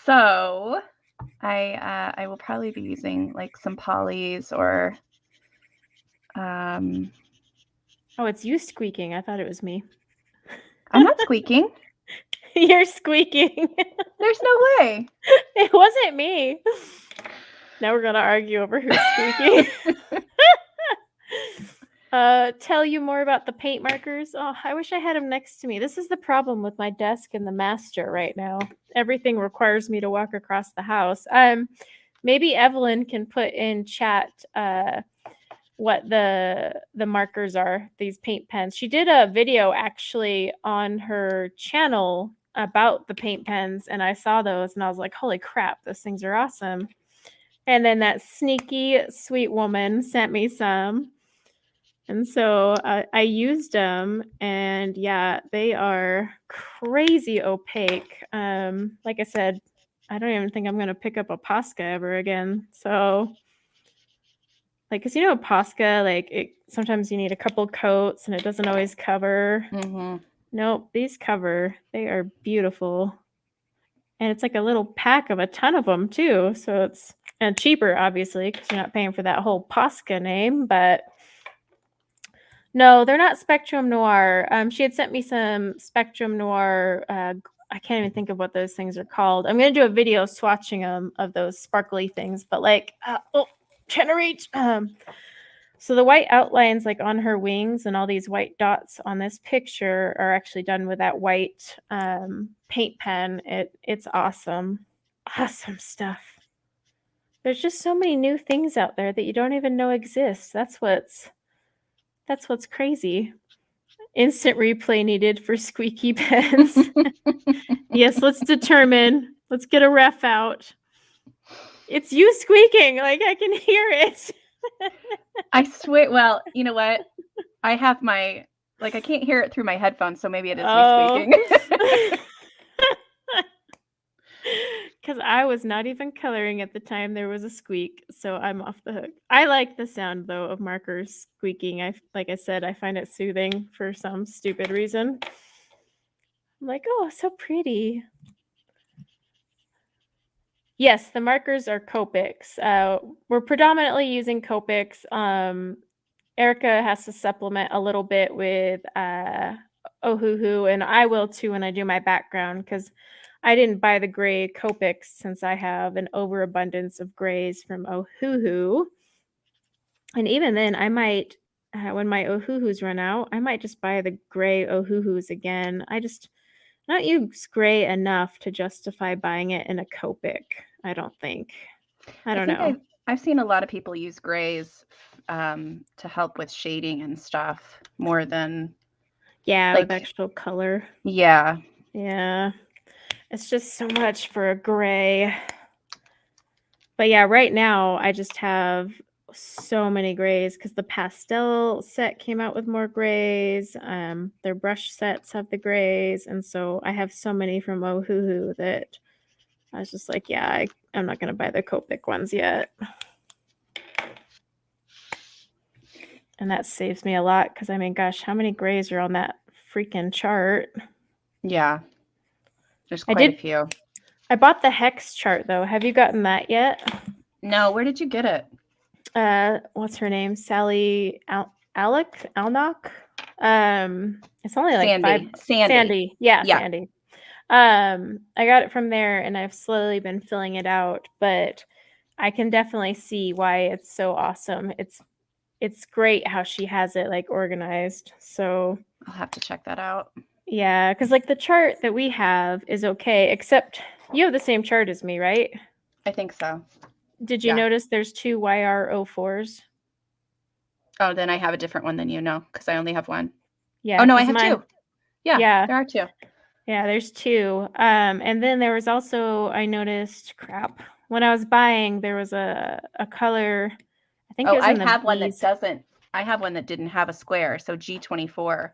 So I will probably be using like some polys or Oh, it's you squeaking. I thought it was me. I'm not squeaking. You're squeaking. There's no way. It wasn't me. Now we're gonna argue over who's squeaking. Tell you more about the paint markers. Oh, I wish I had them next to me. This is the problem with my desk and the master right now. Everything requires me to walk across the house. Maybe Evelyn can put in chat what the markers are, these paint pens. She did a video actually on her channel about the paint pens, and I saw those and I was like, holy crap, those things are awesome. And then that sneaky sweet woman sent me some. And so I used them, and yeah, they are crazy opaque. Like I said, I don't even think I'm going to pick up a Posca ever again. So, like, because Posca, like, sometimes you need a couple coats and it doesn't always cover. Mm-hmm. Nope, these cover. They are beautiful. And it's like a little pack of a ton of them, too. So it's and cheaper, obviously, because you're not paying for that whole Posca name, but. No, they're not Spectrum Noir. She had sent me some Spectrum Noir. I can't even think of what those things are called. I'm going to do a video swatching them of those sparkly things, but like, trying to reach. So the white outlines like on her wings and all these white dots on this picture are actually done with that white paint pen. It's awesome. Awesome stuff. There's just so many new things out there that you don't even know exist. That's what's crazy. Instant replay needed for squeaky pens. Yes, let's determine. Let's get a ref out. It's you squeaking. Like, I can hear it. I swear. Well, you know what? I have my, like, I can't hear it through my headphones, so maybe it is me squeaking. Because I was not even coloring at the time there was a squeak, so I'm off the hook. I like the sound, though, of markers squeaking. Like I said, I find it soothing for some stupid reason. I'm like, oh, so pretty. Yes, the markers are Copics. We're predominantly using Copics. Erica has to supplement a little bit with Ohuhu, and I will too when I do my background, because I didn't buy the gray Copics since I have an overabundance of grays from Ohuhu. And even then, I might, when my Ohuhus run out, I might just buy the gray Ohuhus again. I just not use gray enough to justify buying it in a Copic. I don't think. I don't know. I've seen a lot of people use grays to help with shading and stuff more than with actual color. Yeah. It's just so much for a gray. But yeah, right now I just have so many grays because the pastel set came out with more grays. Their brush sets have the grays, and so I have so many from Ohuhu that I was just like, yeah, I'm not gonna buy the Copic ones yet. And that saves me a lot because I mean, gosh, how many grays are on that freaking chart? Yeah, there's quite a few. I bought the hex chart though. Have you gotten that yet? No, where did you get it? What's her name? Sally Alnock. It's only like Sandy. Yeah, Sandy. I got it from there and I've slowly been filling it out, but I can definitely see why it's so awesome. It's great how she has it like organized. So I'll have to check that out. Yeah, because like the chart that we have is okay, except you have the same chart as me, right? I think so. Did you notice there's 2 YR04s? Oh, then I have a different one than you know, because I only have one. Yeah. Oh no, I have 2. Yeah, there are 2. Yeah, there's 2. And then there was also, I noticed, when I was buying, there was a color. I think it was in the have one that doesn't. I have one that didn't have a square, so G24.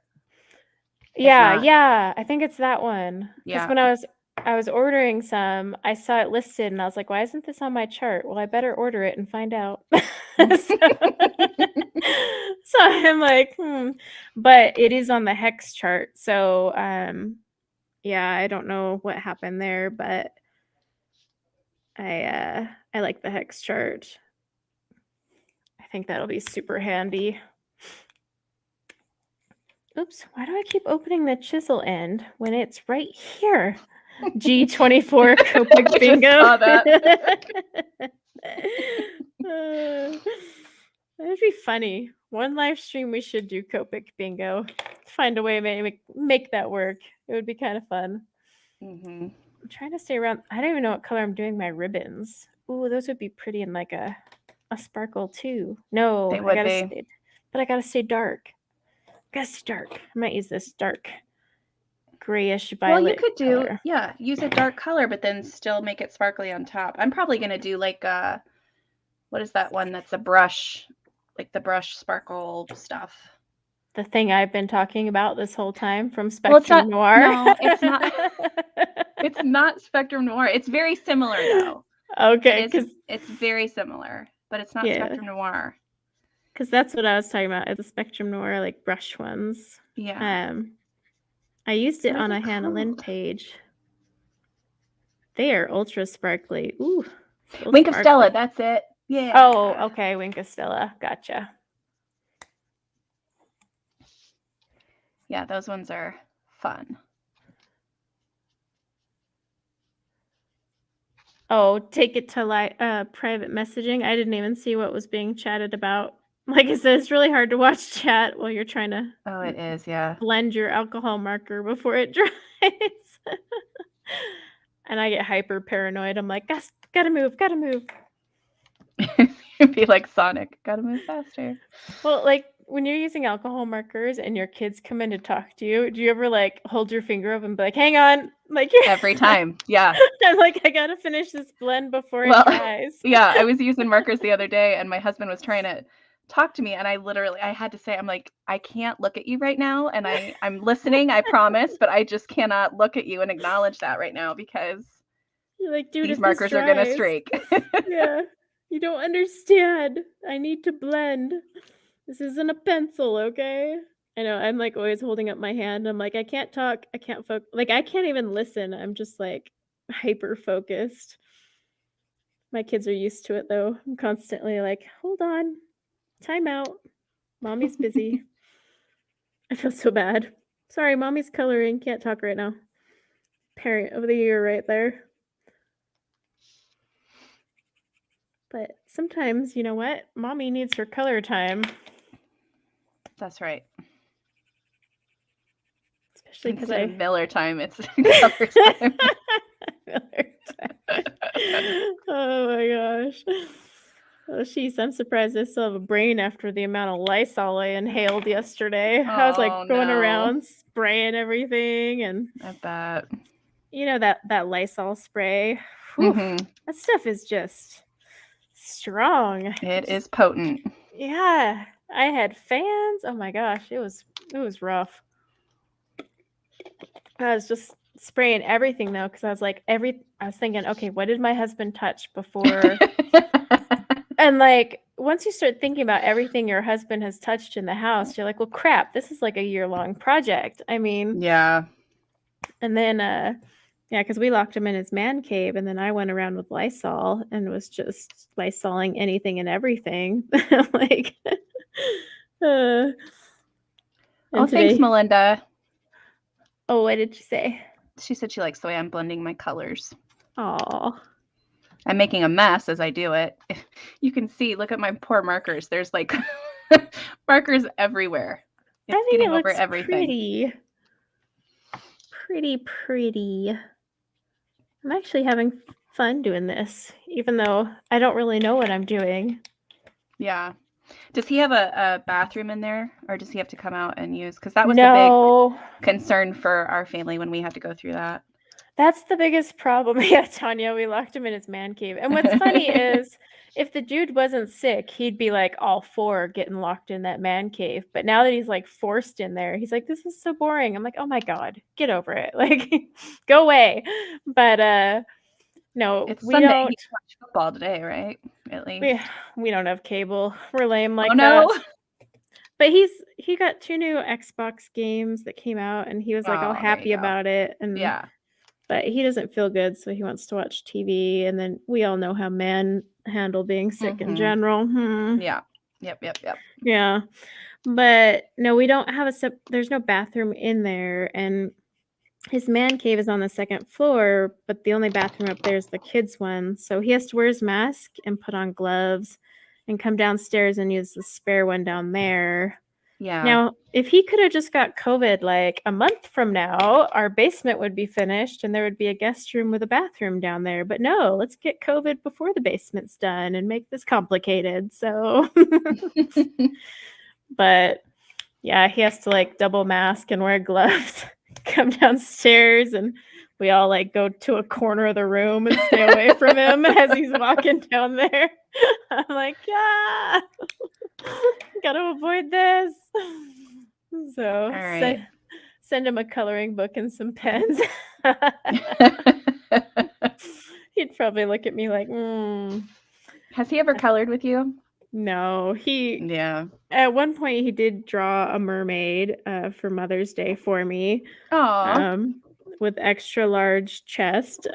Yeah, I think it's that one. Yeah. Because when I was ordering some, I saw it listed and I was like, why isn't this on my chart? Well, I better order it and find out. So I'm like, but it is on the hex chart. So yeah, I don't know what happened there, but I like the hex chart. I think that'll be super handy. Oops, why do I keep opening the chisel end when it's right here? G24 Copic Bingo. Saw that. That'd be funny. One live stream we should do Copic Bingo. Find a way to make that work. It would be kind of fun. I'm trying to stay around. I don't even know what color I'm doing my ribbons. Ooh, those would be pretty in like a a sparkle too. No, They I would gotta be. stay, but I gotta stay dark. Gotta stay dark. I might use this dark grayish Well, you violet could do, color. yeah, use a dark color, but then still make it sparkly on top. I'm probably going to do like what is that one that's a brush, like the brush sparkle stuff? The thing I've been talking about this whole time from Well, it's Spectrum not, Noir. no, it's not. It's not Spectrum Noir. It's very similar though. Okay, It is, it's very similar, but it's not Yeah. Spectrum Noir. Because that's what I was talking about, the Spectrum Noir, like brush ones. Yeah. I used it What are on they a Hannah Lynn called? page. They are ultra sparkly. Ooh. so Wink of sparkly. Stella, that's it. Yeah. Oh, okay, Wink of Stella. Gotcha. Yeah, those ones are fun. Oh, take it to private messaging. I didn't even see what was being chatted about. Like I said, it's really hard to watch chat while you're trying to Oh, it is, yeah. blend your alcohol marker before it dries. And I get hyper paranoid. I'm like, gotta move. It'd be like Sonic. Gotta move faster. Well, like when you're using alcohol markers and your kids come in to talk to you, do you ever like hold your finger up and be like, hang on? Like Every time. Yeah. I'm like, I gotta finish this blend before it Well, dries. yeah, I was using markers the other day and my husband was trying to talk to me and I had to say, I'm like, I can't look at you right now. And I'm listening, I promise, but I just cannot look at you and acknowledge that right now because You're like, dude, these if markers this are gonna dries, streak. yeah, you don't understand. I need to blend. This isn't a pencil, okay? I know. I'm like always holding up my hand. I'm like, I can't talk. I can't focus. Like, I can't even listen. I'm just like hyper focused. My kids are used to it though. I'm constantly like, hold on, time out. Mommy's busy. I feel so bad. Sorry, mommy's coloring. Can't talk right now. Parent of the year right there. But sometimes, you know what? Mommy needs her color time. That's right. Especially because Instead of Miller time, it's color time. Miller time. Oh my gosh. Oh, jeez, I'm surprised I still have a brain after the amount of Lysol I inhaled yesterday. I was like going around spraying everything, and I bet. You know that Lysol spray. Whew, that stuff is just strong. It is potent. Yeah, I had fans. Oh my gosh, it was rough. I was just spraying everything though, because I was thinking, okay, what did my husband touch before? And like once you start thinking about everything your husband has touched in the house, you're like, well, crap, this is like a year-long project. I mean, yeah. And then, yeah, because we locked him in his man cave, and then I went around with Lysol and was just Lysoling anything and everything. Like, oh, thanks, Melinda. Oh, what did she say? She said she likes the way I'm blending my colors. Oh. I'm making a mess as I do it. You can see, look at my poor markers. There's like markers everywhere. It's getting over everything. Pretty. I'm actually having fun doing this, even though I don't really know what I'm doing. Yeah. Does he have a bathroom in there, or does he have to come out and use? Because that was the big concern for our family when we had to go through that. That's the biggest problem. Yeah, Tanya, we locked him in his man cave. And what's funny is if the dude wasn't sick, he'd be like all for getting locked in that man cave. But now that he's like forced in there, he's like, this is so boring. I'm like, oh my God, get over it. Like, go away. But no, it's we Sunday. don't. He watched football today, right? At least. We don't have cable. We're lame like that. No. But he got 2 new Xbox games that came out, and he was like all happy about it. And yeah. But he doesn't feel good, so he wants to watch TV. And then we all know how men handle being sick in general. Yeah. Yep. Yeah. But no, we don't have there's no bathroom in there. And his man cave is on the 2nd floor, but the only bathroom up there is the kids' one. So he has to wear his mask and put on gloves and come downstairs and use the spare one down there. Yeah. Now, if he could have just got COVID like a month from now, our basement would be finished and there would be a guest room with a bathroom down there. But no, let's get COVID before the basement's done and make this complicated. So, but yeah, he has to like double mask and wear gloves, come downstairs, and we all like go to a corner of the room and stay away from him as he's walking down there. I'm like, yeah, gotta avoid this. So All right. send him a coloring book and some pens. He'd probably look at me like, Has he ever colored with you? no. Yeah. At one point he did draw a mermaid for Mother's Day for me. Oh. With extra large chest.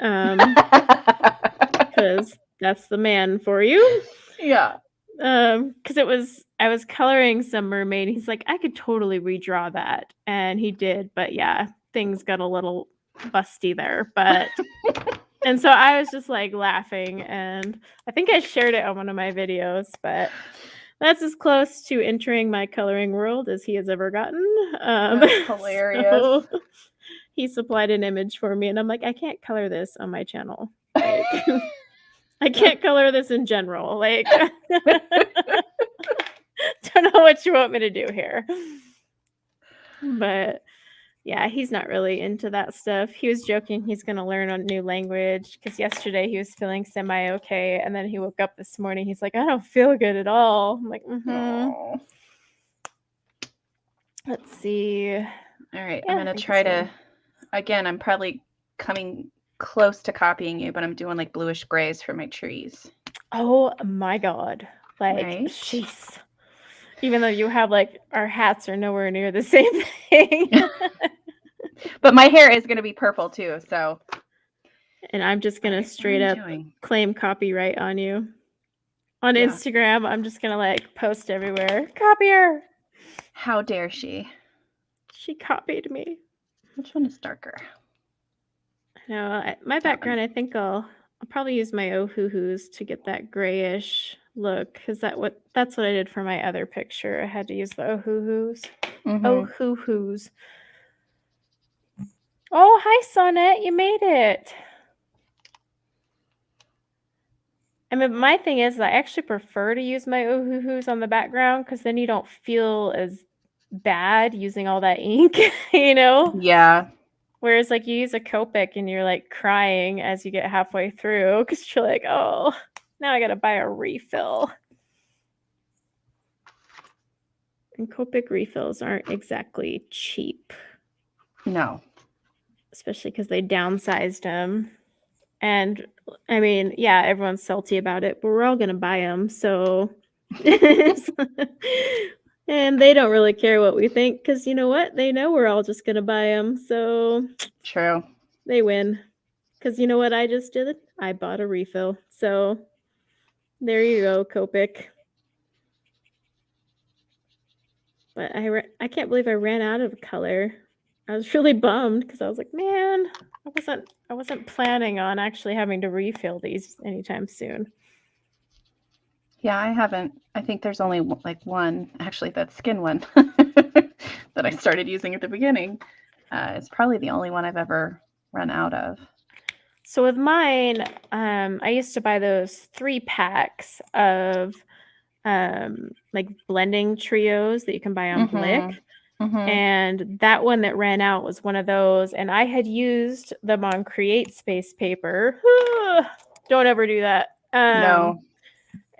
Because that's the man for you. Yeah. Because I was coloring some mermaid. He's like, I could totally redraw that, and he did. But yeah, things got a little busty there. But and so I was just like laughing, and I think I shared it on one of my videos. But that's as close to entering my coloring world as he has ever gotten. That's hilarious. So he supplied an image for me, and I'm like, I can't color this on my channel. Like, I can't color this in general. Like, don't know what you want me to do here. But yeah, he's not really into that stuff. He was joking he's going to learn a new language because yesterday he was feeling semi-okay, and then he woke up this morning. He's like, I don't feel good at all. I'm like, Aw. Let's see. All right, Yeah, I'm I gonna think try that's to. Again, I'm probably coming close to copying you, but I'm doing like bluish grays for my trees. Oh my god. Like, Right? jeez. Even though you have like our hats are nowhere near the same thing. But my hair is gonna be purple too, so. And I'm just gonna What straight am I up doing? claim copyright on you. On Yeah. Instagram, I'm just gonna like post everywhere. Copier! How dare she? She copied me. Which one is darker? No, my That background, one. I think I'll probably use my oh-hoo-hoos to get that grayish look. Because that's what I did for my other picture. I had to use the oh-hoo-hoos. Mhm. Oh-hoo-hoos. Oh, hi, Sonnet. You made it. I mean, my thing is I actually prefer to use my oh-hoo-hoos on the background because then you don't feel as bad using all that ink, you know? Yeah. Whereas, like, you use a Copic and you're, like, crying as you get halfway through because you're like, oh, now I got to buy a refill. And Copic refills aren't exactly cheap. No. Especially because they downsized them. And, I mean, yeah, everyone's salty about it, but we're all going to buy them, so... And they don't really care what we think because you know what? They know we're all just going to buy them, so... True. They win. Because you know what I just did? I bought a refill. So there you go, Copic. But I can't believe I ran out of color. I was really bummed because I was like, man, I wasn't planning on actually having to refill these anytime soon. Yeah, I haven't. I think there's only like one, actually, that skin one that I started using at the beginning. It's probably the only one I've ever run out of. So with mine, I used to buy those 3-packs of like blending trios that you can buy on Blick. And that one that ran out was one of those. And I had used them on Create Space paper. Don't ever do that. No.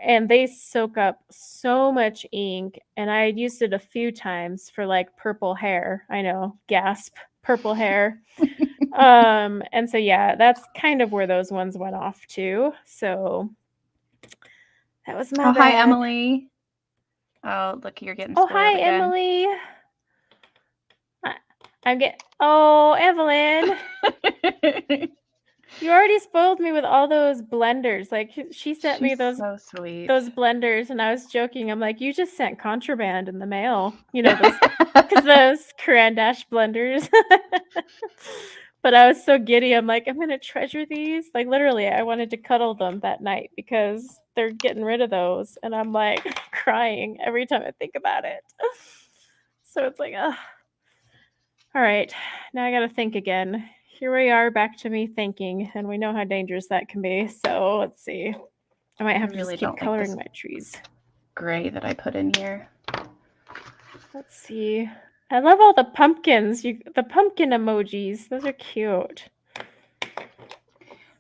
And they soak up so much ink. And I had used it a few times for like purple hair. I know, gasp, purple hair. And so, yeah, that's kind of where those ones went off to. So that was my bad. Hi, Emily. Oh, look, you're getting spoiled hi, again. Emily. Oh, Evelyn. You already spoiled me with all those blenders. Like she sent me those so sweet. Those blenders, and I was joking. I'm like, you just sent contraband in the mail. You know, those Caran d'Ache blenders. But I was so giddy. I'm like, I'm gonna treasure these. Like literally, I wanted to cuddle them that night because they're getting rid of those, and I'm like crying every time I think about it. So it's like, ugh. All right, now I got to think again. Here we are, back to me thinking, and we know how dangerous that can be. So let's see. I might have to really just keep don't like coloring this my trees. gray that I put in here. Let's see. I love all the pumpkins. The pumpkin emojis. Those are cute.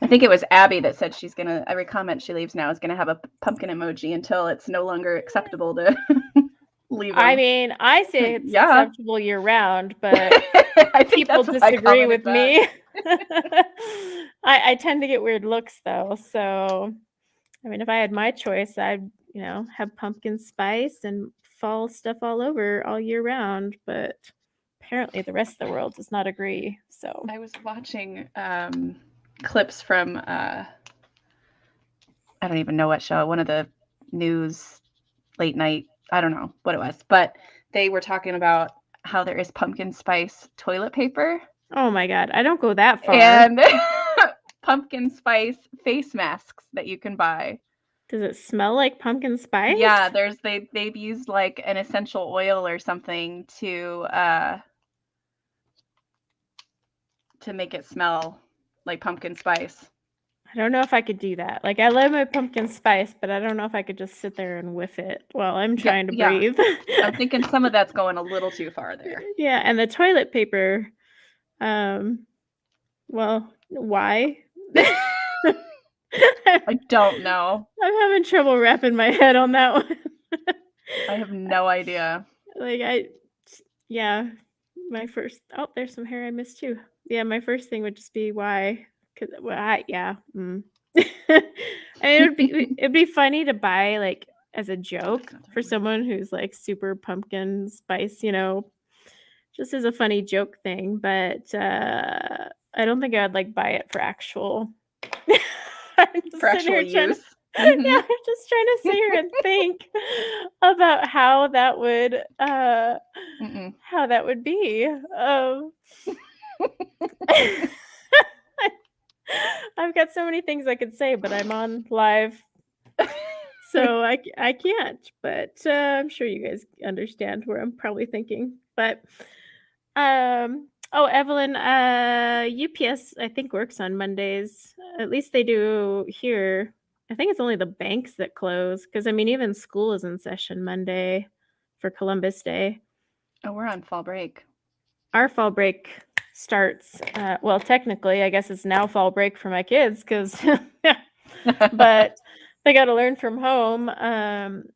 I think it was Abby that said she's gonna, every comment she leaves now is gonna have a pumpkin emoji until it's no longer acceptable to leave them. I mean, I say it's Yeah. acceptable year round, but I think people that's why I disagree with commented me. I tend to get weird looks though. So, I mean, if I had my choice, I'd, have pumpkin spice and fall stuff all over all year round. But apparently the rest of the world does not agree. So I was watching clips from I don't even know what show, one of the news late night, I don't know what it was, but they were talking about how there is pumpkin spice toilet paper. Oh my God, I don't go that far. And pumpkin spice face masks that you can buy. Does it smell like pumpkin spice? Yeah, they've used like an essential oil or something to make it smell like pumpkin spice. I don't know if I could do that. Like, I love my pumpkin spice, but I don't know if I could just sit there and whiff it while I'm trying to breathe. I'm thinking some of that's going a little too far there. Yeah, and the toilet paper, well, why? I don't know. I'm having trouble wrapping my head on that one. I have no idea. Like, my first, there's some hair I missed too. Yeah, my first thing would just be why. Because, I mean, it'd be funny to buy like as a joke for someone who's like super pumpkin spice, just as a funny joke thing. But I don't think I would like buy it for actual. For actual use. Yeah, I'm just trying to sit here and think about how that would be. I've got so many things I could say, but I'm on live, so I can't. But I'm sure you guys understand where I'm probably thinking. But Evelyn, UPS I think works on Mondays. At least they do here. I think it's only the banks that close because I mean even school is in session Monday for Columbus Day. Oh, we're on fall break. Our fall break starts, well, technically, I guess it's now fall break for my kids because, but they got to learn from home.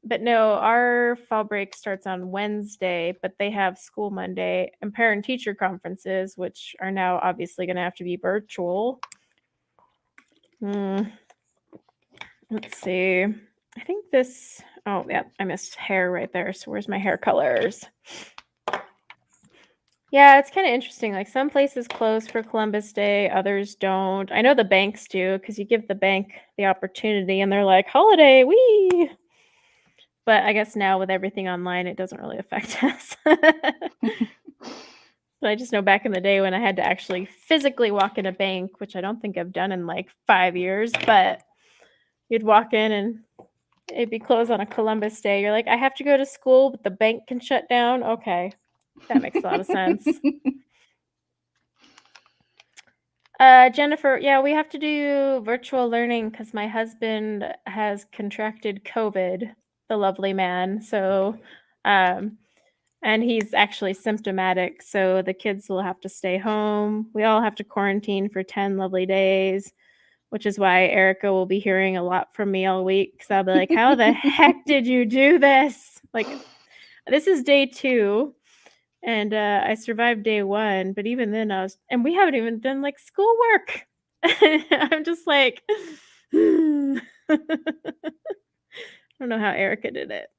But no, our fall break starts on Wednesday, but they have school Monday and parent-teacher conferences, which are now obviously going to have to be virtual. Let's see. I think this, I missed hair right there. So where's my hair colors? Yeah, it's kind of interesting. Like some places close for Columbus Day, others don't. I know the banks do because you give the bank the opportunity and they're like, holiday, wee. But I guess now with everything online, it doesn't really affect us. But I just know back in the day when I had to actually physically walk in a bank, which I don't think I've done in like 5 years, but you'd walk in and it'd be closed on a Columbus Day. You're like, I have to go to school, but the bank can shut down. Okay. That makes a lot of sense. Jennifer, yeah, we have to do virtual learning because my husband has contracted COVID, the lovely man. So, and he's actually symptomatic. So the kids will have to stay home. We all have to quarantine for 10 lovely days, which is why Erica will be hearing a lot from me all week. Because I'll be like, how the heck did you do this? Like, this is day 2. And I survived day 1, but even then and we haven't even done like schoolwork. I'm just like, I don't know how Erica did it.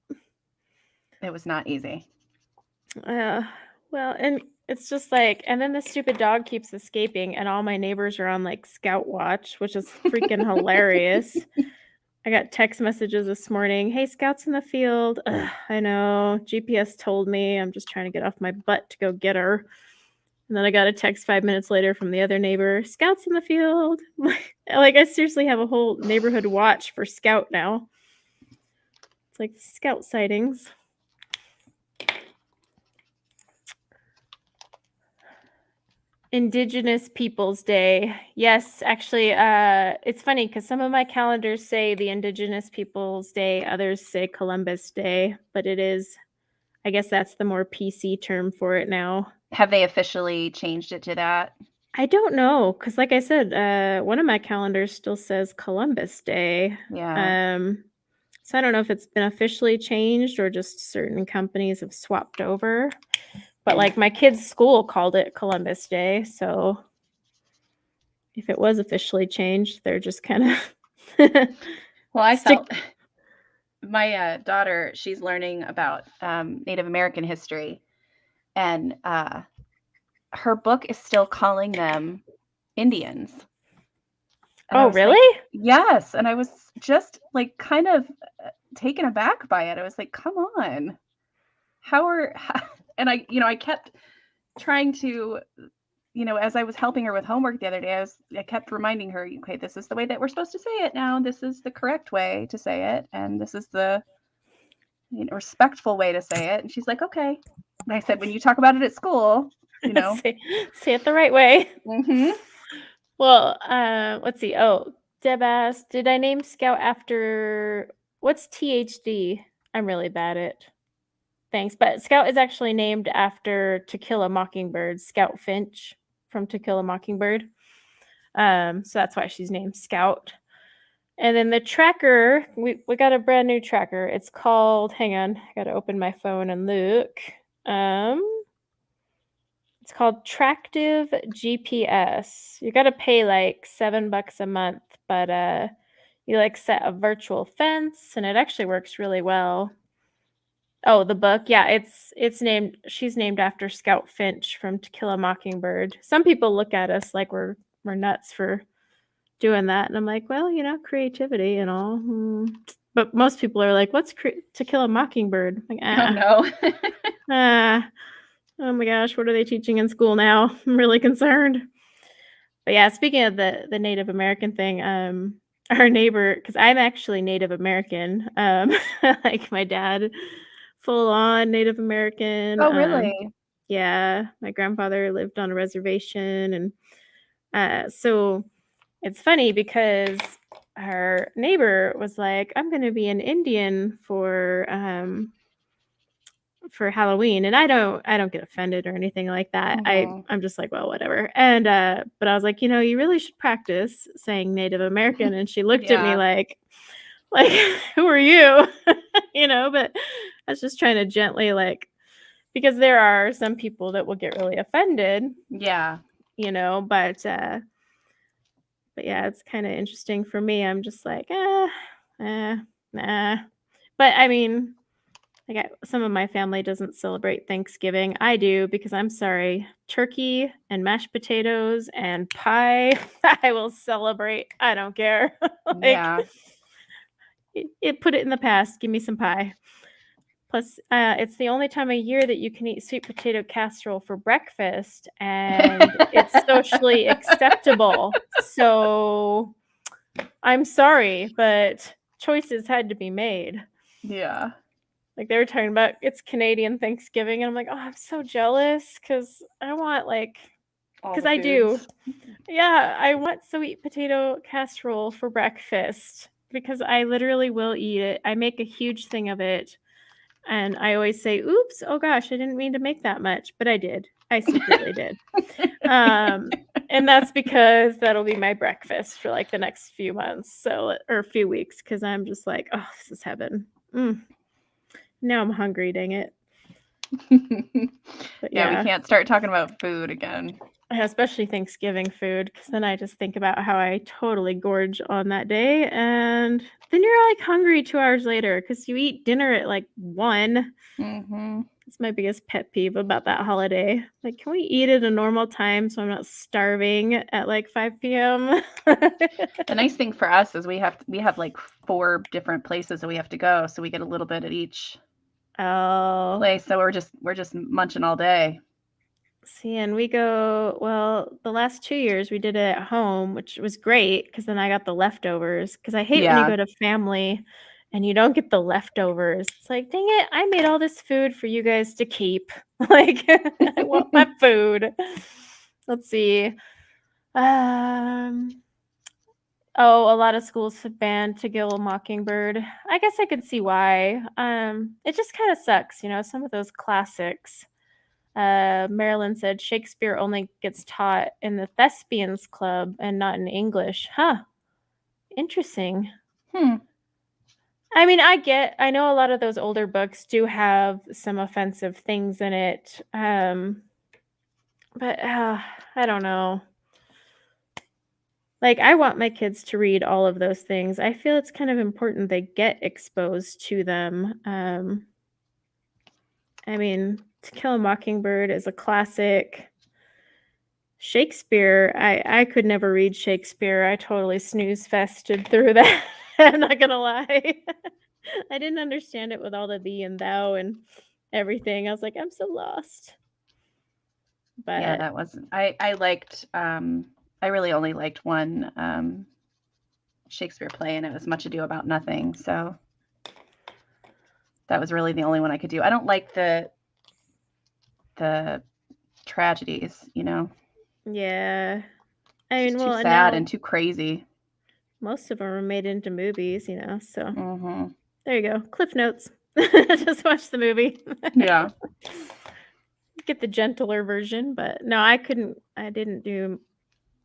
It was not easy. Well, and it's just like, and then the stupid dog keeps escaping and all my neighbors are on like scout watch, which is freaking hilarious. I got text messages this morning. Hey, Scout's in the field. Ugh, I know. GPS told me. I'm just trying to get off my butt to go get her. And then I got a text 5 minutes later from the other neighbor. Scout's in the field. Like I seriously have a whole neighborhood watch for Scout now. It's like Scout sightings. Indigenous Peoples Day. Yes, actually, it's funny because some of my calendars say the Indigenous Peoples Day, others say Columbus Day, but it is, I guess that's the more PC term for it now. Have they officially changed it to that? I don't know, because like I said, one of my calendars still says Columbus Day. Yeah. So I don't know if it's been officially changed or just certain companies have swapped over. But like my kids' school called it Columbus Day, so if it was officially changed, they're just kind of Well, I stick. felt my daughter, she's learning about Native American history, and her book is still calling them Indians. And I Oh, was like, really? yes. And I was just like kind of taken aback by it. I was like, come on. And I kept trying to, as I was helping her with homework the other day, I kept reminding her, okay, this is the way that we're supposed to say it now. This is the correct way to say it. And this is the respectful way to say it. And she's like, okay. And I said, when you talk about it at school, say it the right way. Mm-hmm. Well, let's see. Oh, Deb asked, did I name Scout after what's THD? I'm really bad at things, but Scout is actually named after To Kill a Mockingbird, Scout Finch from To Kill a Mockingbird. So that's why she's named Scout. And then the tracker, we got a brand new tracker. It's called, hang on, I gotta open my phone and look. It's called Tractive GPS. You gotta pay like $7 a month, but you like set a virtual fence and it actually works really well. Oh, the book, yeah, she's named after Scout Finch from To Kill a Mockingbird. Some people look at us like we're nuts for doing that, and I'm like, well, creativity and all. But most people are like, what's To Kill a Mockingbird? Like, Oh no. Oh my gosh, what are they teaching in school now? I'm really concerned. But yeah, speaking of the Native American thing, our neighbor, because I'm actually Native American, like my dad, full on Native American. Oh, really? Yeah, my grandfather lived on a reservation, and so it's funny because our neighbor was like, I'm going to be an Indian for Halloween, and I don't get offended or anything like that. Mhm. I'm just like, well, whatever. And but I was like, you really should practice saying Native American. And she looked at me Yeah. like who are you? But I was just trying to gently, like, because there are some people that will get really offended, Yeah. but yeah, it's kind of interesting for me. I'm just like, nah. But I mean, some of my family doesn't celebrate Thanksgiving. I do, because I'm sorry, turkey and mashed potatoes and pie, I will celebrate. I don't care. Yeah. It put it in the past. Give me some pie. Plus, it's the only time of year that you can eat sweet potato casserole for breakfast, and it's socially acceptable. So I'm sorry, but choices had to be made. Yeah. Like, they were talking about it's Canadian Thanksgiving, and I'm like, oh, I'm so jealous because I want, like, All because the I do. foods. Yeah, I want sweet potato casserole for breakfast because I literally will eat it. I make a huge thing of it. And I always say, oops, oh gosh, I didn't mean to make that much, but I did. I secretly did. And that's because that'll be my breakfast for like the next few months, or a few weeks, because I'm just like, oh, this is heaven. Now I'm hungry, dang it. But yeah, we can't start talking about food again. Especially Thanksgiving food, because then I just think about how I totally gorge on that day, and then you're like hungry 2 hours later because you eat dinner at like 1. Mm-hmm. It's my biggest pet peeve about that holiday. Like, can we eat at a normal time so I'm not starving at like 5 p.m.? The nice thing for us is we have like 4 different places that we have to go, so we get a little bit at each place. So we're just munching all day. See, and we go, well, the last 2 years we did it at home, which was great because then I got the leftovers. Because I hate when you go to family and you don't get the leftovers. It's like, dang it, I made all this food for you guys to keep. Like, I want my food. Let's see. Oh, a lot of schools have banned To Kill a Mockingbird. I guess I could see why. It just kind of sucks, some of those classics. Marilyn said Shakespeare only gets taught in the Thespians Club and not in English. Huh. Interesting. I mean, I know a lot of those older books do have some offensive things in it. But I don't know. Like, I want my kids to read all of those things. I feel it's kind of important they get exposed to them. I mean, To Kill a Mockingbird is a classic. Shakespeare, I could never read Shakespeare. I totally snooze fested through that. I'm not gonna lie. I didn't understand it with all the thee and thou and everything. I was like, I'm so lost. But yeah, that wasn't. I liked. I really only liked one Shakespeare play, and it was Much Ado About Nothing. So that was really the only one I could do. I don't like the tragedies, yeah. I It's mean, just too well, sad now and too crazy. most of them are made into movies, so Mm-hmm. there you go. Cliff notes. Just watch the movie. Yeah. Get the gentler version, but no, I didn't do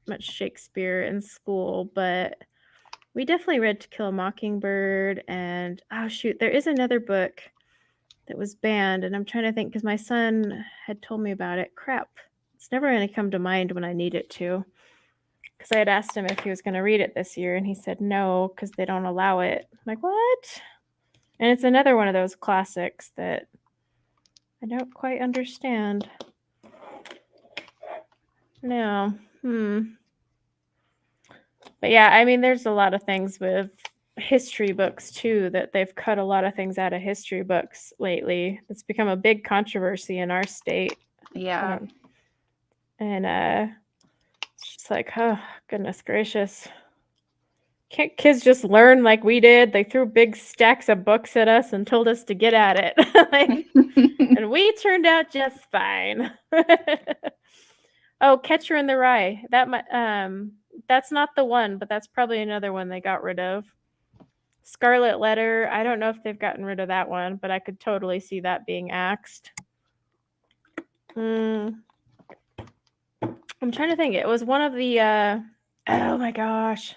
much Shakespeare in school, but we definitely read To Kill a Mockingbird, and oh shoot, there is another book that was banned, and I'm trying to think because my son had told me about it. Crap. It's never going to come to mind when I need it to. Because I had asked him if he was going to read it this year, and he said no, because they don't allow it. I'm like, what? And it's another one of those classics that I don't quite understand. No. But yeah, I mean, there's a lot of things with history books too that they've cut a lot of things out of history books lately. It's become a big controversy in our state. Yeah. And it's just like, oh, goodness gracious. Can't kids just learn like we did? They threw big stacks of books at us and told us to get at it. And we turned out just fine. Oh, Catcher in the Rye. That's not the one, but that's probably another one they got rid of. Scarlet Letter. I don't know if they've gotten rid of that one, but I could totally see that being axed. I'm trying to think. It was one of the oh my gosh.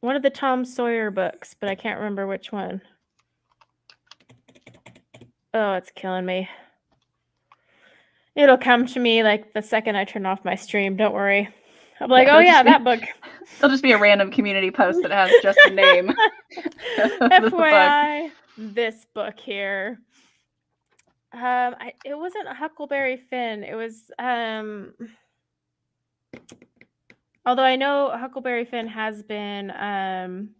One of the Tom Sawyer books, but I can't remember which one. Oh, it's killing me. It'll come to me like the second I turn off my stream. Don't worry. I'm like, oh yeah, that book. It'll just be a random community post that has just the name. FYI, this book here. It wasn't Huckleberry Finn. It was although I know Huckleberry Finn has been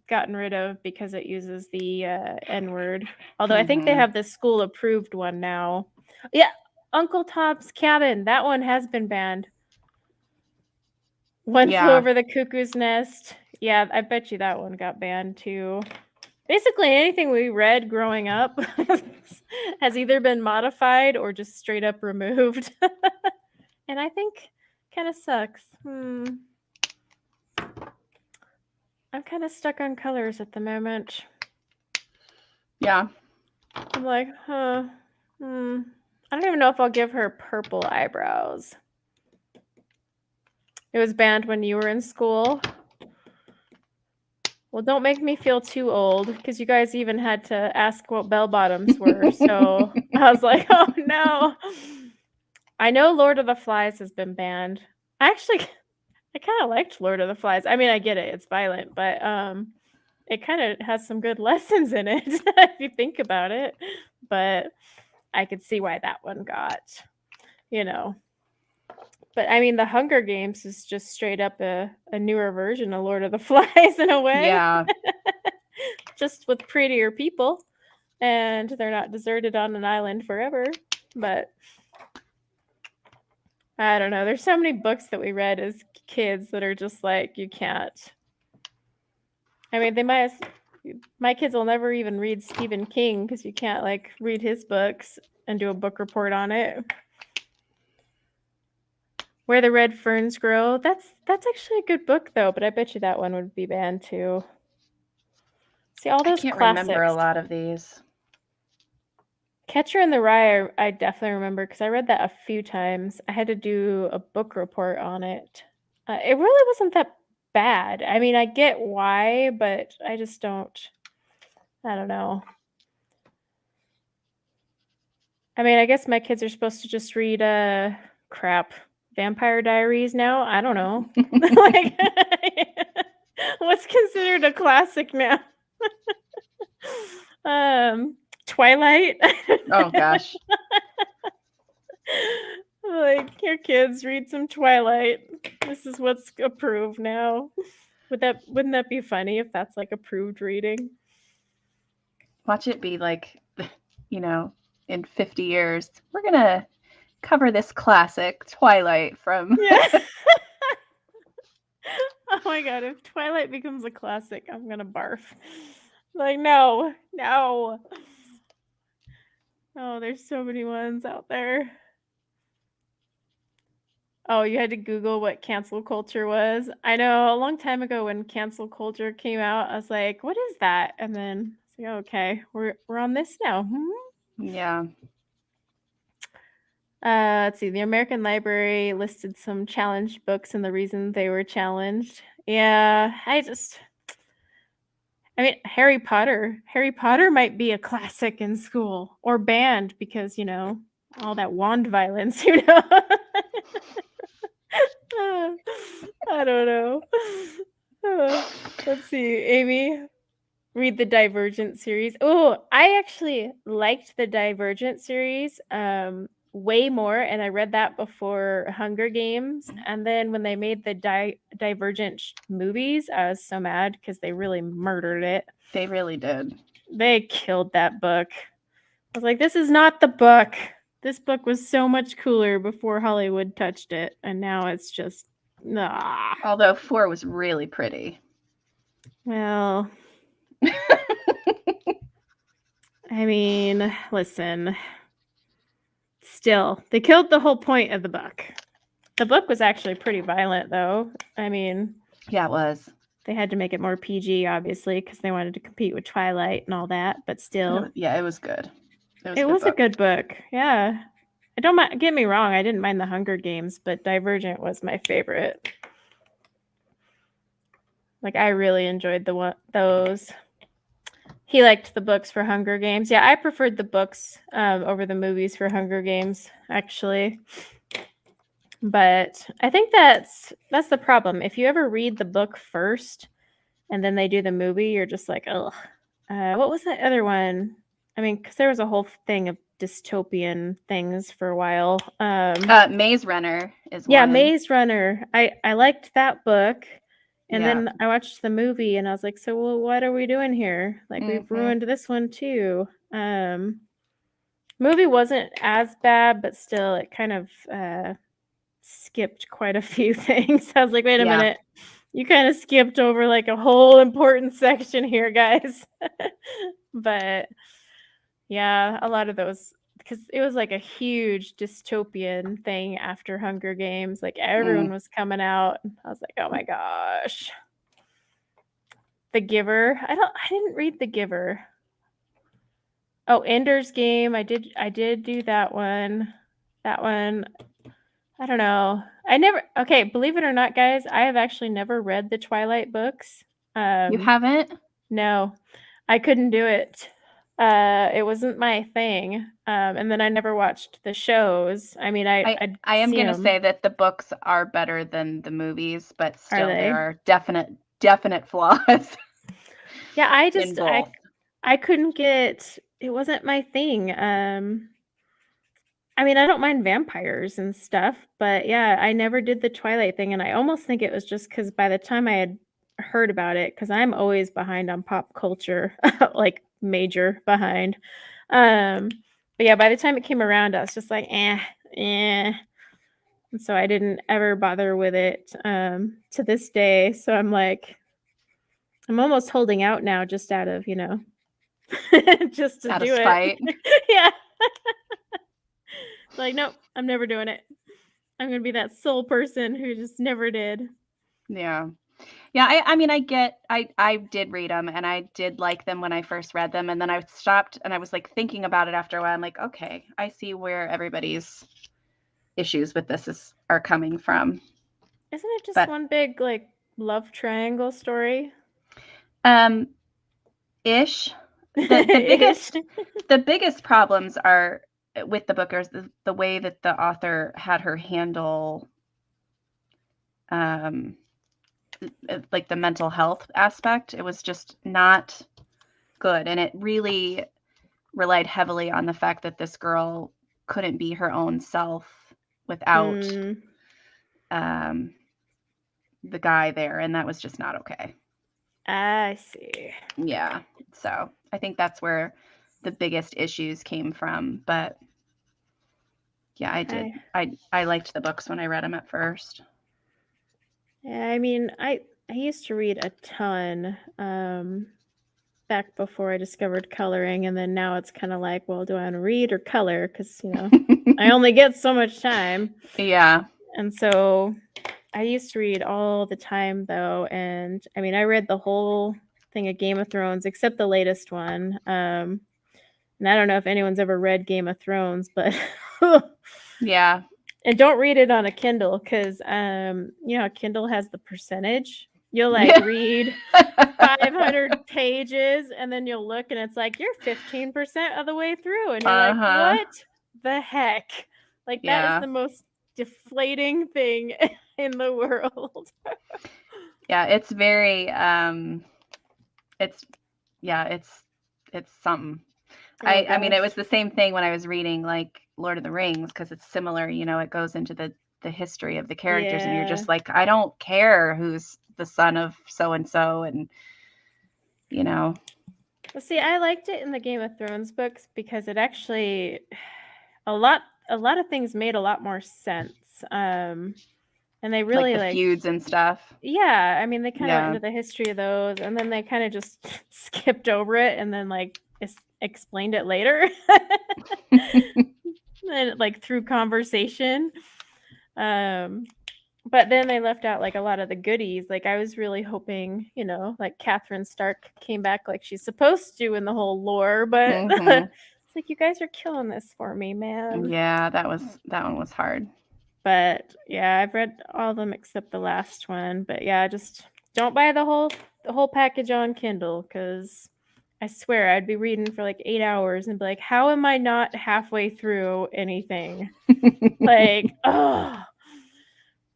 gotten rid of because it uses the N-word. Although I think they have the school approved one now. Yeah, Uncle Tom's Cabin. That one has been banned. One Flew Over the Cuckoo's Nest. Yeah, I bet you that one got banned too. Basically, anything we read growing up has either been modified or just straight up removed. And I think kind of sucks. I'm kind of stuck on colors at the moment. Yeah. I'm like, I don't even know if I'll give her purple eyebrows. It was banned when you were in school. Well, don't make me feel too old, because you guys even had to ask what bell bottoms were. So I was like, oh no. I know Lord of the Flies has been banned. I kind of liked Lord of the Flies. I mean, I get it. It's violent, but it kind of has some good lessons in it, if you think about it. But I could see why that one got, But I mean, the Hunger Games is just straight up a newer version of Lord of the Flies in a way. Yeah. Just with prettier people. And they're not deserted on an island forever. But I don't know. There's so many books that we read as kids that are just like, you can't. I mean, my kids will never even read Stephen King because you can't read his books and do a book report on it. Where the Red Ferns Grow. That's actually a good book though, but I bet you that one would be banned too. See all I those can't classics. remember a lot of these. Catcher in the Rye, I definitely remember because I read that a few times. I had to do a book report on it. It really wasn't that bad. I mean, I get why, but I just don't. I don't know. I mean, I guess my kids are supposed to just read crap, Vampire Diaries now. I don't know. Like, what's considered a classic now? Twilight. Oh gosh. Like, your kids read some Twilight. This is what's approved now. Wouldn't that be funny if that's like approved reading? Watch it be like, you know, in 50 years, we're gonna cover this classic Twilight from. Yeah. Oh my god, if Twilight becomes a classic, I'm gonna barf. Like, no. Oh, there's so many ones out there. Oh, you had to Google what cancel culture was? I know, a long time ago when cancel culture came out, I was like, what is that? And then I was like, okay, we're on this now. Yeah. Let's see. The American Library listed some challenged books and the reason they were challenged. Yeah, I mean, Harry Potter. Harry Potter might be a classic in school or banned because, all that wand violence, I don't know. Let's see. Amy, read the Divergent series. Oh, I actually liked the Divergent series way more, and I read that before Hunger Games. And then when they made the Divergent movies, I was so mad because they really murdered it. They really did. They killed that book. I was like, this is not the book. This book was so much cooler before Hollywood touched it, and now it's just nah. Although 4 was really pretty. Well, I mean, listen. Still, they killed the whole point of the book. The book was actually pretty violent, though. I mean, yeah, it was. They had to make it more PG, obviously, because they wanted to compete with Twilight and all that. But still, yeah, it was good. It was a good book. Yeah, I don't mind. Get me wrong, I didn't mind the Hunger Games, but Divergent was my favorite. Like, I really enjoyed those. He liked the books for Hunger Games. Yeah, I preferred the books over the movies for Hunger Games, actually. But I think that's the problem. If you ever read the book first and then they do the movie, you're just like, ugh. What was that other one? I mean, because there was a whole thing of dystopian things for a while. Maze Runner is one. Yeah, Maze Runner. I liked that book. And then I watched the movie and I was like, so well, what are we doing here? Like, we've ruined this one too. Movie wasn't as bad, but still it kind of skipped quite a few things. I was like, wait a minute. You kind of skipped over like a whole important section here, guys. But yeah, a lot of those, because it was like a huge dystopian thing after Hunger Games. Like, everyone was coming out. I was like, oh my gosh. The Giver. I didn't read The Giver. Oh, Ender's Game. I did do that one. That one, I don't know. Okay, believe it or not, guys, I have actually never read the Twilight books. You haven't? No, I couldn't do it. It wasn't my thing. And then I never watched the shows. I mean, I am going to say that the books are better than the movies, but still there are definite flaws. Yeah, I couldn't get, it wasn't my thing. I mean, I don't mind vampires and stuff, but yeah, I never did the Twilight thing. And I almost think it was just because by the time I had heard about it, because I'm always behind on pop culture, like major behind. But yeah, by the time it came around, I was just like, eh. And so I didn't ever bother with it to this day. So I'm like, I'm almost holding out now just out of, just to do it. Yeah. Like, nope, I'm never doing it. I'm gonna be that sole person who just never did. Yeah. Yeah, I mean, I did read them and I did like them when I first read them, and then I stopped and I was like thinking about it after a while. I'm like, okay, I see where everybody's issues with this are coming from. Isn't it just But one big like love triangle story? ish. Ish. The biggest problems are with the book is the way that the author had her handle like the mental health aspect. It was just not good, and it really relied heavily on the fact that this girl couldn't be her own self without the guy there, and that was just not okay. I see. Yeah, so I think that's where the biggest issues came from. But yeah, I liked the books when I read them at first. Yeah, I mean, I used to read a ton back before I discovered coloring, and then now it's kind of like, well, do I want to read or color? Because I only get so much time. Yeah. And so I used to read all the time, though, and I mean, I read the whole thing of Game of Thrones except the latest one. And I don't know if anyone's ever read Game of Thrones, but Yeah. And don't read it on a Kindle because Kindle has the percentage. You'll like read 500 pages and then you'll look and it's like you're 15% of the way through and you're like, what the heck? Like that is the most deflating thing in the world. Yeah, it's very it's something. I mean, it was the same thing when I was reading like Lord of the Rings because it's similar, it goes into the history of the characters and you're just like, I don't care who's the son of so and so, and Well, see, I liked it in the Game of Thrones books because it actually a lot of things made a lot more sense. And they really like the feuds and stuff. Yeah, I mean, they kind of went into the history of those, and then they kind of just skipped over it, and then like explained it later, and like through conversation. But then they left out like a lot of the goodies. Like I was really hoping, like Catherine Stark came back like she's supposed to in the whole lore, but it's like you guys are killing this for me, man. Yeah, that one was hard. But yeah, I've read all of them except the last one. But yeah, just don't buy the whole package on Kindle because I swear I'd be reading for like 8 hours and be like, how am I not halfway through anything? Like, oh.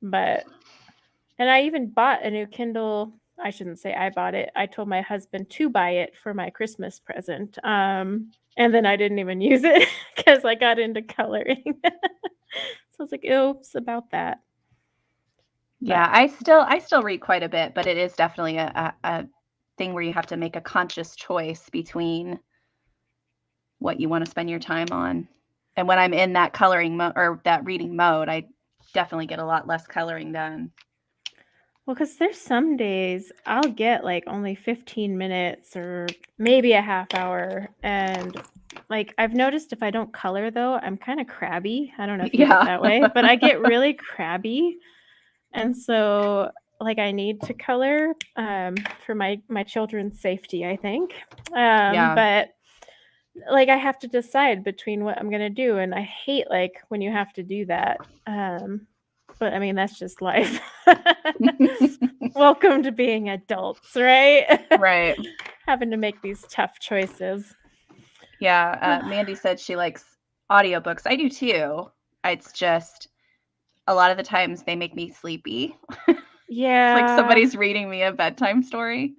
And I even bought a new Kindle. I shouldn't say I bought it. I told my husband to buy it for my Christmas present. And then I didn't even use it because I got into coloring. So I was like, oops, about that. Yeah, I still read quite a bit, but it is definitely a thing where you have to make a conscious choice between what you want to spend your time on. And when I'm in that coloring mode or that reading mode, I definitely get a lot less coloring done. Well, because there's some days I'll get like only 15 minutes or maybe a half hour. And like I've noticed if I don't color though, I'm kind of crabby. I don't know if you get that way, but I get really crabby. And so like I need to color for my children's safety, I think. But like I have to decide between what I'm gonna do, and I hate like when you have to do that. But I mean that's just life. Welcome to being adults, right? Right. Having to make these tough choices. Yeah, Mandy said she likes audiobooks. I do too. It's just a lot of the times they make me sleepy. Yeah. It's like somebody's reading me a bedtime story.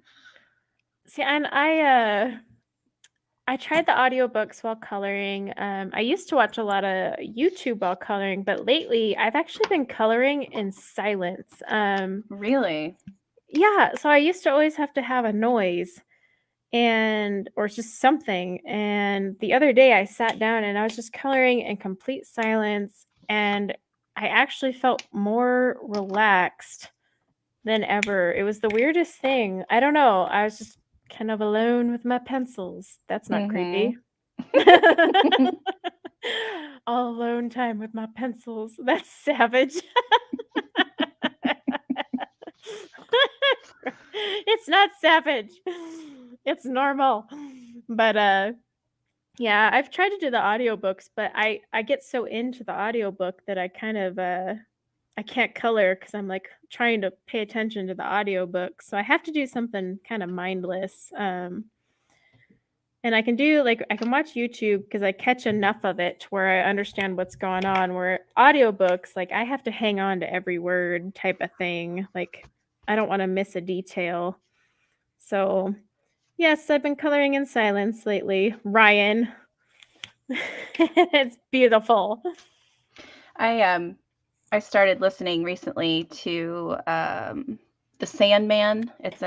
See, and I tried the audiobooks while coloring. I used to watch a lot of YouTube while coloring, but lately I've actually been coloring in silence. Really? Yeah, so I used to always have to have a noise or just something. And the other day I sat down and I was just coloring in complete silence, and I actually felt more relaxed than ever. It was the weirdest thing. I don't know. I was just kind of alone with my pencils. That's not creepy. All alone time with my pencils. That's savage. It's not savage. It's normal. But yeah, I've tried to do the audiobooks, but I get so into the audiobook that I kind of I can't color because I'm like trying to pay attention to the audiobook. So I have to do something kind of mindless. And I can do I can watch YouTube because I catch enough of it where I understand what's going on. Where audiobooks, like I have to hang on to every word type of thing. Like I don't want to miss a detail. So yes, I've been coloring in silence lately. Ryan. It's beautiful. I started listening recently to The Sandman. It's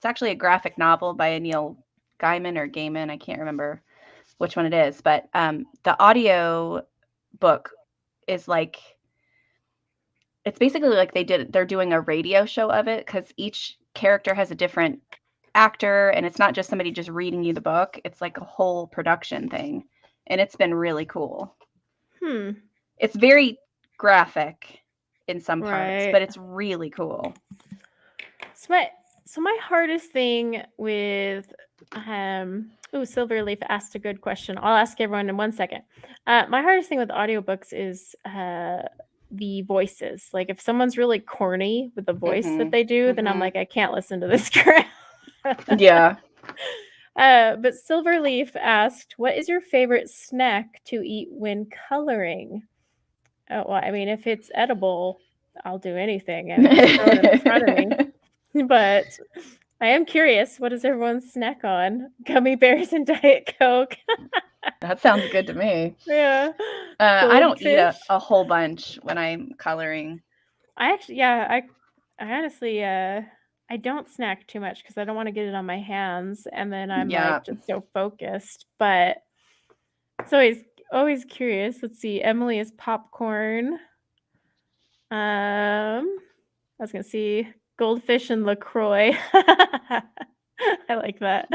actually a graphic novel by a Neil Gaiman or Gaiman. I can't remember which one it is, but the audio book is like, it's basically like they're doing a radio show of it because each character has a different actor, and it's not just somebody just reading you the book. It's like a whole production thing, and it's been really cool. It's very graphic in some parts, but it's really cool. So my hardest thing with Silverleaf asked a good question. I'll ask everyone in 1 second. My hardest thing with audiobooks is the voices. Like if someone's really corny with the voice that they do, then I'm like, I can't listen to this crap. Yeah. But Silverleaf asked, what is your favorite snack to eat when coloring? Oh, well, I mean, if it's edible, I'll do anything and just throw it in front of me. But I am curious, what does everyone snack on? Gummy bears and Diet Coke. That sounds good to me. Yeah. I don't eat a whole bunch when I'm coloring. I honestly, I don't snack too much because I don't want to get it on my hands, and then I'm like just so focused. But it's always curious. Let's see. Emily is popcorn. I was gonna see goldfish and LaCroix. I like that.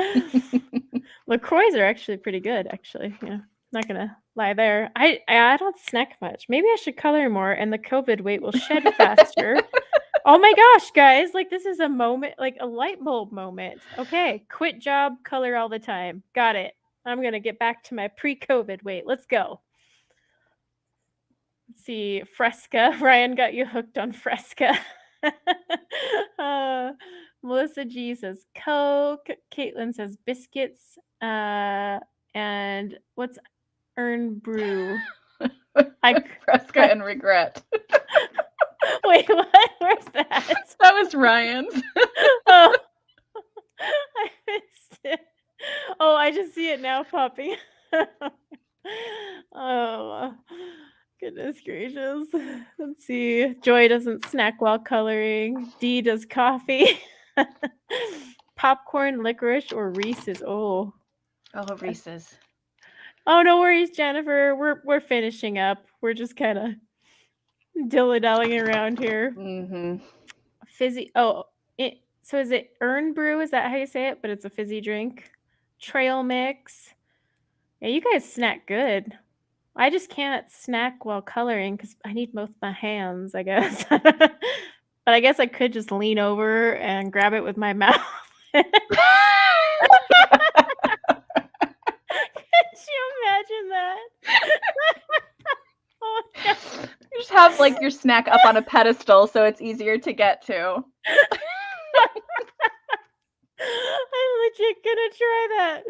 LaCroix are actually pretty good, actually. Yeah, not gonna lie there. I don't snack much. Maybe I should color more, and the COVID weight will shed faster. Oh my gosh, guys! Like this is a moment, like a light bulb moment. Okay, quit job, color all the time. Got it. I'm gonna get back to my pre-COVID weight. Let's go. Let's see, Fresca. Ryan got you hooked on Fresca. Melissa G says Coke. Caitlin says biscuits. And what's Earn Brew? Fresca and regret. Wait, what? Where's that? That was Ryan's. Oh, I missed it. Oh, I just see it now popping. Oh, goodness gracious. Let's see. Joy doesn't snack while coloring. Dee does coffee. Popcorn, licorice, or Reese's. Oh, Reese's. Oh, no worries, Jennifer. We're finishing up. We're just kind of dilly-dallying around here. Fizzy. Oh, so is it Earn Brew? Is that how you say it? But it's a fizzy drink. Trail mix. Yeah, you guys snack good. I just can't snack while coloring because I need both my hands, I guess. But I guess I could just lean over and grab it with my mouth. Could you imagine that? Oh, no. You just have like your snack up on a pedestal so it's easier to get to. I'm legit gonna try that.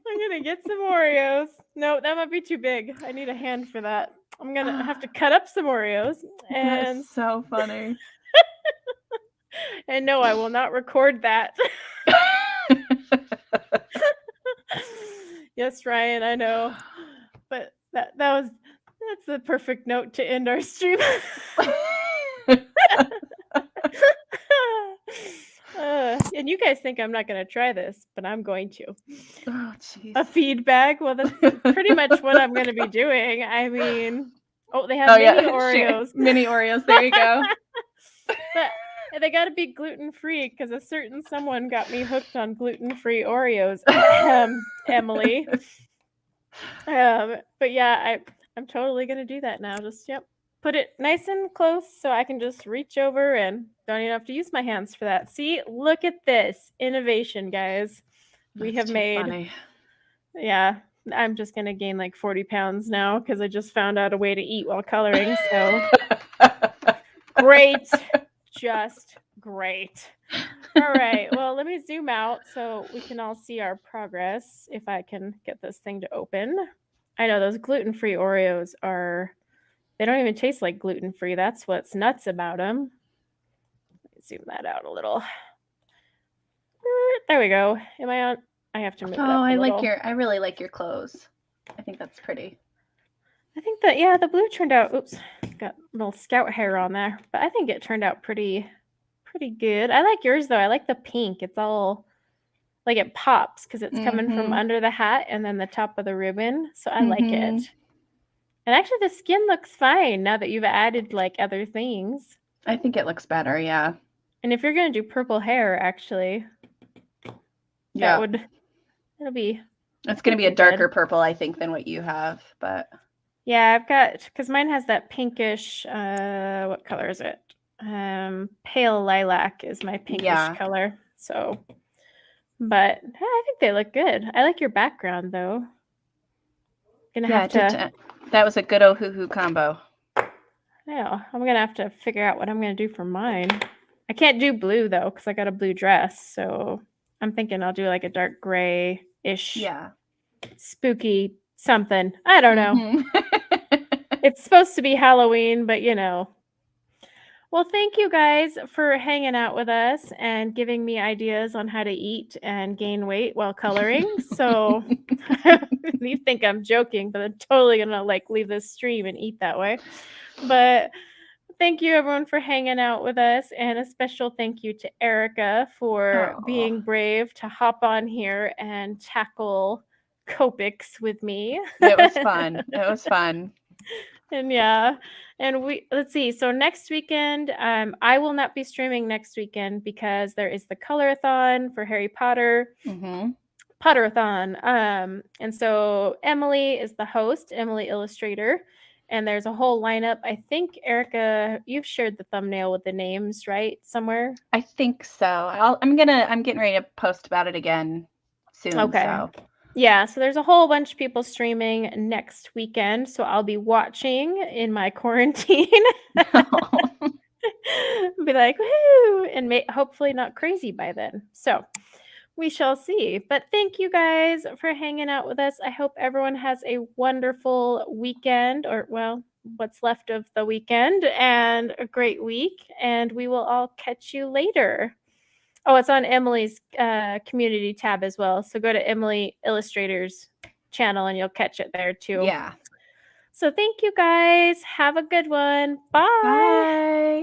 I'm gonna get some Oreos. No, that might be too big. I need a hand for that. I'm gonna have to cut up some Oreos. And that's so funny. And no, I will not record that. Yes, Ryan, I know. But that's the perfect note to end our stream. And you guys think I'm not going to try this, but I'm going to. Oh, jeez. A feedback? Well, that's pretty much what I'm going to be doing. I mean, they have mini Oreos. Mini Oreos, there you go. But they got to be gluten-free because a certain someone got me hooked on gluten-free Oreos, Emily. But yeah, I'm totally gonna do that now. Just put it nice and close so I can just reach over and don't even have to use my hands for that. See, look at this innovation, guys. We That's have too made. funny. Yeah, I'm just gonna gain like 40 pounds now because I just found out a way to eat while coloring. So great, just great. All right, well, let me zoom out so we can all see our progress if I can get this thing to open. I know those gluten-free Oreos they don't even taste like gluten-free. That's what's nuts about them. Zoom that out a little. There we go. Am I on? I have to move it up a little. I really like your clothes. I think that's pretty. I think that, yeah, the blue turned out, oops, got a little scout hair on there, but I think it turned out pretty good. I like yours though. I like the pink. It's all like it pops because it's coming from under the hat and then the top of the ribbon. So I like it. And actually the skin looks fine now that you've added like other things. I think it looks better, yeah. And if you're going to do purple hair, actually, yeah, it'll be. It's going to be a darker purple, I think, than what you have, but. Yeah, I've got, because mine has that pinkish, what color is it? Pale lilac is my pinkish color. So, but I think they look good. I like your background though. That was a good Ohuhu combo. Yeah, I'm gonna have to figure out what I'm gonna do for mine. I can't do blue though because I got a blue dress, so I'm thinking I'll do like a dark gray-ish, spooky something. I don't know. It's supposed to be Halloween, but you know. Well, thank you guys for hanging out with us and giving me ideas on how to eat and gain weight while coloring. So you think I'm joking, but I'm totally gonna like leave this stream and eat that way. But thank you everyone for hanging out with us, and a special thank you to Erica for being brave to hop on here and tackle Copics with me. It was fun. It was fun. And yeah, and let's see. So next weekend, I will not be streaming next weekend because there is the colorathon for Harry Potter. Potterathon. And so Emily is the host, Emily Illustrator, and there's a whole lineup. I think Erica, you've shared the thumbnail with the names, right? Somewhere? I think so. I'm getting ready to post about it again soon. Okay. So. Yeah, so there's a whole bunch of people streaming next weekend, so I'll be watching in my quarantine. Be like, woohoo! And hopefully not crazy by then. So we shall see. But thank you guys for hanging out with us. I hope everyone has a wonderful weekend, or well, what's left of the weekend, and a great week. And we will all catch you later. Oh, it's on Emily's community tab as well. So go to Emily Illustrator's channel and you'll catch it there too. Yeah. So thank you guys. Have a good one. Bye. Bye.